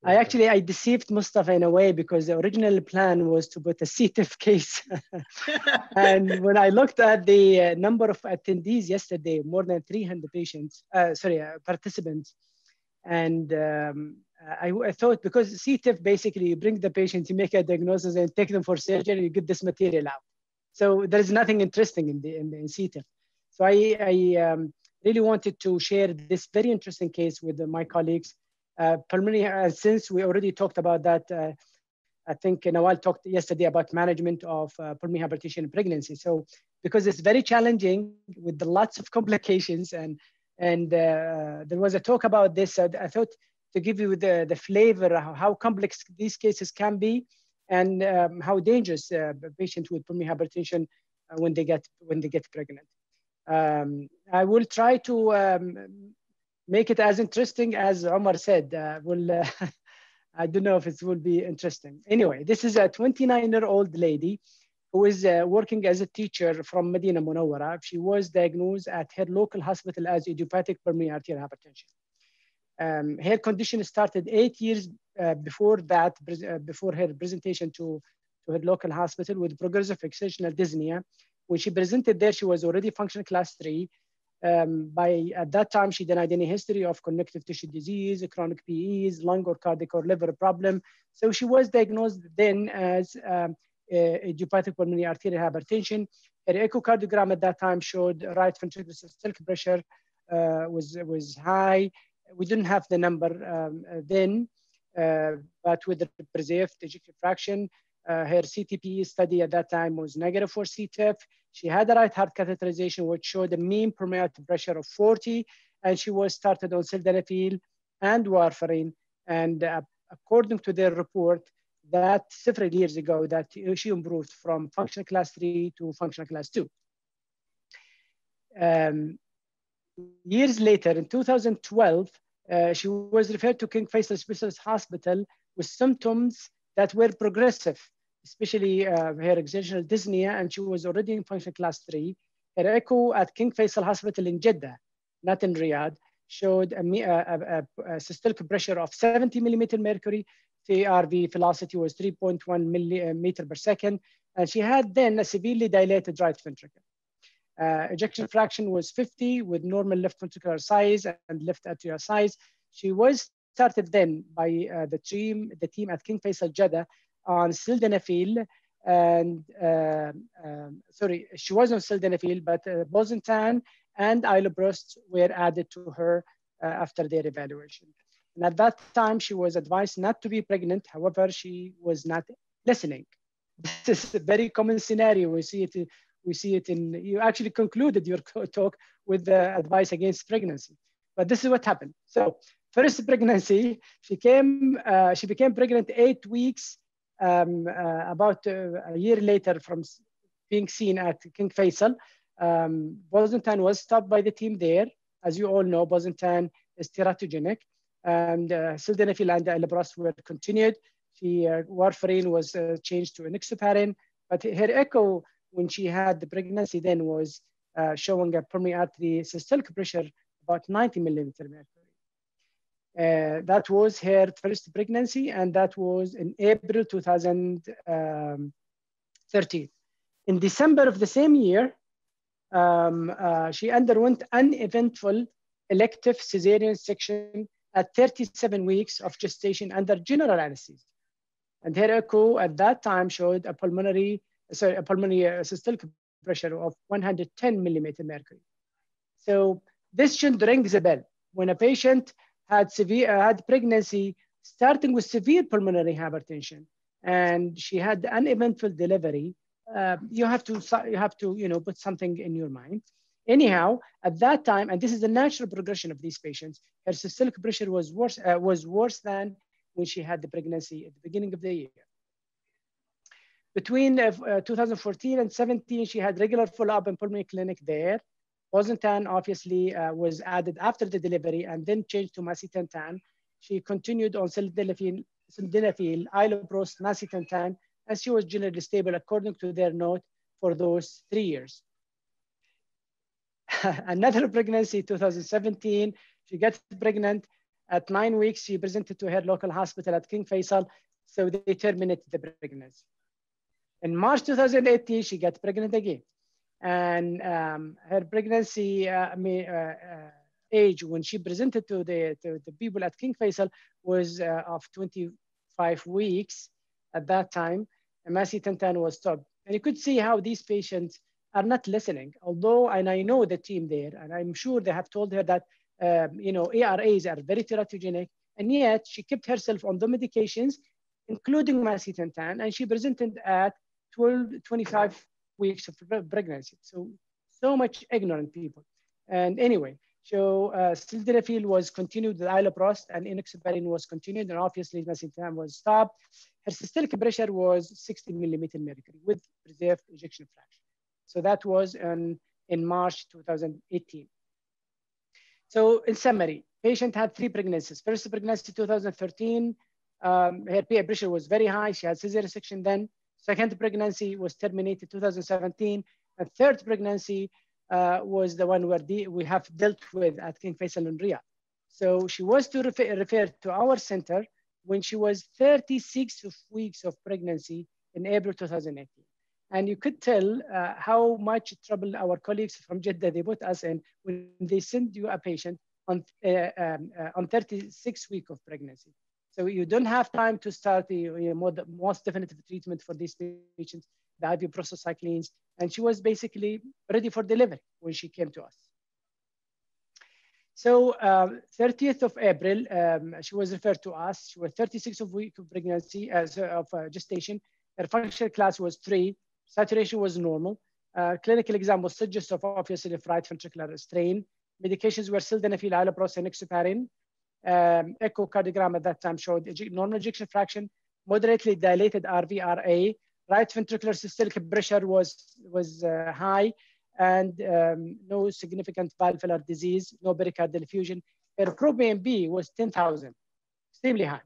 I deceived Mustafa in a way because the original plan was to put a CTF case. And when I looked at the number of attendees yesterday, more than 300 participants. And I thought, because CTF, basically you bring the patient, you make a diagnosis and take them for surgery, you get this material out. So there is nothing interesting in CTF. So I really wanted to share this very interesting case with my colleagues. Pulmonary, since we already talked about that, I think Nawal talked yesterday about management of pulmonary hypertension in pregnancy. So because it's very challenging with lots of complications, and there was a talk about this, I thought to give you the flavor of how complex these cases can be and how dangerous a patient with pulmonary hypertension when they get pregnant. I will try to make it as interesting as Omar said. I don't know if it will be interesting. Anyway, this is a 29-year-old lady who is working as a teacher from Medina Munawwara. She was diagnosed at her local hospital as idiopathic pulmonary arterial hypertension. Her condition started 8 years before that, before her presentation to her local hospital with progressive exertional dyspnea. When she presented there, she was already functional class 3. At that time, she denied any history of connective tissue disease, chronic PEs, lung or cardiac or liver problem. So she was diagnosed then as idiopathic pulmonary arterial hypertension. Her echocardiogram at that time showed right ventricular systolic pressure was high. We didn't have the number then, but with the preserved ejection fraction, her CTPE study at that time was negative for CTEF. She had a right heart catheterization, which showed a mean pulmonary artery pressure of 40, and she was started on sildenafil and warfarin. And according to their report, that several years ago, that she improved from functional class 3 to functional class 2. Years later, in 2012, she was referred to King Faisal Specialist Hospital with symptoms that were progressive, especially her exertional dyspnea, and she was already in functional class 3. Her echo at King Faisal Hospital in Jeddah, not in Riyadh, showed a systolic pressure of 70 millimeter mercury. TRV velocity was 3.1 millimeter per second, and she had then a severely dilated right ventricle. Ejection fraction was 50 with normal left ventricular size and left atrial size. She was started then by the team at King Faisal Jeddah on sildenafil, and sorry, she was on sildenafil, but bosentan and iloprost were added to her after their evaluation. And at that time, she was advised not to be pregnant. However, she was not listening. This is a very common scenario. We see it in, you actually concluded your talk with the advice against pregnancy. But this is what happened. So first pregnancy, she became pregnant 8 weeks, about a year later from being seen at King Faisal. Bosentan was stopped by the team there. As you all know, bosentan is teratogenic, and sildenafil and iloprost were continued. Warfarin was changed to enoxaparin, but her echo when she had the pregnancy then was showing a pulmonary artery systolic pressure about 90 millimeter mercury. That was her first pregnancy, and that was in April 2013. In December of the same year, she underwent uneventful elective cesarean section at 37 weeks of gestation under general anesthesia. And her echo at that time showed a pulmonary systolic pressure of 110 millimeter mercury. So this should ring the bell. When a patient had pregnancy starting with severe pulmonary hypertension, and she had uneventful delivery, you have to put something in your mind. Anyhow, at that time, and this is the natural progression of these patients, her systolic pressure was worse than when she had the pregnancy at the beginning of the year. Between 2014 and 17, she had regular follow-up in pulmonary clinic there. Bosentan obviously was added after the delivery and then changed to macitentan. She continued on sildenafil, iloprost, macitentan, and she was generally stable according to their note for those 3 years. Another pregnancy, 2017, she got pregnant. At 9 weeks, she presented to her local hospital at King Faisal, so they terminated the pregnancy. In March 2018, she got pregnant again. And her pregnancy age when she presented to the people at King Faisal was of 25 weeks at that time. And macitentan was stopped. And you could see how these patients are not listening. Although, and I know the team there, and I'm sure they have told her that ARAs are very teratogenic, and yet she kept herself on the medications, including macitentan, and she presented at 25 weeks of pregnancy. So much ignorant people. And anyway, so sildenafil was continued, the iloprost and enoxaparin was continued, and obviously macitentan was stopped. Her systolic pressure was 60 millimeter mercury with preserved ejection fraction. So that was on in March 2018. So in summary, patient had 3 pregnancies. First pregnancy 2013, her PA pressure was very high. She had cesarean section then. Second pregnancy was terminated 2017. And third pregnancy was the one where we have dealt with at King Faisal in Riyadh. So she was to refer to our center when she was 36 weeks of pregnancy in April 2018. And you could tell how much trouble our colleagues from Jeddah, they put us in when they send you a patient on 36 weeks of pregnancy. So you don't have time to start the most definitive treatment for these patients, the IV prostacyclines. And she was basically ready for delivery when she came to us. So 30th of April, she was referred to us. She was 36 weeks of pregnancy, of gestation. Her functional class was 3. Saturation was normal. Clinical exam was suggest of obviously left right ventricular strain. Medications were sildenafil, iloprost, and enoxaparin. Echocardiogram at that time showed normal ejection fraction, moderately dilated RVRA. Right ventricular systolic pressure was high, and no significant valvular disease, no pericardial effusion. Her pro-BNP was 10,000, extremely high.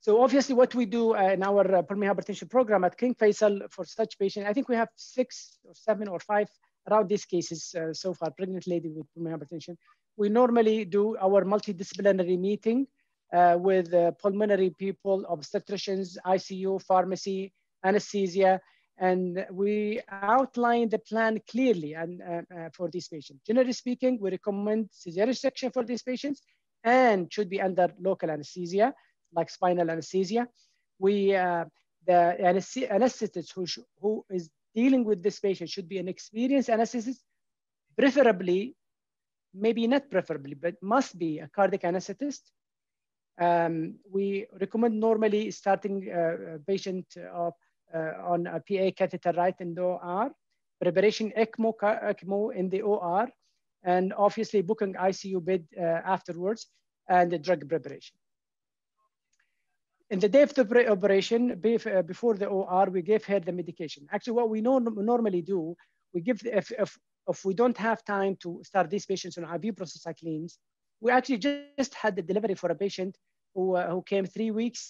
So obviously what we do in our pulmonary hypertension program at King Faisal for such patients, I think we have 6 or 7 or 5 around these cases so far, pregnant lady with pulmonary hypertension. We normally do our multidisciplinary meeting with pulmonary people, obstetricians, ICU, pharmacy, anesthesia, and we outline the plan clearly and for these patients. Generally speaking, we recommend cesarean section for these patients and should be under local anesthesia, like spinal anesthesia. The anesthetist who is dealing with this patient should be an experienced anesthetist, preferably, maybe not preferably, but must be a cardiac anesthetist. We recommend normally starting a patient on a PA catheter right in the OR, preparation ECMO in the OR, and obviously booking ICU bed afterwards, and the drug preparation. In the day of the operation, before the OR, we gave her the medication. Actually, what we normally do, we give, if we don't have time to start these patients on IV prostacyclines, we actually just had the delivery for a patient who came 28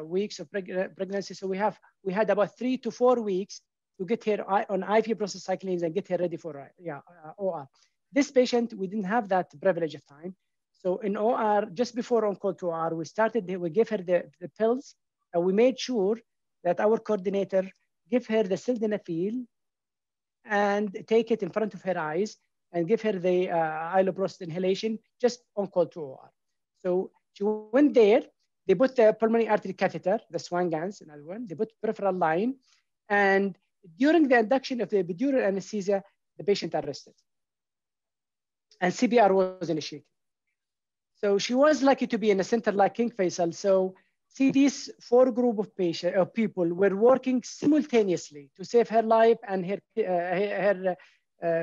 weeks of pregnancy. So we had about 3 to 4 weeks to get her on IV prostacyclines and get her ready for OR. This patient, we didn't have that privilege of time. So in OR, just before on-call to OR, we gave her the pills, and we made sure that our coordinator give her the sildenafil and take it in front of her eyes and give her the iloprost inhalation just on-call to OR. So she went there, they put the pulmonary artery catheter, the Swangans, another one, they put peripheral line, and during the induction of the epidural anesthesia, the patient arrested. And CPR was initiated. So she was lucky to be in a center like King Faisal. So see, these 4 group of people were working simultaneously to save her life and her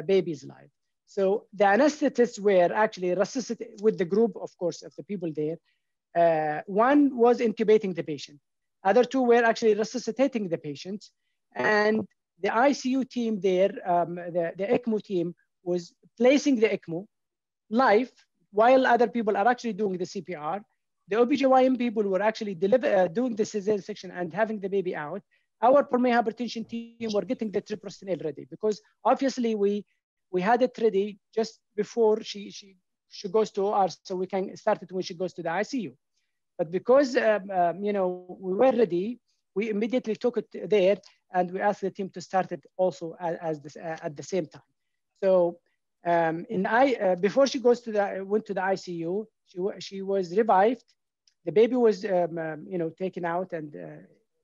baby's life. So the anesthetists were actually resuscitated with the group, of course, of the people there. One was intubating the patient. Other 2 were actually resuscitating the patient. And the ICU team there, the ECMO team, was placing the ECMO live while other people are actually doing the CPR. The OBGYN people were actually doing the cesarean section and having the baby out. Our pulmonary hypertension team were getting the treprostinil ready, because obviously we had it ready just before she goes to OR, so we can start it when she goes to the ICU. But because we were ready, we immediately took it there, and we asked the team to start it also at the same time. So before she went to the ICU, she was revived. The baby was taken out, and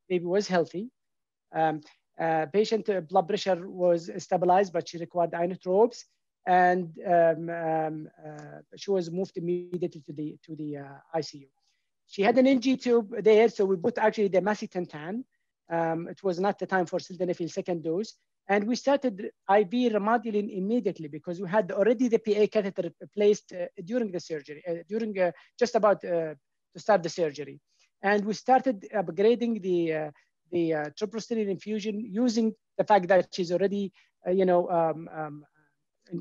baby was healthy. Patient blood pressure was stabilized, but she required inotropes, and she was moved immediately to the ICU. She had an NG tube there, so we put actually the macitentan. It was not the time for sildenafil second dose. And we started IV remodeling immediately, because we had already the PA catheter placed during the surgery, just about to start the surgery. And we started upgrading the treprostinil infusion using the fact that she's already,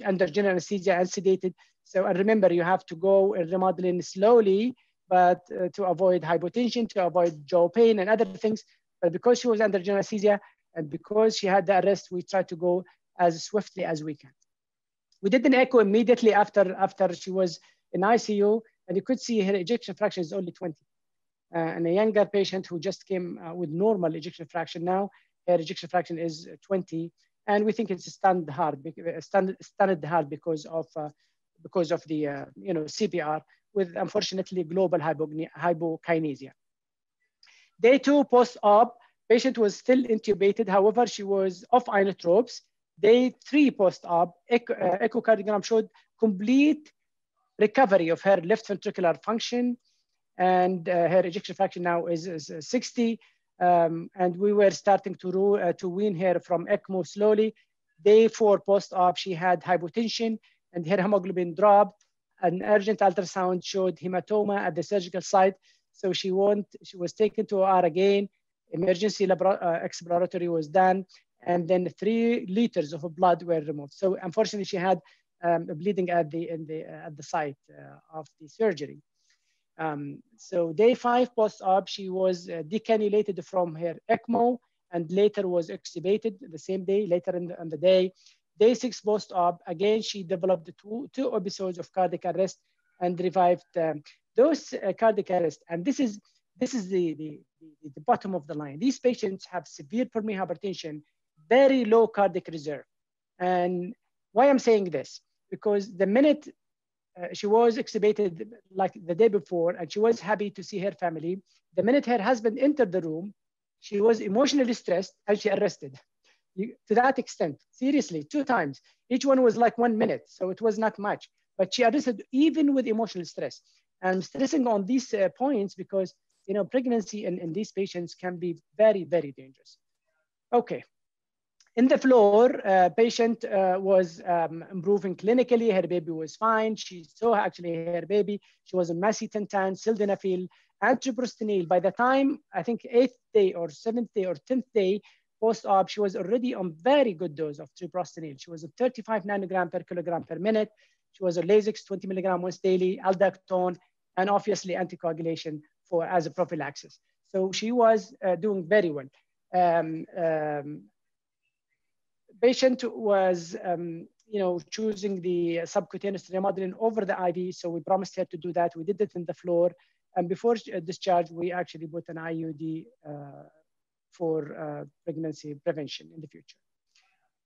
under general anesthesia and sedated. So, and remember, you have to go remodeling slowly, but to avoid hypotension, to avoid jaw pain and other things. But because she was under general anesthesia and because she had the arrest, we tried to go as swiftly as we can. We did an echo immediately after she was in ICU, and you could see her ejection fraction is only 20. And a younger patient who just came with normal ejection fraction now, her ejection fraction is 20, and we think it's a stunned heart because of the CPR with unfortunately global hypokinesia. Day 2 post-op, patient was still intubated. However, she was off inotropes. Day 3 post-op, echocardiogram showed complete recovery of her left ventricular function, and her ejection fraction now is 60. And we were starting to wean her from ECMO slowly. Day 4 post-op, she had hypotension and her hemoglobin dropped. An urgent ultrasound showed hematoma at the surgical site. So she was taken to OR again. Emergency exploratory was done, and then 3 liters of blood were removed. So unfortunately, she had bleeding at the site of the surgery. So day 5 post-op, she was decannulated from her ECMO and later was extubated the same day, later in the day. Day 6 post-op, again, she developed two episodes of cardiac arrest and revived those cardiac arrest. And this is the bottom of the line. These patients have severe pulmonary hypertension, very low cardiac reserve. And why I'm saying this? Because the minute she was extubated like the day before, and she was happy to see her family. The minute her husband entered the room, she was emotionally stressed and she arrested. To that extent, seriously, 2 times. Each one was like 1 minute, so it was not much. But she arrested even with emotional stress. And I'm stressing on these points because pregnancy in these patients can be very, very dangerous. Okay. In the floor, patient was improving clinically. Her baby was fine. She saw actually her baby. She was on macitentan, sildenafil, and treprostinil. By the time, I think 8th day or 7th day or 10th day post-op, she was already on very good dose of treprostinil. She was at 35 nanogram per kilogram per minute. She was on Lasix 20 milligram once daily, aldactone, and obviously anticoagulation as a prophylaxis. So she was doing very well. Patient was, choosing the subcutaneous remodeling over the IV, so we promised her to do that. We did it in the floor, and before discharge, we actually put an IUD for pregnancy prevention in the future.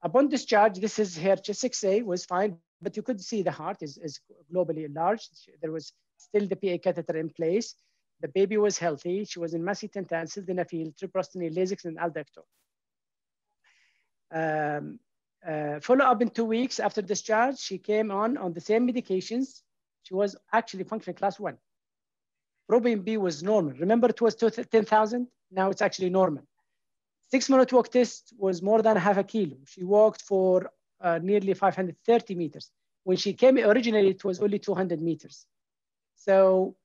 Upon discharge, this is her chest X-ray was fine, but you could see the heart is globally enlarged. There was still the PA catheter in place. The baby was healthy. She was in macitentan, sildenafil, treprostinil, Lasix, and aldactone. Follow up in 2 weeks after discharge, she came on the same medications. She was actually functioning class 1. ProBNP was normal. Remember, it was 10,000. Now it's actually normal. 6-minute walk test was more than half a kilo. She walked for nearly 530 meters. When she came originally, it was only 200 meters. So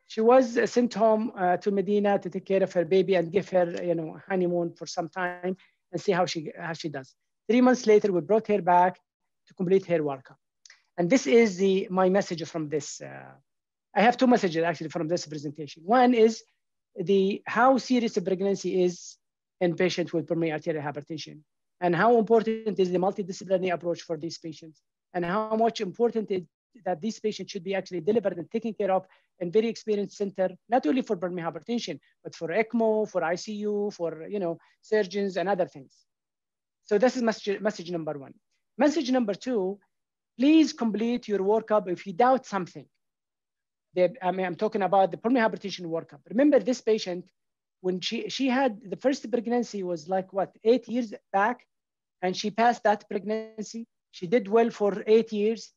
she was sent home to Medina to take care of her baby and give her, honeymoon for some time and see how she does. 3 months later, we brought her back to complete her workup. And this is my message from this. I have 2 messages actually from this presentation. One is how serious a pregnancy is in patients with pulmonary arterial hypertension, and how important is the multidisciplinary approach for these patients, and how much important it that these patients should be actually delivered and taken care of in very experienced center, not only for pulmonary hypertension, but for ECMO, for ICU, for surgeons and other things. So this is message number 1. Message number 2, please complete your workup if you doubt something. I'm talking about the pulmonary hypertension workup. Remember this patient, when she had the first pregnancy was like what, 8 years back, and she passed that pregnancy. She did well for 8 years,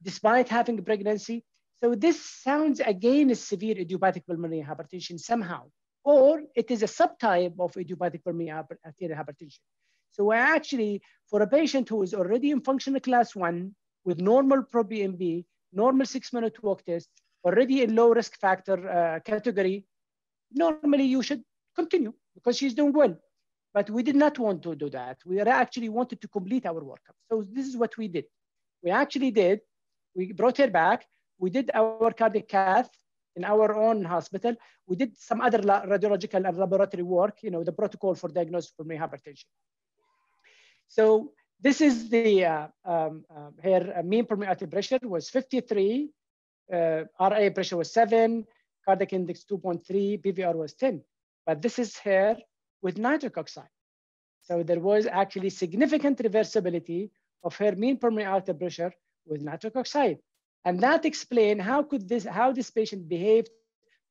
despite having a pregnancy. So this sounds again as severe idiopathic pulmonary hypertension somehow, or it is a subtype of idiopathic pulmonary arterial hypertension. So we're actually, for a patient who is already in functional class 1 with normal ProBNP, normal 6-minute walk test, already in low risk factor category, normally you should continue because she's doing well. but we did not want to do that. We actually wanted to complete our workup. So this is what we did. We brought her back. We did our cardiac cath in our own hospital. We did some other radiological and laboratory work, the protocol for diagnosis of pulmonary hypertension. So this is the, her mean pulmonary artery pressure was 53, RA pressure was 7, cardiac index 2.3, PVR was 10. But this is her with nitric oxide. So there was actually significant reversibility of her mean pulmonary artery pressure with nitric oxide. And that explains how this patient behaved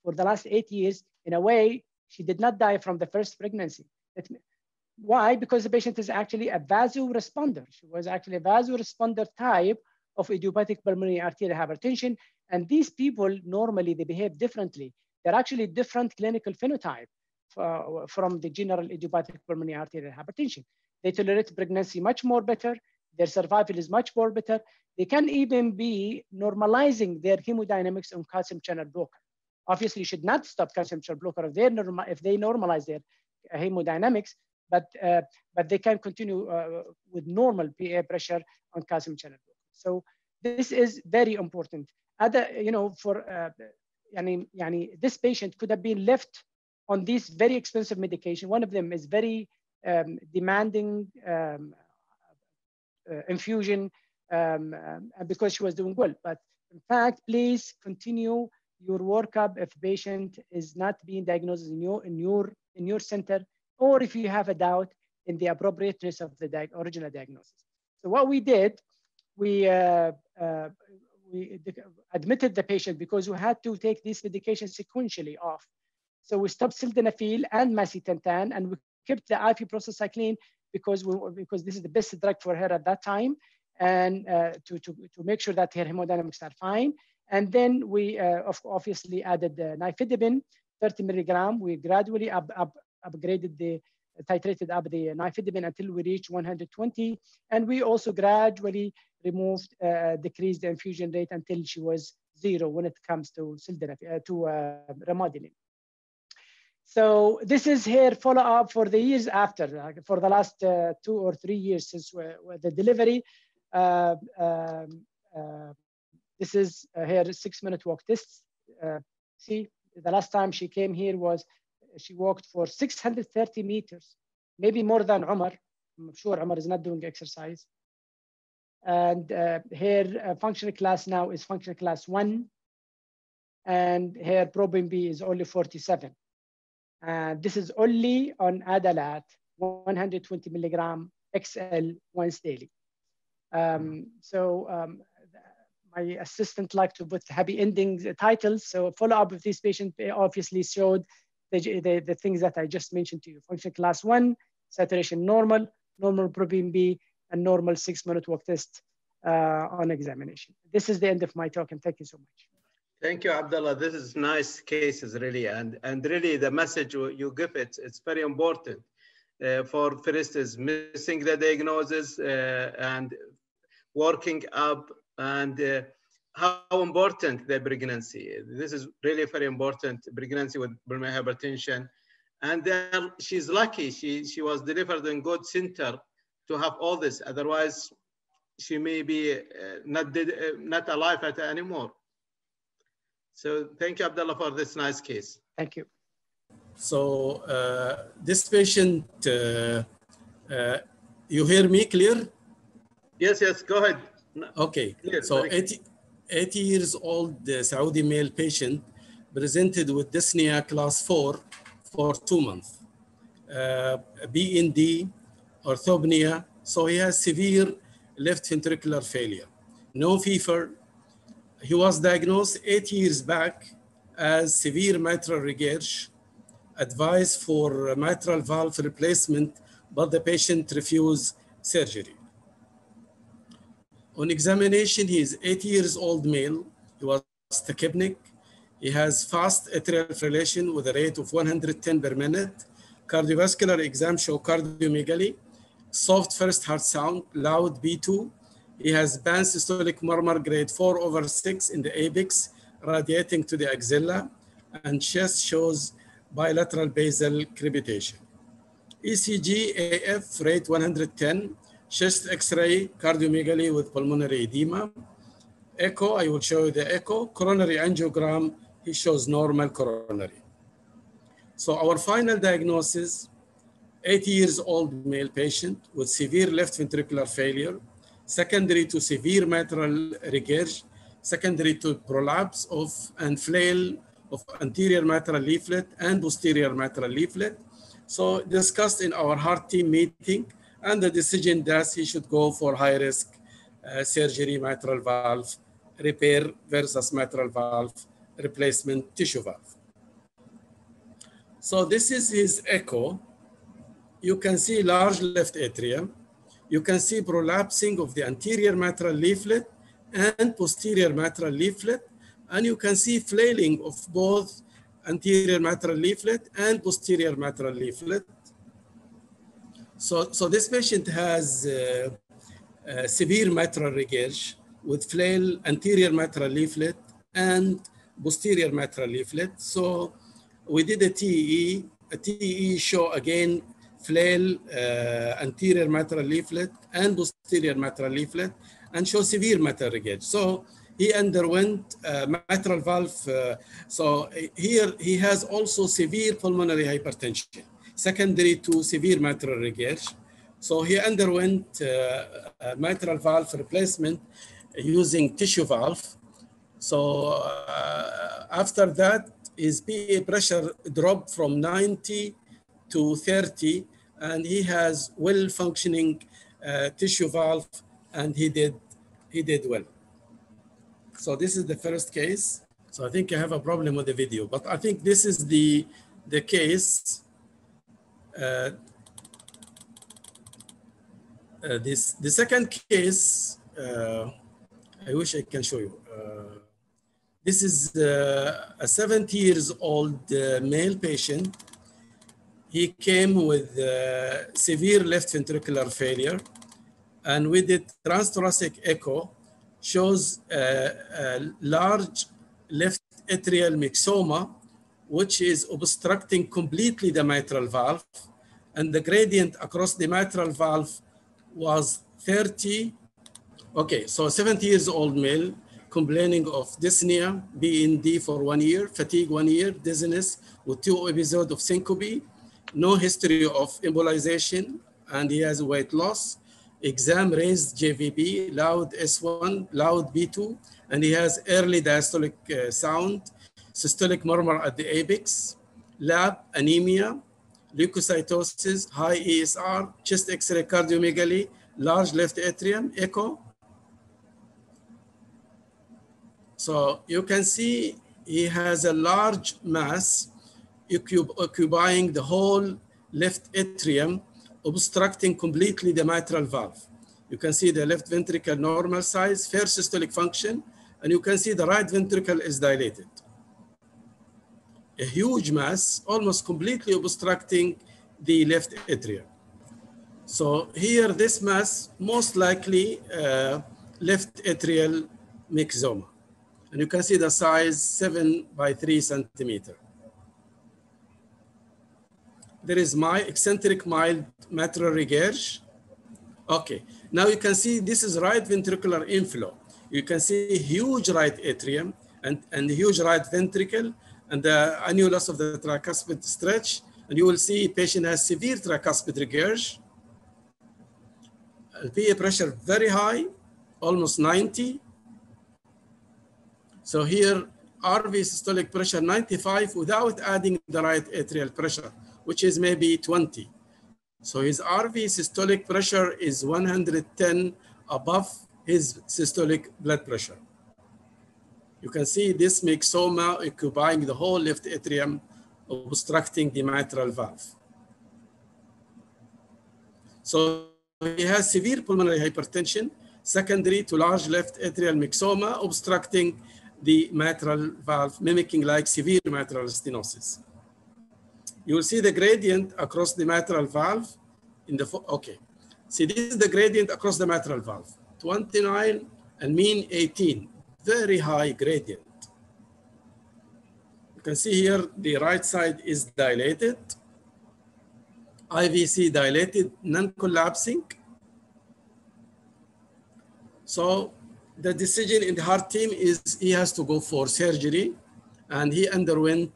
for the last 8 years in a way she did not die from the first pregnancy. Why? Because the patient is actually a vasoresponder. She was actually a vasoresponder type of idiopathic pulmonary arterial hypertension. And these people, normally, they behave differently. They're actually different clinical phenotype from the general idiopathic pulmonary arterial hypertension. They tolerate pregnancy much more better. Their survival is much more better. They can even be normalizing their hemodynamics on calcium channel blocker. Obviously, you should not stop calcium channel blocker if they normalize their hemodynamics, but they can continue with normal PA pressure on calcium channel blocker. So this is very important. This patient could have been left on this very expensive medication. One of them is very demanding infusion because she was doing well. But in fact, please continue your workup if patient is not being diagnosed in your center, or if you have a doubt in the appropriateness of the original diagnosis. So what we did, we admitted the patient because we had to take this medication sequentially off. So we stopped sildenafil and macitentan, and we kept the IV prostacyclin because this is the best drug for her at that time, and to make sure that her hemodynamics are fine. And then we obviously added the nifedipine, 30 milligram. We gradually titrated up the nifedipine until we reached 120. And we also gradually decreased the infusion rate until she was 0 when it comes to Remodulin. So this is her follow-up for the years after, for the last 2 or 3 years since the delivery. This is her 6-minute walk test. See, the last time she came here she walked for 630 meters, maybe more than Umar. I'm sure Umar is not doing exercise. And her functional class now is functional class 1. And her ProBNP is only 47. And this is only on Adalat, 120 milligram XL once daily. My assistant liked to put happy endings titles. So follow-up with this patient obviously showed the things that I just mentioned to you. Function class 1, saturation normal ProBNP, and normal 6-minute walk test on examination. This is the end of my talk, and thank you so much. Thank you, Abdullah. This is nice cases, really. And really the message you give it's very important. For instance, missing the diagnosis and working up, and how important the pregnancy. This is really very important, pregnancy with pulmonary hypertension. And then she's lucky, she was delivered in good center to have all this. Otherwise, she may be not alive anymore. So thank you, Abdullah, for this nice case. Thank you. So this patient, you hear me clear? Yes, go ahead. Okay, clear, so 80 years old Saudi male patient presented with dyspnea class 4 for 2 months. BND, orthopnea, so he has severe left ventricular failure. No fever. He was diagnosed 8 years back as severe mitral regurg, advised for mitral valve replacement, but the patient refused surgery. On examination, he is 80 years old male. He was tachypnic. He has fast atrial fibrillation with a rate of 110 per minute. Cardiovascular exam show cardiomegaly, soft first heart sound, loud B2. He has band systolic murmur grade 4/6 in the apex, radiating to the axilla, and chest shows bilateral basal crepitation. ECG, AF, rate 110, chest X-ray, cardiomegaly with pulmonary edema. Echo, I will show you the echo. Coronary angiogram, he shows normal coronary. So our final diagnosis, 80 years old male patient with severe left ventricular failure, secondary to severe mitral regurg, secondary to prolapse of and flail of anterior mitral leaflet and posterior mitral leaflet. So discussed in our heart team meeting, and the decision that he should go for high risk surgery, mitral valve repair versus mitral valve replacement tissue valve. So this is his echo. You can see large left atrium. You can see prolapsing of the anterior mitral leaflet and posterior mitral leaflet. And you can see flailing of both anterior mitral leaflet and posterior mitral leaflet. So this patient has severe mitral regurg with flail anterior mitral leaflet and posterior mitral leaflet. So we did a TEE. A TEE show again flail anterior mitral leaflet and posterior mitral leaflet and show severe mitral regurg. So he underwent mitral valve. So here he has also severe pulmonary hypertension, secondary to severe mitral regurg. So he underwent mitral valve replacement using tissue valve. So after that, his PA pressure dropped from 90 to 30, and he has well-functioning tissue valve, and he did well. So this is the first case. So I think I have a problem with the video, but I think this is the case. The second case, I wish I can show you. This is a 70 years old male patient. He came with severe left ventricular failure, and we did transthoracic echo, shows a large left atrial myxoma, which is obstructing completely the mitral valve, and the gradient across the mitral valve was 30. Okay, so 70 years old male, complaining of dyspnea, BND for 1 year, fatigue 1 year, dizziness with 2 episodes of syncope, no history of embolization, and he has weight loss. Exam raised JVB, loud S1, loud B2, and he has early diastolic sound, systolic murmur at the apex, lab, anemia, leukocytosis, high ESR, chest X-ray cardiomegaly, large left atrium, echo. So you can see he has a large mass occupying the whole left atrium, obstructing completely the mitral valve. You can see the left ventricle normal size, fair systolic function, and you can see the right ventricle is dilated. A huge mass, almost completely obstructing the left atrium. So here, this mass, most likely left atrial myxoma. And you can see the size 7 by 3 centimeter. There is my eccentric mild mitral regurg. Okay, now you can see this is right ventricular inflow. You can see huge right atrium and huge right ventricle and the annulus of the tricuspid stretch. And you will see patient has severe tricuspid regurg. PA pressure very high, almost 90. So here, RV systolic pressure 95 without adding the right atrial pressure, which is maybe 20. So his RV systolic pressure is 110 above his systolic blood pressure. You can see this myxoma occupying the whole left atrium, obstructing the mitral valve. So he has severe pulmonary hypertension, secondary to large left atrial myxoma, obstructing the mitral valve, mimicking like severe mitral stenosis. You will see the gradient across the mitral valve in the, okay. See, this is the gradient across the mitral valve, 29 and mean 18, very high gradient. You can see here, the right side is dilated. IVC dilated, non-collapsing. So the decision in the heart team is he has to go for surgery, and he underwent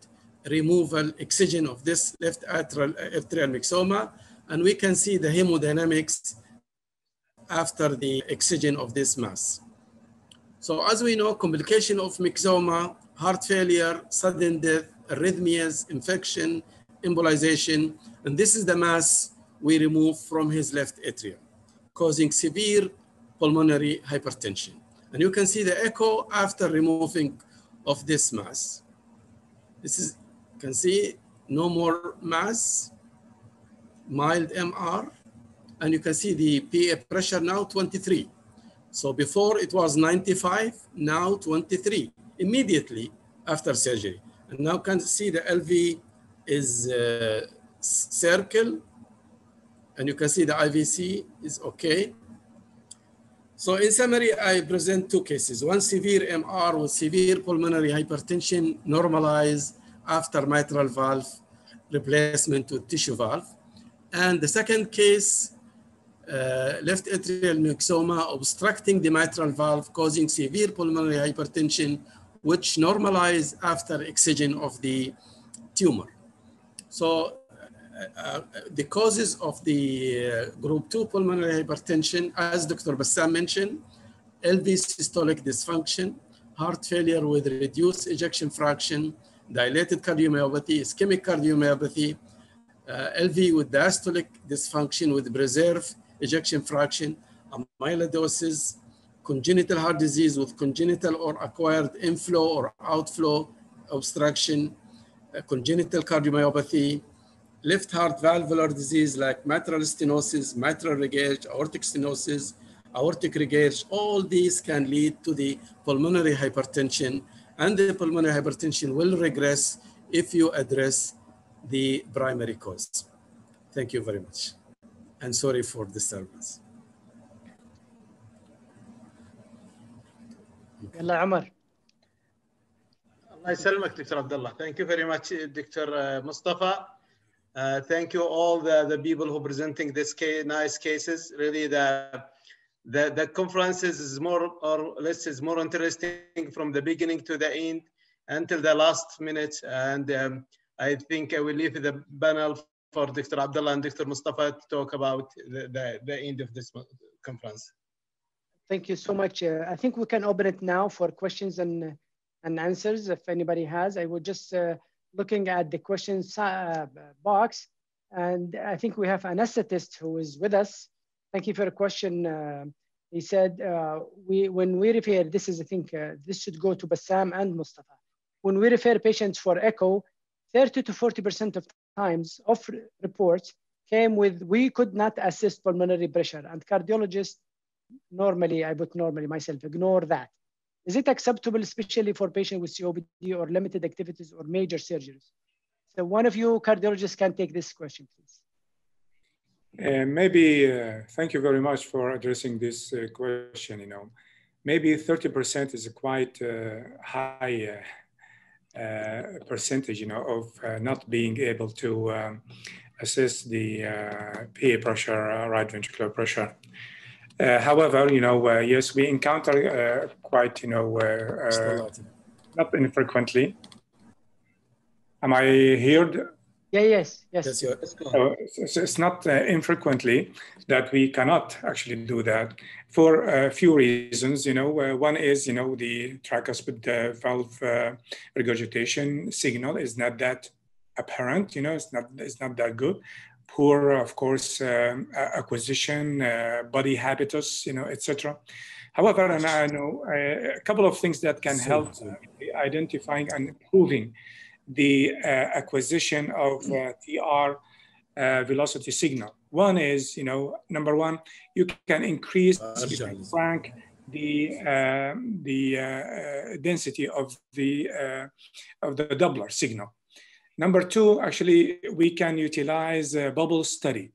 removal, excision of this left atrial myxoma, and we can see the hemodynamics after the excision of this mass. So as we know, complication of myxoma, heart failure, sudden death, arrhythmias, infection, embolization, and this is the mass we remove from his left atrium, causing severe pulmonary hypertension. And you can see the echo after removing of this mass. This is, you can see no more mass, mild MR, and you can see the PA pressure now 23. So before it was 95, now 23, immediately after surgery. And now you can see the LV is circle, and you can see the IVC is okay. So in summary, I present two cases. One severe MR with severe pulmonary hypertension normalized after mitral valve replacement with tissue valve. And the second case, left atrial myxoma obstructing the mitral valve, causing severe pulmonary hypertension, which normalized after excision of the tumor. So the causes of the group 2 pulmonary hypertension, as Dr. Bassam mentioned, LV systolic dysfunction, heart failure with reduced ejection fraction, dilated cardiomyopathy, ischemic cardiomyopathy, LV with diastolic dysfunction with preserved ejection fraction, amyloidosis, congenital heart disease with congenital or acquired inflow or outflow obstruction, congenital cardiomyopathy, left heart valvular disease like mitral stenosis, mitral regurg, aortic stenosis, aortic regurg. All these can lead to the pulmonary hypertension, and the pulmonary hypertension will regress if you address the primary cause. Thank you very much. And sorry for disturbance. يلا عمر. الله يسلمك دكتور عبد الله. Thank you very much, Dr. Mustafa. Thank you all the people who are presenting this nice cases. Really, the conference is more or less is more interesting from the beginning to the end until the last minute. And I think I will leave the panel for Dr. Abdullah and Dr. Mustafa to talk about the end of this conference. Thank you so much. I think we can open it now for questions and answers if anybody has. I was just looking at the questions box, and I think we have an anesthetist who is with us. Thank you for the question. He said, when we refer, this is, I think, this should go to Bassam and Mustafa. When we refer patients for echo, 30 to 40% of times of reports came with, we could not assist pulmonary pressure, and cardiologists normally, I put normally myself, ignore that. Is it acceptable, especially for patients with COPD or limited activities or major surgeries? So one of you cardiologists can take this question, please. Thank you very much for addressing this question. Maybe 30% is a quite high percentage, of not being able to assess the PA pressure, right ventricular pressure. However, yes, we encounter quite, not infrequently. Am I heard? Yeah, yes. So it's not infrequently that we cannot actually do that for a few reasons. One is, the tricuspid valve regurgitation signal is not that apparent. It's not that good. Poor, of course, acquisition, body habitus, etc. However, and I know a couple of things that can help identifying and improving the acquisition of TR velocity signal. One is, number one, you can increase, rank the density of the Doppler signal. Number two, actually, we can utilize a bubble study,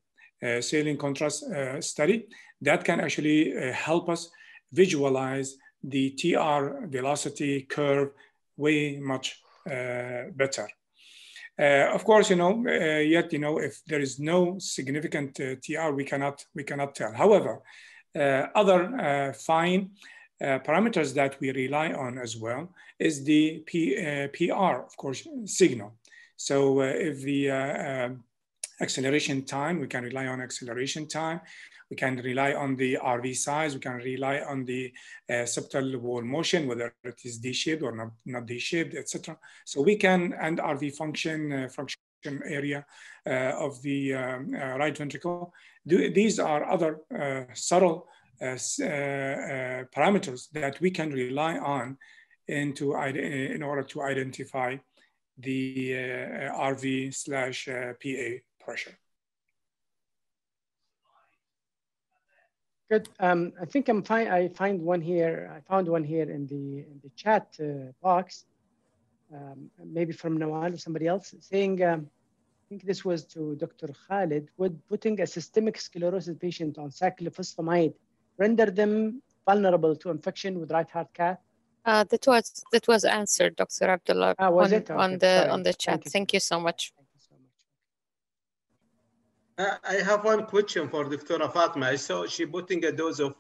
saline contrast study that can actually help us visualize the TR velocity curve way much better. Of course, yet, if there is no significant TR, we cannot tell. However, other fine parameters that we rely on as well is the PR, of course, signal. So if the acceleration time, we can rely on acceleration time. We can rely on the RV size. We can rely on the septal wall motion, whether it is D-shaped or not D-shaped, etc. So we can, and RV function area of the right ventricle. These are other subtle parameters that we can rely on in order to identify the RV/PA pressure. Good. I think I'm fine. I found one here in the chat box, maybe from Nawal or somebody else, saying, I think this was to Dr. Khalid, would putting a systemic sclerosis patient on cyclophosphamide render them vulnerable to infection with right heart cath? That was answered, Dr. Abdullah, was it? Okay. on the chat. Thank you so much. I have one question for Dr. Fatma. I saw she putting a dose of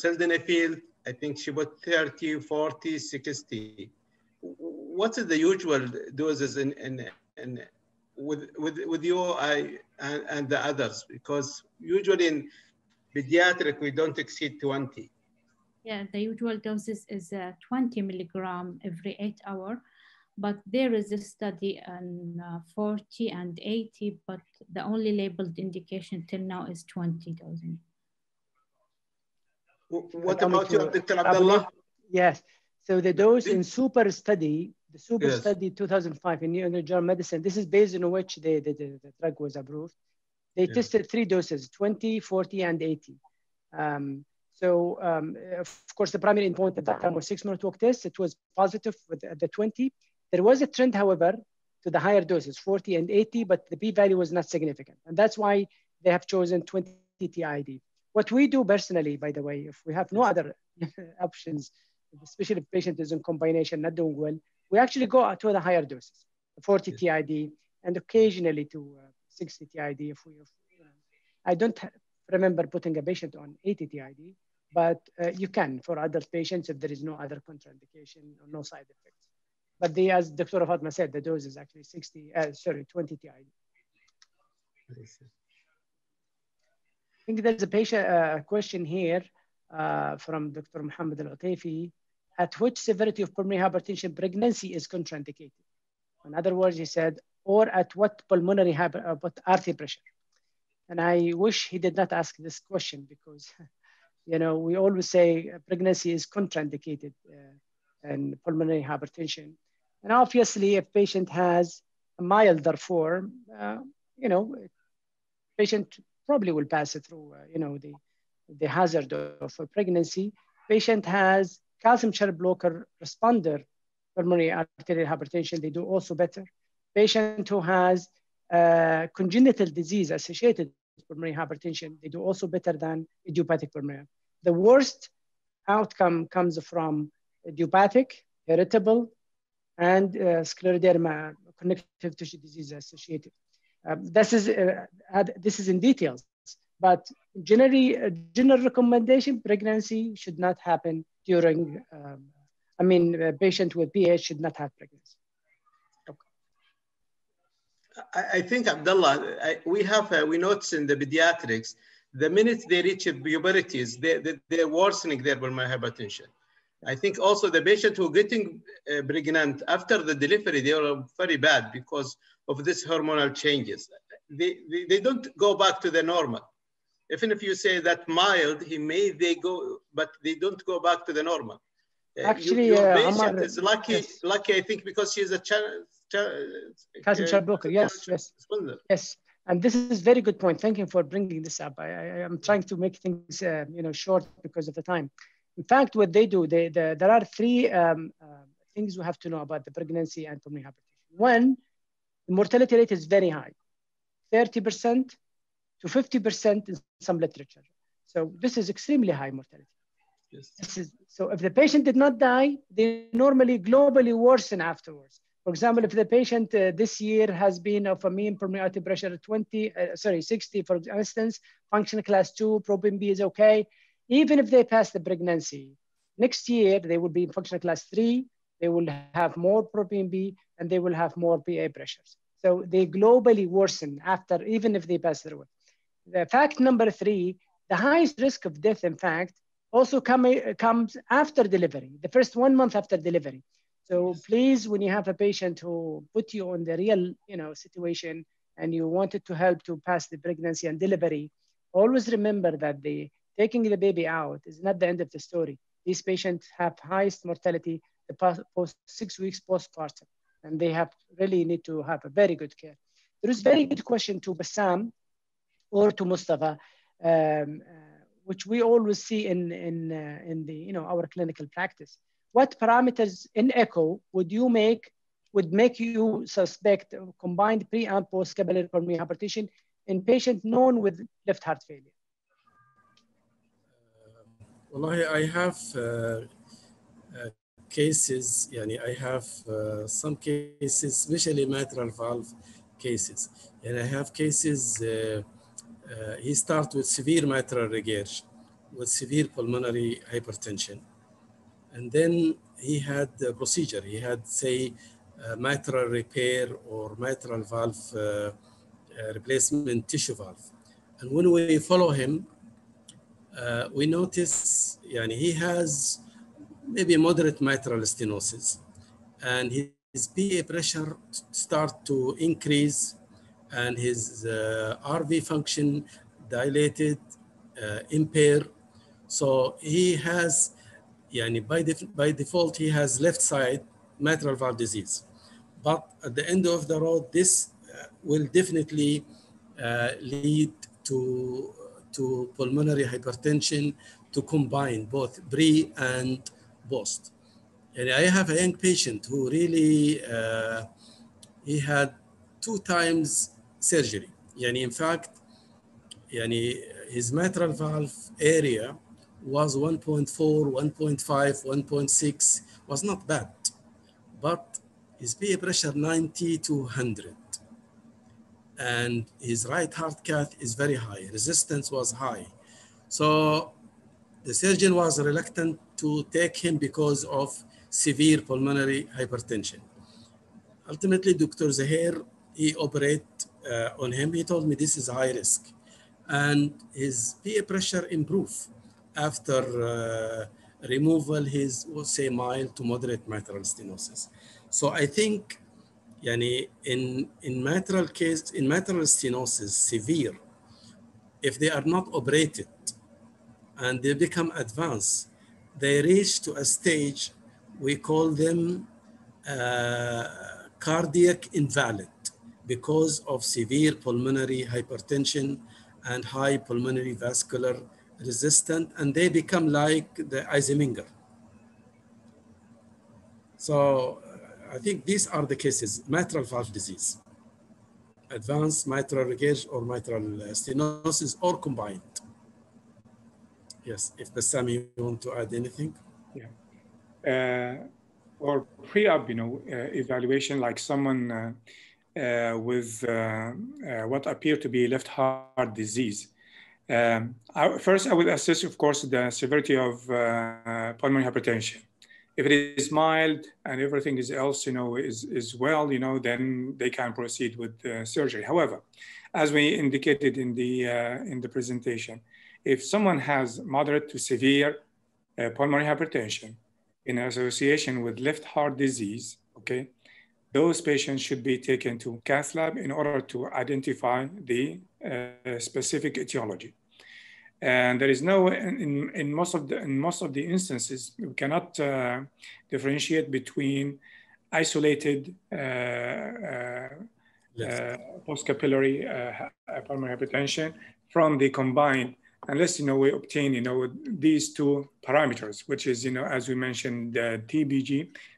sildenafil. I think she put 30, 40, 60. What is the usual doses with you and the others? Because usually in pediatric, we don't exceed 20. Yeah, the usual doses is 20 milligram every 8 hours. But there is a study on 40 and 80, but the only labeled indication till now is 20 dosing. What about you, Dr. Abdullah? Yes. So the dose in SUPER study, the SUPER Yes. study 2005 in New England Journal of Medicine, this is based on which the drug was approved. They tested 3 doses, 20, 40, and 80. Of course, the primary endpoint at that time was 6-minute walk test. It was positive with the 20. There was a trend, however, to the higher doses, 40 and 80, but the p-value was not significant. And that's why they have chosen 20 TID. What we do personally, by the way, if we have no other options, especially if the patient is in combination, not doing well, we actually go to the higher doses, 40 TID, and occasionally to 60 TID. I don't remember putting a patient on 80 TID, but you can for other patients if there is no other contraindication or no side effects. But as Dr. Fatma said, the dose is actually 20 TID. I think there's a patient question here from Dr. Muhammad Al-Ataifi. At which severity of pulmonary hypertension pregnancy is contraindicated? In other words, he said, or at what pulmonary artery pressure? And I wish he did not ask this question because, we always say pregnancy is contraindicated in pulmonary hypertension. And obviously, if patient has a milder form, patient probably will pass it through, the hazard of a pregnancy. Patient has calcium channel blocker responder pulmonary arterial hypertension, they do also better. Patient who has congenital disease associated with pulmonary hypertension, they do also better than idiopathic pulmonary. The worst outcome comes from idiopathic, heritable, and scleroderma, connective tissue disease associated. This is in details, but generally, general recommendation, pregnancy should not happen during, a patient with PH should not have pregnancy. I think, Abdullah, we notice in the pediatrics, the minute they reach puberties, they're worsening their pulmonary hypertension. I think also the patient who are getting pregnant after the delivery, they are very bad because of this hormonal changes. They don't go back to the normal. Even if you say that mild, they go, but they don't go back to the normal. Actually, your patient Amar, is lucky, yes. lucky, I think, because she's a calcium channel blocker. Yes. And this is a very good point. Thank you for bringing this up. I am trying to make things short because of the time. In fact, what they do, there are 3 things we have to know about the pregnancy and pulmonary hypertension. One, the mortality rate is very high, 30% to 50% in some literature. So this is extremely high mortality. Yes. So if the patient did not die, they normally globally worsen afterwards. For example, if the patient this year has been of a mean pulmonary artery pressure 60, for instance, function class 2, protein B is okay. Even if they pass the pregnancy, next year they will be in functional class 3, they will have more protein B, and they will have more PA pressures. So they globally worsen after, even if they pass through it. The fact number 3, the highest risk of death, in fact, also comes after delivery, the first 1 month after delivery. So please, when you have a patient who put you on the real situation and you wanted to help to pass the pregnancy and delivery, always remember that taking the baby out is not the end of the story. These patients have highest mortality post 6 weeks postpartum, and they really need to have a very good care. There is a very good question to Bassam or to Mustafa, which we always see in the our clinical practice. What parameters in echo would make you suspect combined pre and post capillary pulmonary hypertension in patient known with left heart failure? Well, I have cases. I have some cases, especially mitral valve cases, and I have cases. He starts with severe mitral regurg, with severe pulmonary hypertension. And then he had a procedure. He had, say, mitral repair or mitral valve replacement tissue valve. And when we follow him, we notice he has maybe moderate mitral stenosis, and his PA pressure start to increase, and his RV function dilated, impaired. So he has, by default, he has left side mitral valve disease. But at the end of the road, this will definitely lead to pulmonary hypertension to combine both pre and post. And I have a young patient who really, he had 2 times surgery. In fact, his mitral valve area was 1.4, 1.5, 1.6, was not bad, but his PA pressure 90 to 100. And his right heart cath is very high, resistance was high. So the surgeon was reluctant to take him because of severe pulmonary hypertension. Ultimately, Dr. Zahir, he operated on him. He told me this is high risk. And his PA pressure improved after removal, his, we'll say, mild to moderate mitral stenosis. So I think, in mitral case, in mitral stenosis, severe, if they are not operated and they become advanced, they reach to a stage, we call them cardiac invalid because of severe pulmonary hypertension and high pulmonary vascular resistance, and they become like the Eisenmenger. So I think these are the cases: mitral valve disease, advanced mitral regurg or mitral stenosis, or combined. Yes, if Bassam, you want to add anything? Yeah. Or pre-op, evaluation, like someone with what appear to be left heart disease. First, I would assess, of course, the severity of pulmonary hypertension. If it is mild and everything else, is well, then they can proceed with surgery. However, as we indicated in the presentation, if someone has moderate to severe pulmonary hypertension in association with left heart disease, okay, those patients should be taken to cath lab in order to identify the specific etiology. And there is no, in most of the instances, we cannot differentiate between isolated post-capillary pulmonary hypertension from the combined, unless we obtain these 2 parameters, which is as we mentioned, the TBG,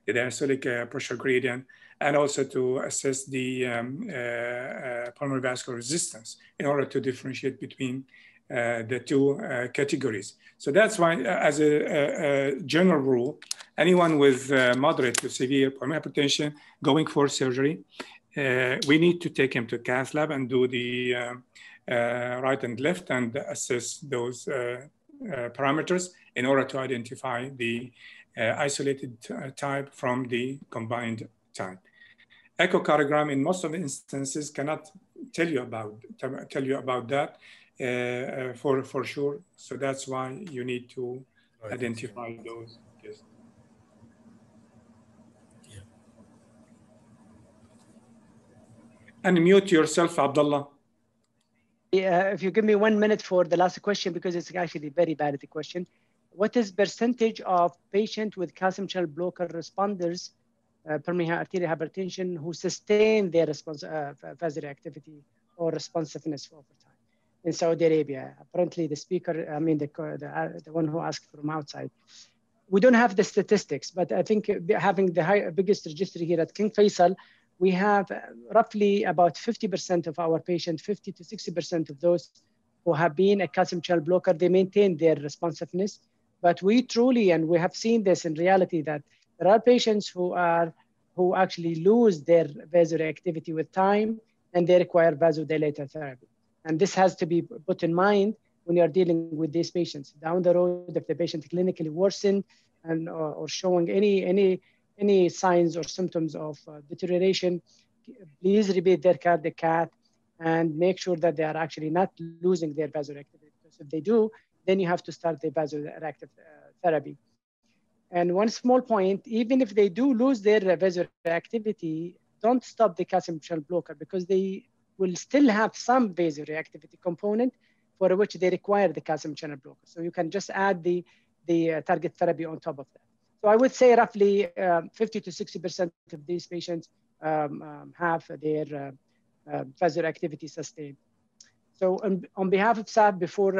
the diastolic pressure gradient, and also to assess the pulmonary vascular resistance in order to differentiate between the two categories. So that's why, as a general rule, anyone with moderate to severe pulmonary hypertension going for surgery, we need to take him to cath lab and do the right and left and assess those parameters in order to identify the isolated type from the combined type. Echocardiogram in most of the instances cannot tell you about that for sure. So that's why you need to identify those. Yes. Yeah. Unmute yourself, Abdullah. If you give me 1 minute for the last question, because it's actually a very valid question. What is percentage of patients with calcium channel blocker responders, pulmonary arterial hypertension, who sustain their vascular activity or responsiveness over time? In Saudi Arabia, apparently the speaker, I mean the one who asked from outside. We don't have the statistics, but I think having the biggest registry here at King Faisal, we have roughly about 50% of our patients, 50 to 60% of those who have been a calcium channel blocker, they maintain their responsiveness. But we truly, and we have seen this in reality, that there are patients who actually lose their vasoreactivity with time, and they require vasodilator therapy. And this has to be put in mind when you're dealing with these patients. Down the road, if the patient clinically worsened and or showing any signs or symptoms of deterioration, please repeat their cardiac cath and make sure that they are actually not losing their vasoreactivity. Because if they do, then you have to start the vasoreactive therapy. And one small point, even if they do lose their vasoreactivity, don't stop the calcium channel blocker, because they will still have some vasoreactivity component for which they require the calcium channel blocker. So you can just add the target therapy on top of that. So I would say roughly 50 to 60% of these patients have their vasoreactivity sustained. So on behalf of SAF, before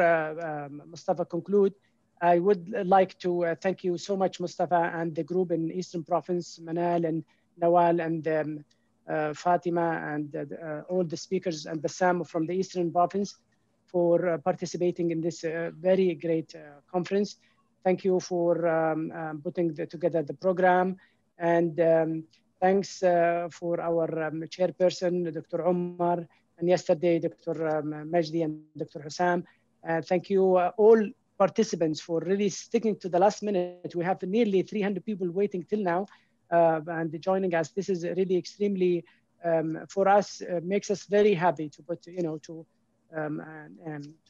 Mustafa conclude, I would like to thank you so much, Mustafa, and the group in Eastern Province, Manal and Nawal and Fatima and all the speakers and Bassam from the Eastern Province for participating in this very great conference. Thank you for putting together the program. And thanks for our chairperson, Dr. Omar, and yesterday, Dr. Majdi and Dr. Hussam. Thank you all participants for really sticking to the last minute. We have nearly 300 people waiting till now and joining us. This is really extremely, for us, makes us very happy to put, to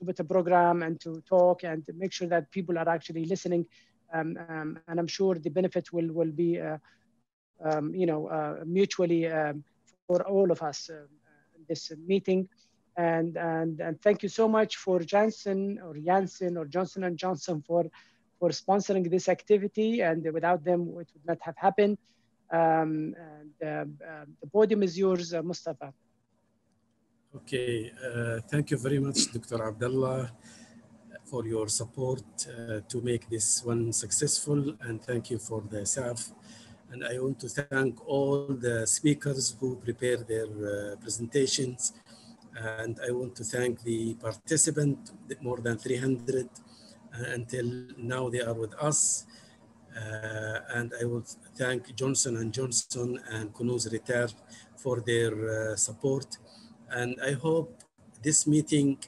put a program and to talk and to make sure that people are actually listening. And I'm sure the benefit will be, mutually for all of us in this meeting. And thank you so much for Janssen or Johnson & Johnson for sponsoring this activity. And without them, it would not have happened. The podium is yours, Mustafa. Okay, thank you very much, Dr. Abdullah, for your support to make this one successful, and thank you for the SAF. And I want to thank all the speakers who prepared their presentations, and I want to thank the participants, more than 300 until now they are with us. And I will thank Johnson & Johnson and Kunuz Retar for their support. And I hope this meeting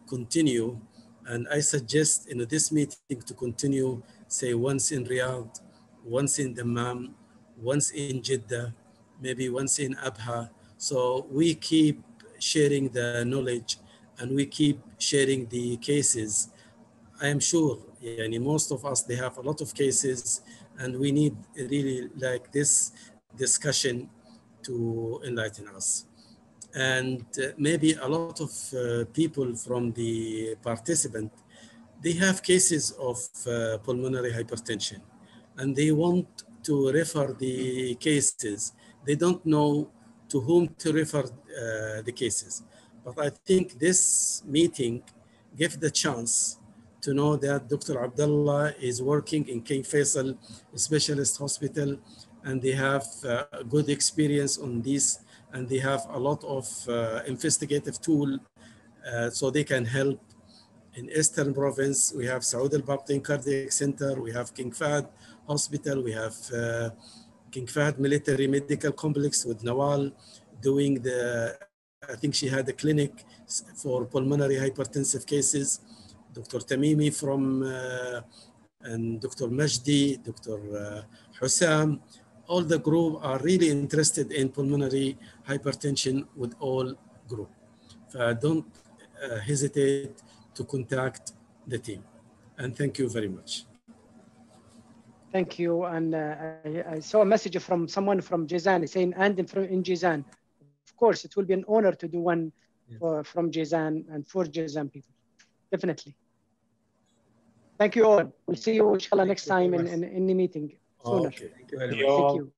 continue. And I suggest this meeting to continue, say once in Riyadh, once in Dammam, once in Jeddah, maybe once in Abha. So we keep sharing the knowledge and we keep sharing the cases. I am sure most of us, they have a lot of cases, and we need really like this discussion to enlighten us. And maybe a lot of people from the participant, they have cases of pulmonary hypertension, and they want to refer the cases. They don't know to whom to refer the cases. But I think this meeting gives the chance to know that Dr. Abdullah is working in King Faisal Specialist Hospital, and they have good experience on this, and they have a lot of investigative tool so they can help In Eastern Province, we have Saud al-Babtin Cardiac Center, we have King Fahd Hospital, we have King Fahd Military Medical Complex with Nawal doing I think she had a clinic for pulmonary hypertensive cases. Dr. Tamimi and Dr. Majdi, Dr. Hussam, all the group are really interested in pulmonary hypertension with all group. Don't hesitate to contact the team. And thank you very much. Thank you. And I saw a message from someone from Jizan saying, and in Jizan. Of course, it will be an honor to do one from Jizan and for Jizan people. Definitely. Thank you all. We'll see you, inshallah, next time in the meeting sooner. Okay. Thank you very much. Thank you.